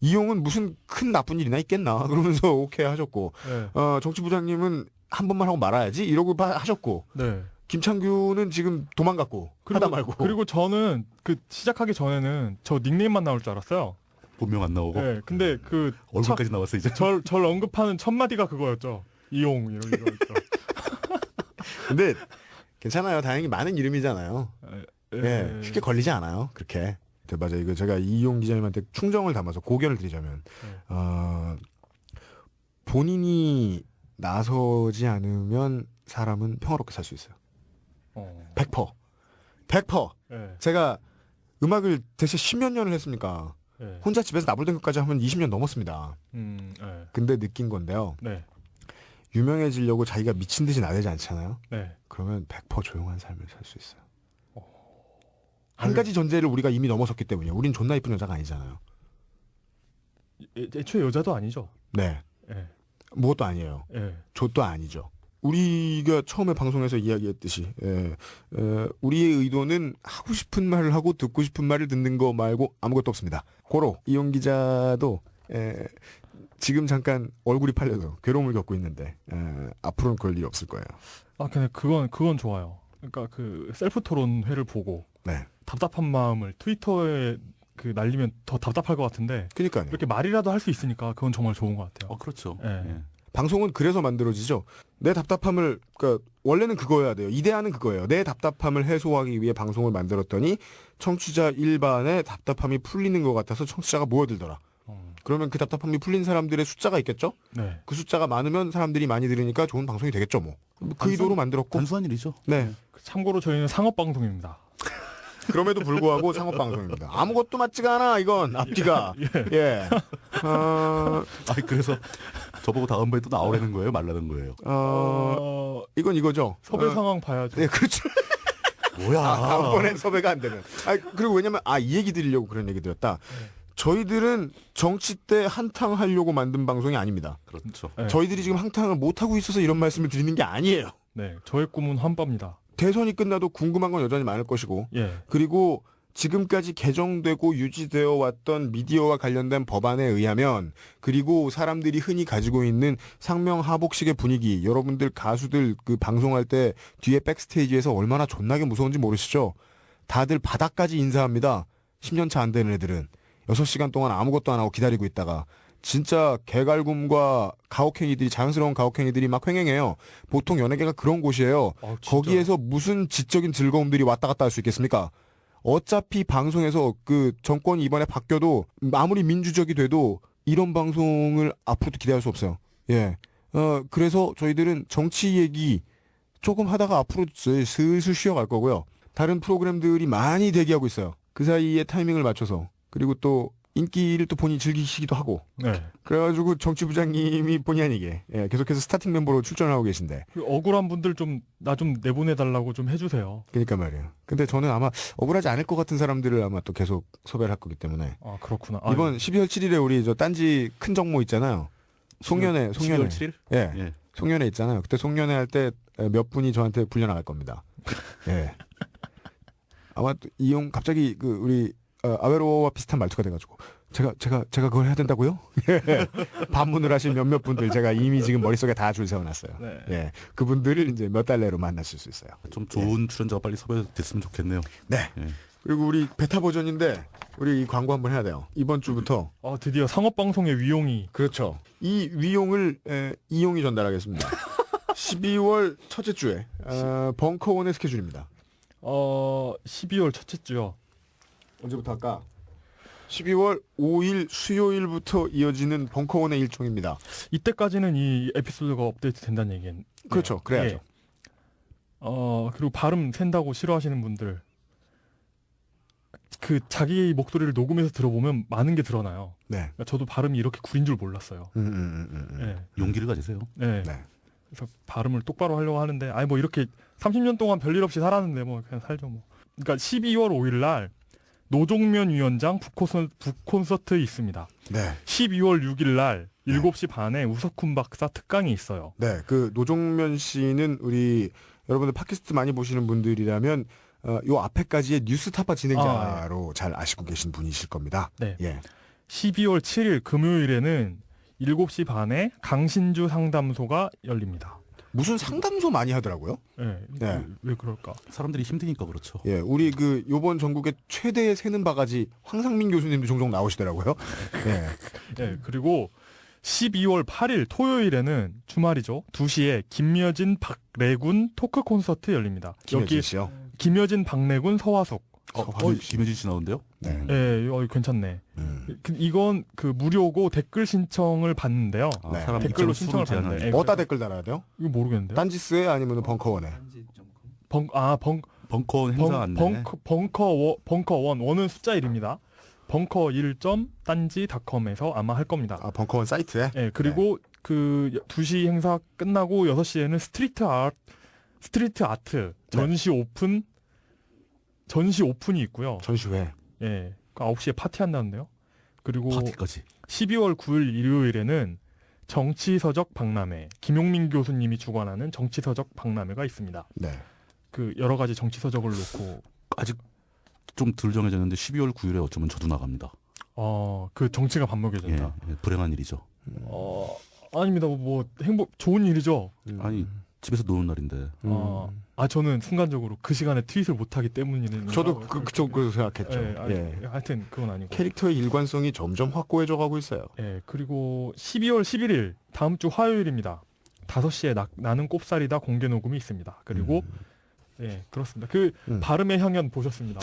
이용은 무슨 큰 나쁜 일이나 있겠나 그러면서 오케이 하셨고, 네. 정치부장님은 한 번만 하고 말아야지 이러고 하셨고, 네. 김창규는 지금 도망갔고 하다 말고. 그리고 저는 그 시작하기 전에는 저 닉네임만 나올 줄 알았어요. 본명 안 나오고 네. 근데 그 얼굴까지 나왔어 이제. 절 언급하는 첫 마디가 그거였죠. 이용 이런 거였죠. 근데 괜찮아요. 다행히 많은 이름이잖아요. 예, 쉽게 걸리지 않아요. 그렇게. 네, 맞아요. 이거 제가 이용 기자님한테 충정을 담아서 고견을 드리자면, 본인이 나서지 않으면 사람은 평화롭게 살 수 있어요. 100%. 100%. 네. 제가 음악을 대체 10몇 년을 했습니까? 네. 혼자 집에서 나불던 것까지 하면 20년 넘었습니다. 네. 근데 느낀 건데요. 네. 유명해지려고 자기가 미친 듯이 나대지 않잖아요. 네. 그러면 100% 조용한 삶을 살 수 있어요. 한 가지 전제를 우리가 이미 넘어섰기 때문이에요. 우린 존나 이쁜 여자가 아니잖아요. 애초에 여자도 아니죠. 네. 네. 무엇도 아니에요. 네. 저도 아니죠. 우리가 처음에 방송에서 이야기했듯이, 우리의 의도는 하고 싶은 말을 하고 듣고 싶은 말을 듣는 거 말고 아무것도 없습니다. 고로 이용 기자도 지금 잠깐 얼굴이 팔려서 괴로움을 겪고 있는데, 앞으로는 그럴 일이 없을 거예요. 아 근데 그건 좋아요. 그러니까 그 셀프 토론회를 보고 네. 답답한 마음을 트위터에 그 날리면 더 답답할 것 같은데 그러니까요. 이렇게 말이라도 할 수 있으니까 그건 정말 좋은 것 같아요. 그렇죠. 네. 예. 방송은 그래서 만들어지죠. 내 답답함을, 그러니까 원래는 그거여야 돼요. 이데아는 그거예요. 내 답답함을 해소하기 위해 방송을 만들었더니 청취자 일반의 답답함이 풀리는 것 같아서 청취자가 모여들더라. 그러면 그 답답함이 풀린 사람들의 숫자가 있겠죠? 네. 그 숫자가 많으면 사람들이 많이 들으니까 좋은 방송이 되겠죠, 뭐. 그 의도로 만들었고. 단순한 일이죠. 네. 참고로 저희는 상업 방송입니다. 그럼에도 불구하고 상업 방송입니다. 아무것도 맞지가 않아, 이건. 앞뒤가. 예. 아니 그래서 저보고 다음번에 또 나오라는 거예요, 말라는 거예요. 이건 이거죠. 섭외 상황 봐야죠. 네, 그렇죠. 뭐야? 다음번엔 섭외가 안 되면. 그리고 왜냐면, 이 얘기 드리려고 그런 얘기 드렸다. 저희들은 정치 때 한탕 하려고 만든 방송이 아닙니다. 그렇죠. 네. 저희들이 지금 한탕을 못 하고 있어서 이런 말씀을 드리는 게 아니에요. 네. 저의 꿈은 환빠입니다. 대선이 끝나도 궁금한 건 여전히 많을 것이고, 예. 그리고 지금까지 개정되고 유지되어 왔던 미디어와 관련된 법안에 의하면, 그리고 사람들이 흔히 가지고 있는 상명하복식의 분위기, 여러분들 가수들 그 방송할 때 뒤에 백스테이지에서 얼마나 존나게 무서운지 모르시죠? 다들 바닥까지 인사합니다. 10년 차 안 되는 애들은 6시간 동안 아무것도 안 하고 기다리고 있다가 진짜 개갈굼과 가혹행위들이, 자연스러운 가혹행위들이 막 횡행해요. 보통 연예계가 그런 곳이에요. 진짜. 거기에서 무슨 지적인 즐거움들이 왔다 갔다 할 수 있겠습니까? 어차피 방송에서 그 정권이 이번에 바뀌어도 아무리 민주적이 돼도 이런 방송을 앞으로도 기대할 수 없어요. 예. 그래서 저희들은 정치 얘기 조금 하다가 앞으로 슬슬 쉬어갈 거고요. 다른 프로그램들이 많이 대기하고 있어요. 그 사이에 타이밍을 맞춰서. 그리고 또 인기를 또 본인이 즐기시기도 하고. 네. 그래가지고 정치부장님이 본의 아니게 계속해서 스타팅 멤버로 출전을 하고 계신데. 그 억울한 분들 좀 나 좀 내보내달라고 좀 해주세요. 그러니까 말이에요. 근데 저는 아마 억울하지 않을 것 같은 사람들을 아마 또 계속 섭외를 할 거기 때문에. 아 그렇구나. 이번 12월 7일에 우리 저 딴지 큰 정모 있잖아요. 송년회. 12월 7일? 예. 예. 송년회 있잖아요. 그때 송년회 할 때 몇 분이 저한테 불려나갈 겁니다. 예. 아마 또 이용 갑자기 그 우리 아웨로와 비슷한 말투가 돼가지고 제가 그걸 해야 된다고요? 예. 반문을 하신 몇몇 분들 제가 이미 지금 머릿속에 다 줄 세워놨어요. 네. 예. 그분들을 이제 몇 달 내로 만나실 수 있어요. 좀 좋은 출연자가 빨리 섭외됐으면 좋겠네요. 네. 예. 그리고 우리 베타 버전인데 우리 이 광고 한번 해야 돼요. 이번 주부터. 드디어 상업 방송의 위용이. 그렇죠. 이 위용을 이용이 전달하겠습니다. 12월 첫째 주에 벙커원의 스케줄입니다. 12월 첫째 주요. 언제부터 할까? 12월 5일 수요일부터 이어지는 벙커원의 일정입니다. 이때까지는 이 에피소드가 업데이트 된다는 얘기는. 그렇죠. 그래야죠. 예. 그리고 발음 샌다고 싫어하시는 분들. 그 자기 목소리를 녹음해서 들어보면 많은 게 드러나요. 네. 그러니까 저도 발음이 이렇게 구린 줄 몰랐어요. 예. 용기를 가지세요. 네. 네. 그래서 발음을 똑바로 하려고 하는데 뭐 이렇게 30년 동안 별일 없이 살았는데 뭐 그냥 살죠 뭐. 그러니까 12월 5일 날 노종면 위원장 북콘서트 있습니다. 네. 12월 6일 날 7시 반에 우석훈 박사 특강이 있어요. 네, 그 노종면 씨는 우리 여러분들 팟캐스트 많이 보시는 분들이라면 요 앞에까지의 뉴스타파 진행자로 잘 아시고 계신 분이실 겁니다. 네. 예. 12월 7일 금요일에는 7시 반에 강신주 상담소가 열립니다. 무슨 상담소 많이 하더라고요. 네. 네. 왜 그럴까? 사람들이 힘드니까 그렇죠. 예, 우리 그 요번 전국의 최대의 새는 바가지 황상민 교수님도 종종 나오시더라고요. 예. 네. 그리고 12월 8일 토요일에는 주말이죠. 2시에 김여진 박래군 토크 콘서트 열립니다. 김혜진 여기 씨요. 김여진 박래군 서화석. 김효진 씨 나온대요? 네. 예, 괜찮네. 이건 그 무료고 댓글 신청을 받는데요. 아, 네. 사람 댓글로 입장을 신청을 수를 받는데. 제한하는. 어디다 댓글 달아야 돼요? 이거 모르겠는데요. 딴지스에 아니면 벙커원에? 벙커원 행사 안내. 벙커원 원은 숫자 1입니다. 벙커1.딴지닷컴에서 아마 할 겁니다. 아, 벙커원 사이트에? 예, 그리고 그 2시 행사 끝나고 6시에는 스트리트 아트 전시 오픈이 있고요. 전시회. 예. 그 9시에 파티 한다는데요. 그리고 파티까지. 12월 9일 일요일에는 정치서적 박람회, 김용민 교수님이 주관하는 정치서적 박람회가 있습니다. 네. 그 여러 가지 정치서적을 놓고 아직 좀 덜 정해졌는데 12월 9일에 어쩌면 저도 나갑니다. 그 정치가 밥먹여진다. 예, 불행한 일이죠. 아닙니다. 뭐 좋은 일이죠. 아니 집에서 노는 날인데. 저는 순간적으로 그 시간에 트윗을 못하기 때문이는. 저도 그쪽으로 생각했죠. 예, 하여튼 그건 아니고. 캐릭터의 일관성이 점점 확고해져 가고 있어요. 예, 그리고 12월 11일 다음 주 화요일입니다. 5시에 나는 꼽살이다 공개 녹음이 있습니다. 그리고 예, 그렇습니다. 그 발음의 향연 보셨습니다.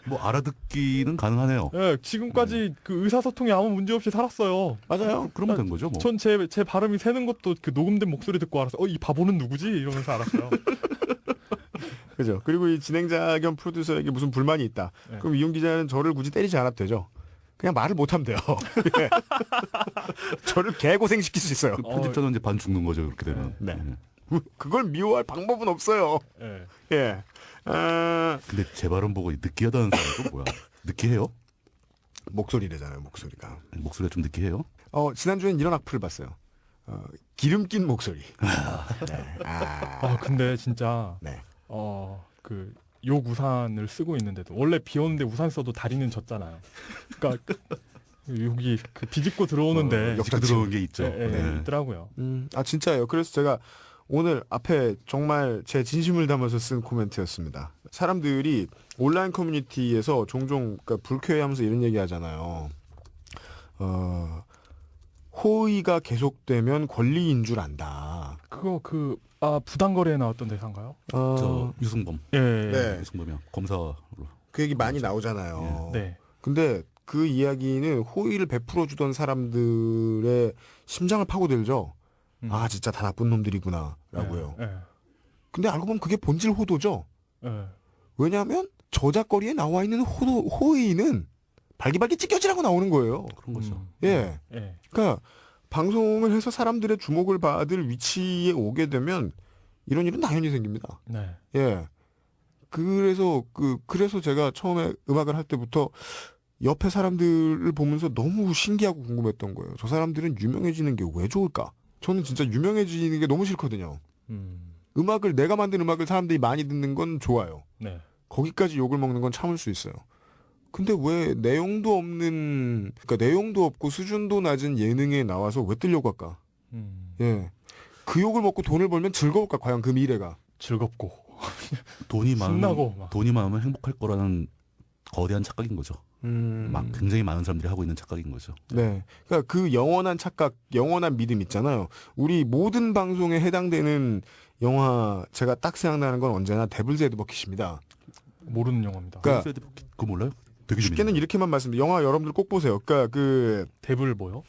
뭐 알아듣기는 가능하네요. 예, 지금까지 그 의사소통에 아무 문제 없이 살았어요. 맞아요. 그러면 된 거죠, 뭐. 전 제 발음이 새는 것도 그 녹음된 목소리 듣고 알았어요. 이 바보는 누구지? 이러면서 알았어요. 그죠. 그리고 이 진행자 겸 프로듀서에게 무슨 불만이 있다. 네. 그럼 이용 기자는 저를 굳이 때리지 않아도 되죠. 그냥 말을 못하면 돼요. 예. 저를 개고생시킬 수 있어요. 편집자는 이제 반 죽는 거죠, 그렇게 되면. 네. 그걸 미워할 방법은 없어요. 예. 예. 근데 제 발음 보고 느끼하다는 사람도 뭐야? 느끼해요? 목소리래잖아요, 목소리가. 목소리가 좀 느끼해요? 지난주엔 이런 악플을 봤어요. 기름 낀 목소리. 근데 진짜 네. 그 욕 우산을 쓰고 있는데도 원래 비 오는데 우산 써도 다리는 젖잖아요. 그러니까 여기 그 비집고 들어오는데 역사 들어온 게 있죠. 네. 있더라고요. 진짜예요. 그래서 제가 오늘 앞에 정말 제 진심을 담아서 쓴 코멘트였습니다. 사람들이 온라인 커뮤니티에서 종종 그러니까 불쾌해하면서 이런 얘기 하잖아요. 호의가 계속되면 권리인 줄 안다. 그거 부당거래에 나왔던 대사인가요? 저 유승범. 예. 네. 유승범이요. 검사로. 그 얘기 많이 나오잖아요. 네. 근데 그 이야기는 호의를 베풀어주던 사람들의 심장을 파고들죠. 진짜 다 나쁜 놈들이구나라고요. 예. 근데 알고 보면 그게 본질 호도죠. 예. 왜냐하면 저작거리에 나와 있는 호의는 발기발기 찢겨지라고 나오는 거예요. 그런 거죠. 예. 예. 그러니까 방송을 해서 사람들의 주목을 받을 위치에 오게 되면 이런 일은 당연히 생깁니다. 네. 예. 그래서 제가 처음에 음악을 할 때부터 옆에 사람들을 보면서 너무 신기하고 궁금했던 거예요. 저 사람들은 유명해지는 게 왜 좋을까? 저는 진짜 유명해지는 게 너무 싫거든요. 내가 만든 음악을 사람들이 많이 듣는 건 좋아요. 네. 거기까지 욕을 먹는 건 참을 수 있어요. 근데 왜 내용도 없고 수준도 낮은 예능에 나와서 왜 뜨려고 할까? 예. 그 욕을 먹고 돈을 벌면 즐거울까? 과연 그 미래가. 즐겁고. 돈이 신나고 많으면, 돈이 많으면 행복할 거라는 거대한 착각인 거죠. 막 굉장히 많은 사람들이 하고 있는 착각인 거죠. 네. 그러니까 그 영원한 착각, 영원한 믿음 있잖아요. 우리 모든 방송에 해당되는 영화 제가 딱 생각나는 건 언제나 데블즈 애드버킷입니다. 모르는 영화입니다. 그러니까 그거 몰라요? 되게 쉽게는 이렇게만 말씀드려요. 영화 여러분들 꼭 보세요. 그러니까 데블 뭐요?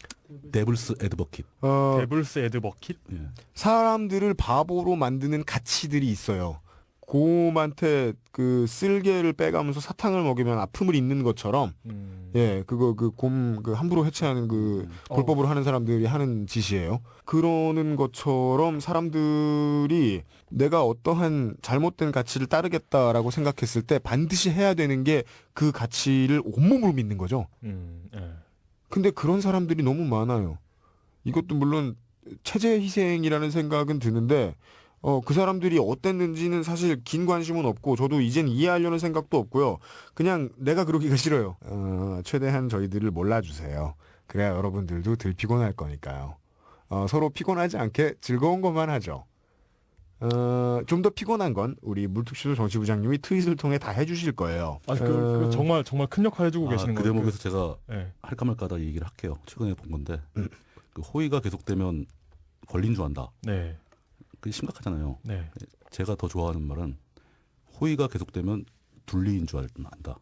데블스 애드버킷. 데블스 애드버킷? 예. 사람들을 바보로 만드는 가치들이 있어요. 곰한테 그 쓸개를 빼가면서 사탕을 먹이면 아픔을 잊는 것처럼, 예, 곰 함부로 해체하는 불법으로 하는 사람들이 하는 짓이에요. 그러는 것처럼 사람들이 내가 어떠한 잘못된 가치를 따르겠다라고 생각했을 때 반드시 해야 되는 게 그 가치를 온몸으로 믿는 거죠. 예. 근데 그런 사람들이 너무 많아요. 이것도 물론 체제 희생이라는 생각은 드는데 그 사람들이 어땠는지는 사실 긴 관심은 없고 저도 이젠 이해하려는 생각도 없고요. 그냥 내가 그러기가 싫어요. 최대한 저희들을 몰라주세요. 그래야 여러분들도 덜 피곤할 거니까요. 서로 피곤하지 않게 즐거운 것만 하죠. 좀 더 피곤한 건 우리 물특수도 정치부장님이 트윗을 통해 다 해주실 거예요. 아, 그 정말 정말 큰 역할 해주고 계시는 그 거예요. 대목에서 제가 네. 할까 말까다 얘기를 할게요. 최근에 본 건데 그 호의가 계속되면 권리인 줄 안다. 네. 그게 심각하잖아요. 네. 제가 더 좋아하는 말은 호의가 계속되면 둘리인 줄 안다.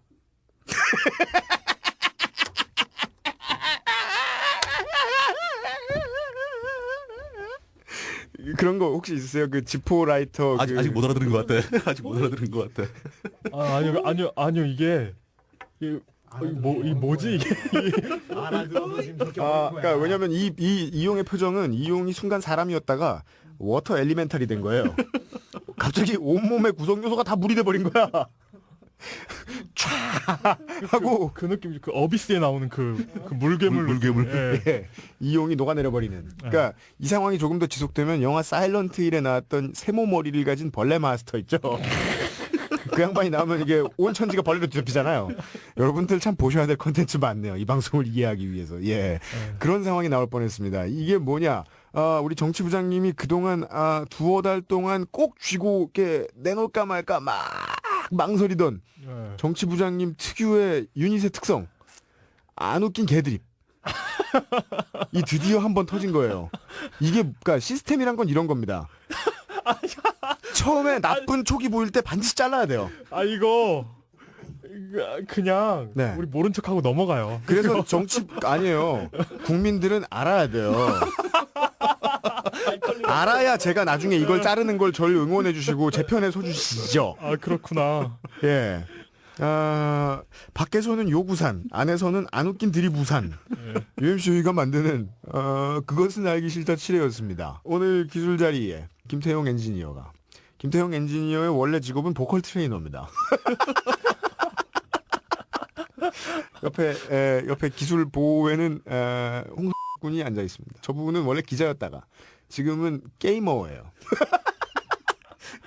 그런 거 혹시 있으세요? 그 지포라이터 아직 못 알아들은 것 같아. 아직 못 알아들은 것 같아. 아니요 이게 뭐지 이게? 알아들어서 지금 그렇게 보는 거야. 그러니까 왜냐면 이 이용의 표정은 이용이 순간 사람이었다가 워터 엘리멘탈이 된 거예요. 갑자기 온몸의 구성 요소가 다 물이 돼 버린 거야. 촤 하고 그 느낌, 그 어비스에 나오는 그 물괴물. 물괴물. 예. 예, 이용이 녹아내려 버리는. 그러니까 이 상황이 조금 더 지속되면 영화 사일런트 힐에 나왔던 세모 머리를 가진 벌레 마스터 있죠. 그 양반이 나오면 이게 온 천지가 벌레로 뒤덮이잖아요. 여러분들 참 보셔야 될 콘텐츠 많네요. 이 방송을 이해하기 위해서. 예. 그런 상황이 나올 뻔했습니다. 이게 뭐냐? 우리 정치부장님이 그동안 두어 달 동안 꼭 쥐고 이렇게 내놓을까 말까 막 망설이던 예. 정치부장님 특유의 유닛의 특성. 안 웃긴 개드립. 이 드디어 한번 터진 거예요. 이게 그러니까 시스템이란 건 이런 겁니다. 처음에 나쁜 촉이 보일 때 반드시 잘라야 돼요. 이거 그냥 네. 우리 모른 척하고 넘어가요. 그래서 정치 아니에요. 국민들은 알아야 돼요. 알아야 제가 나중에 이걸 자르는 걸 저를 응원해 주시고 제 편에 서주시죠. 그렇구나. 예. 밖에서는 요구산, 안에서는 안 웃긴 드립우산. UMC가 만드는 그것은 알기 싫다 7회였습니다. 오늘 기술 자리에 김태형 엔지니어가. 김태형 엔지니어의 원래 직업은 보컬 트레이너입니다. 옆에 기술 보호에는 홍군이 앉아 있습니다. 저분은 원래 기자였다가 지금은 게이머예요.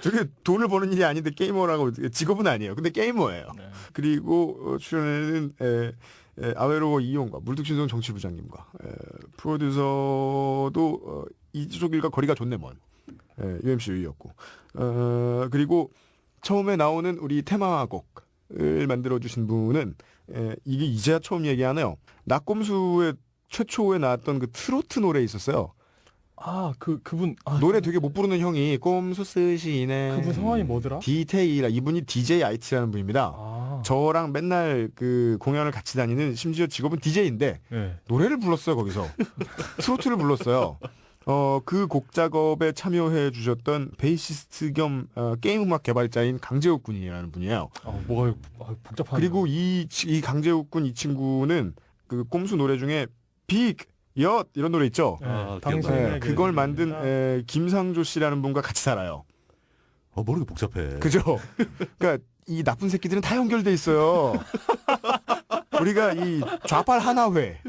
저게 돈을 버는 일이 아닌데 게이머라고 직업은 아니에요. 근데 게이머예요. 네. 그리고 출연에는 아웨로 이용과 물특신성 정치부장님과 프로듀서도 이쪽 일과 거리가 좋네 먼 UMC 유이였고 그리고 처음에 나오는 우리 테마곡을 만들어주신 분은 이게 이제야 처음 얘기하네요. 낙곰수의 최초에 나왔던 그 트로트 노래 있었어요. 그분 노래 되게 못 부르는 형이 꼼수 쓰시네. 그분 성함이 뭐더라? 디테일이라 이분이 DJ IT라는 분입니다. 저랑 맨날 그 공연을 같이 다니는 심지어 직업은 DJ인데 네. 노래를 불렀어요 거기서. 트로트를 불렀어요. 그 곡 작업에 참여해 주셨던 베이시스트 겸 게임 음악 개발자인 강재욱 군이라는 분이에요. 뭐가 복잡하네. 그리고 이 강재욱 군 이 친구는 그 꼼수 노래 중에 빅 엿 이런 노래 있죠. 당신에게 그걸 만든 김상조 씨라는 분과 같이 살아요. 모르게 복잡해. 그죠? 그러니까 이 나쁜 새끼들은 다 연결돼 있어요. 우리가 이 좌팔 하나회,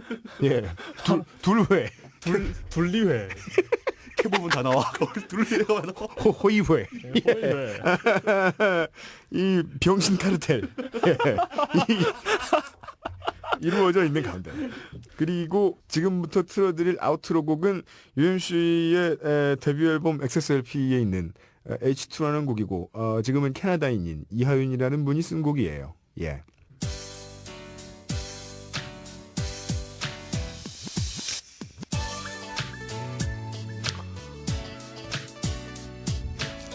둘회, 둘리회, 캐보면 다 나와. 둘리회가 나와. 호이회, 호이회. 이 병신 카르텔. 이루어져 있는 가운데. 그리고 지금부터 틀어드릴 아우트로 곡은 UMC의 데뷔 앨범 XSLP에 있는 H2라는 곡이고 지금은 캐나다인인 이하윤이라는 분이 쓴 곡이에요. 예.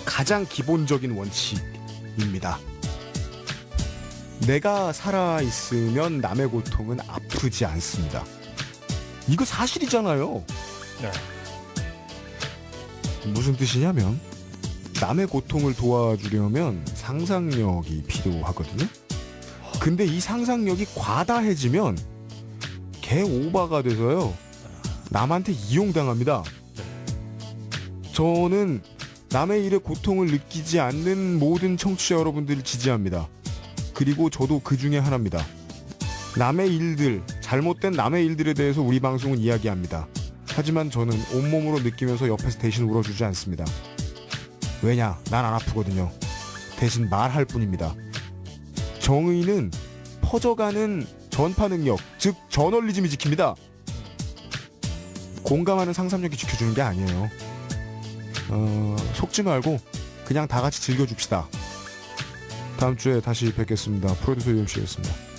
가장 기본적인 원칙입니다. 내가 살아있으면 남의 고통은 아프지 않습니다. 이거 사실이잖아요. 네. 무슨 뜻이냐면 남의 고통을 도와주려면 상상력이 필요하거든요. 근데 이 상상력이 과다해지면 개 오바가 돼서요. 남한테 이용당합니다. 저는 남의 일에 고통을 느끼지 않는 모든 청취자 여러분들을 지지합니다. 그리고 저도 그 중에 하나입니다. 남의 일들 잘못된 남의 일들에 대해서 우리 방송은 이야기합니다. 하지만 저는 온몸으로 느끼면서 옆에서 대신 울어주지 않습니다. 왜냐? 난 안 아프거든요. 대신 말할 뿐입니다. 정의는 퍼져가는 전파 능력, 즉 저널리즘이 지킵니다. 공감하는 상상력이 지켜주는 게 아니에요. 속지 말고 그냥 다 같이 즐겨줍시다. 다음 주에 다시 뵙겠습니다. 프로듀서 UMC였습니다.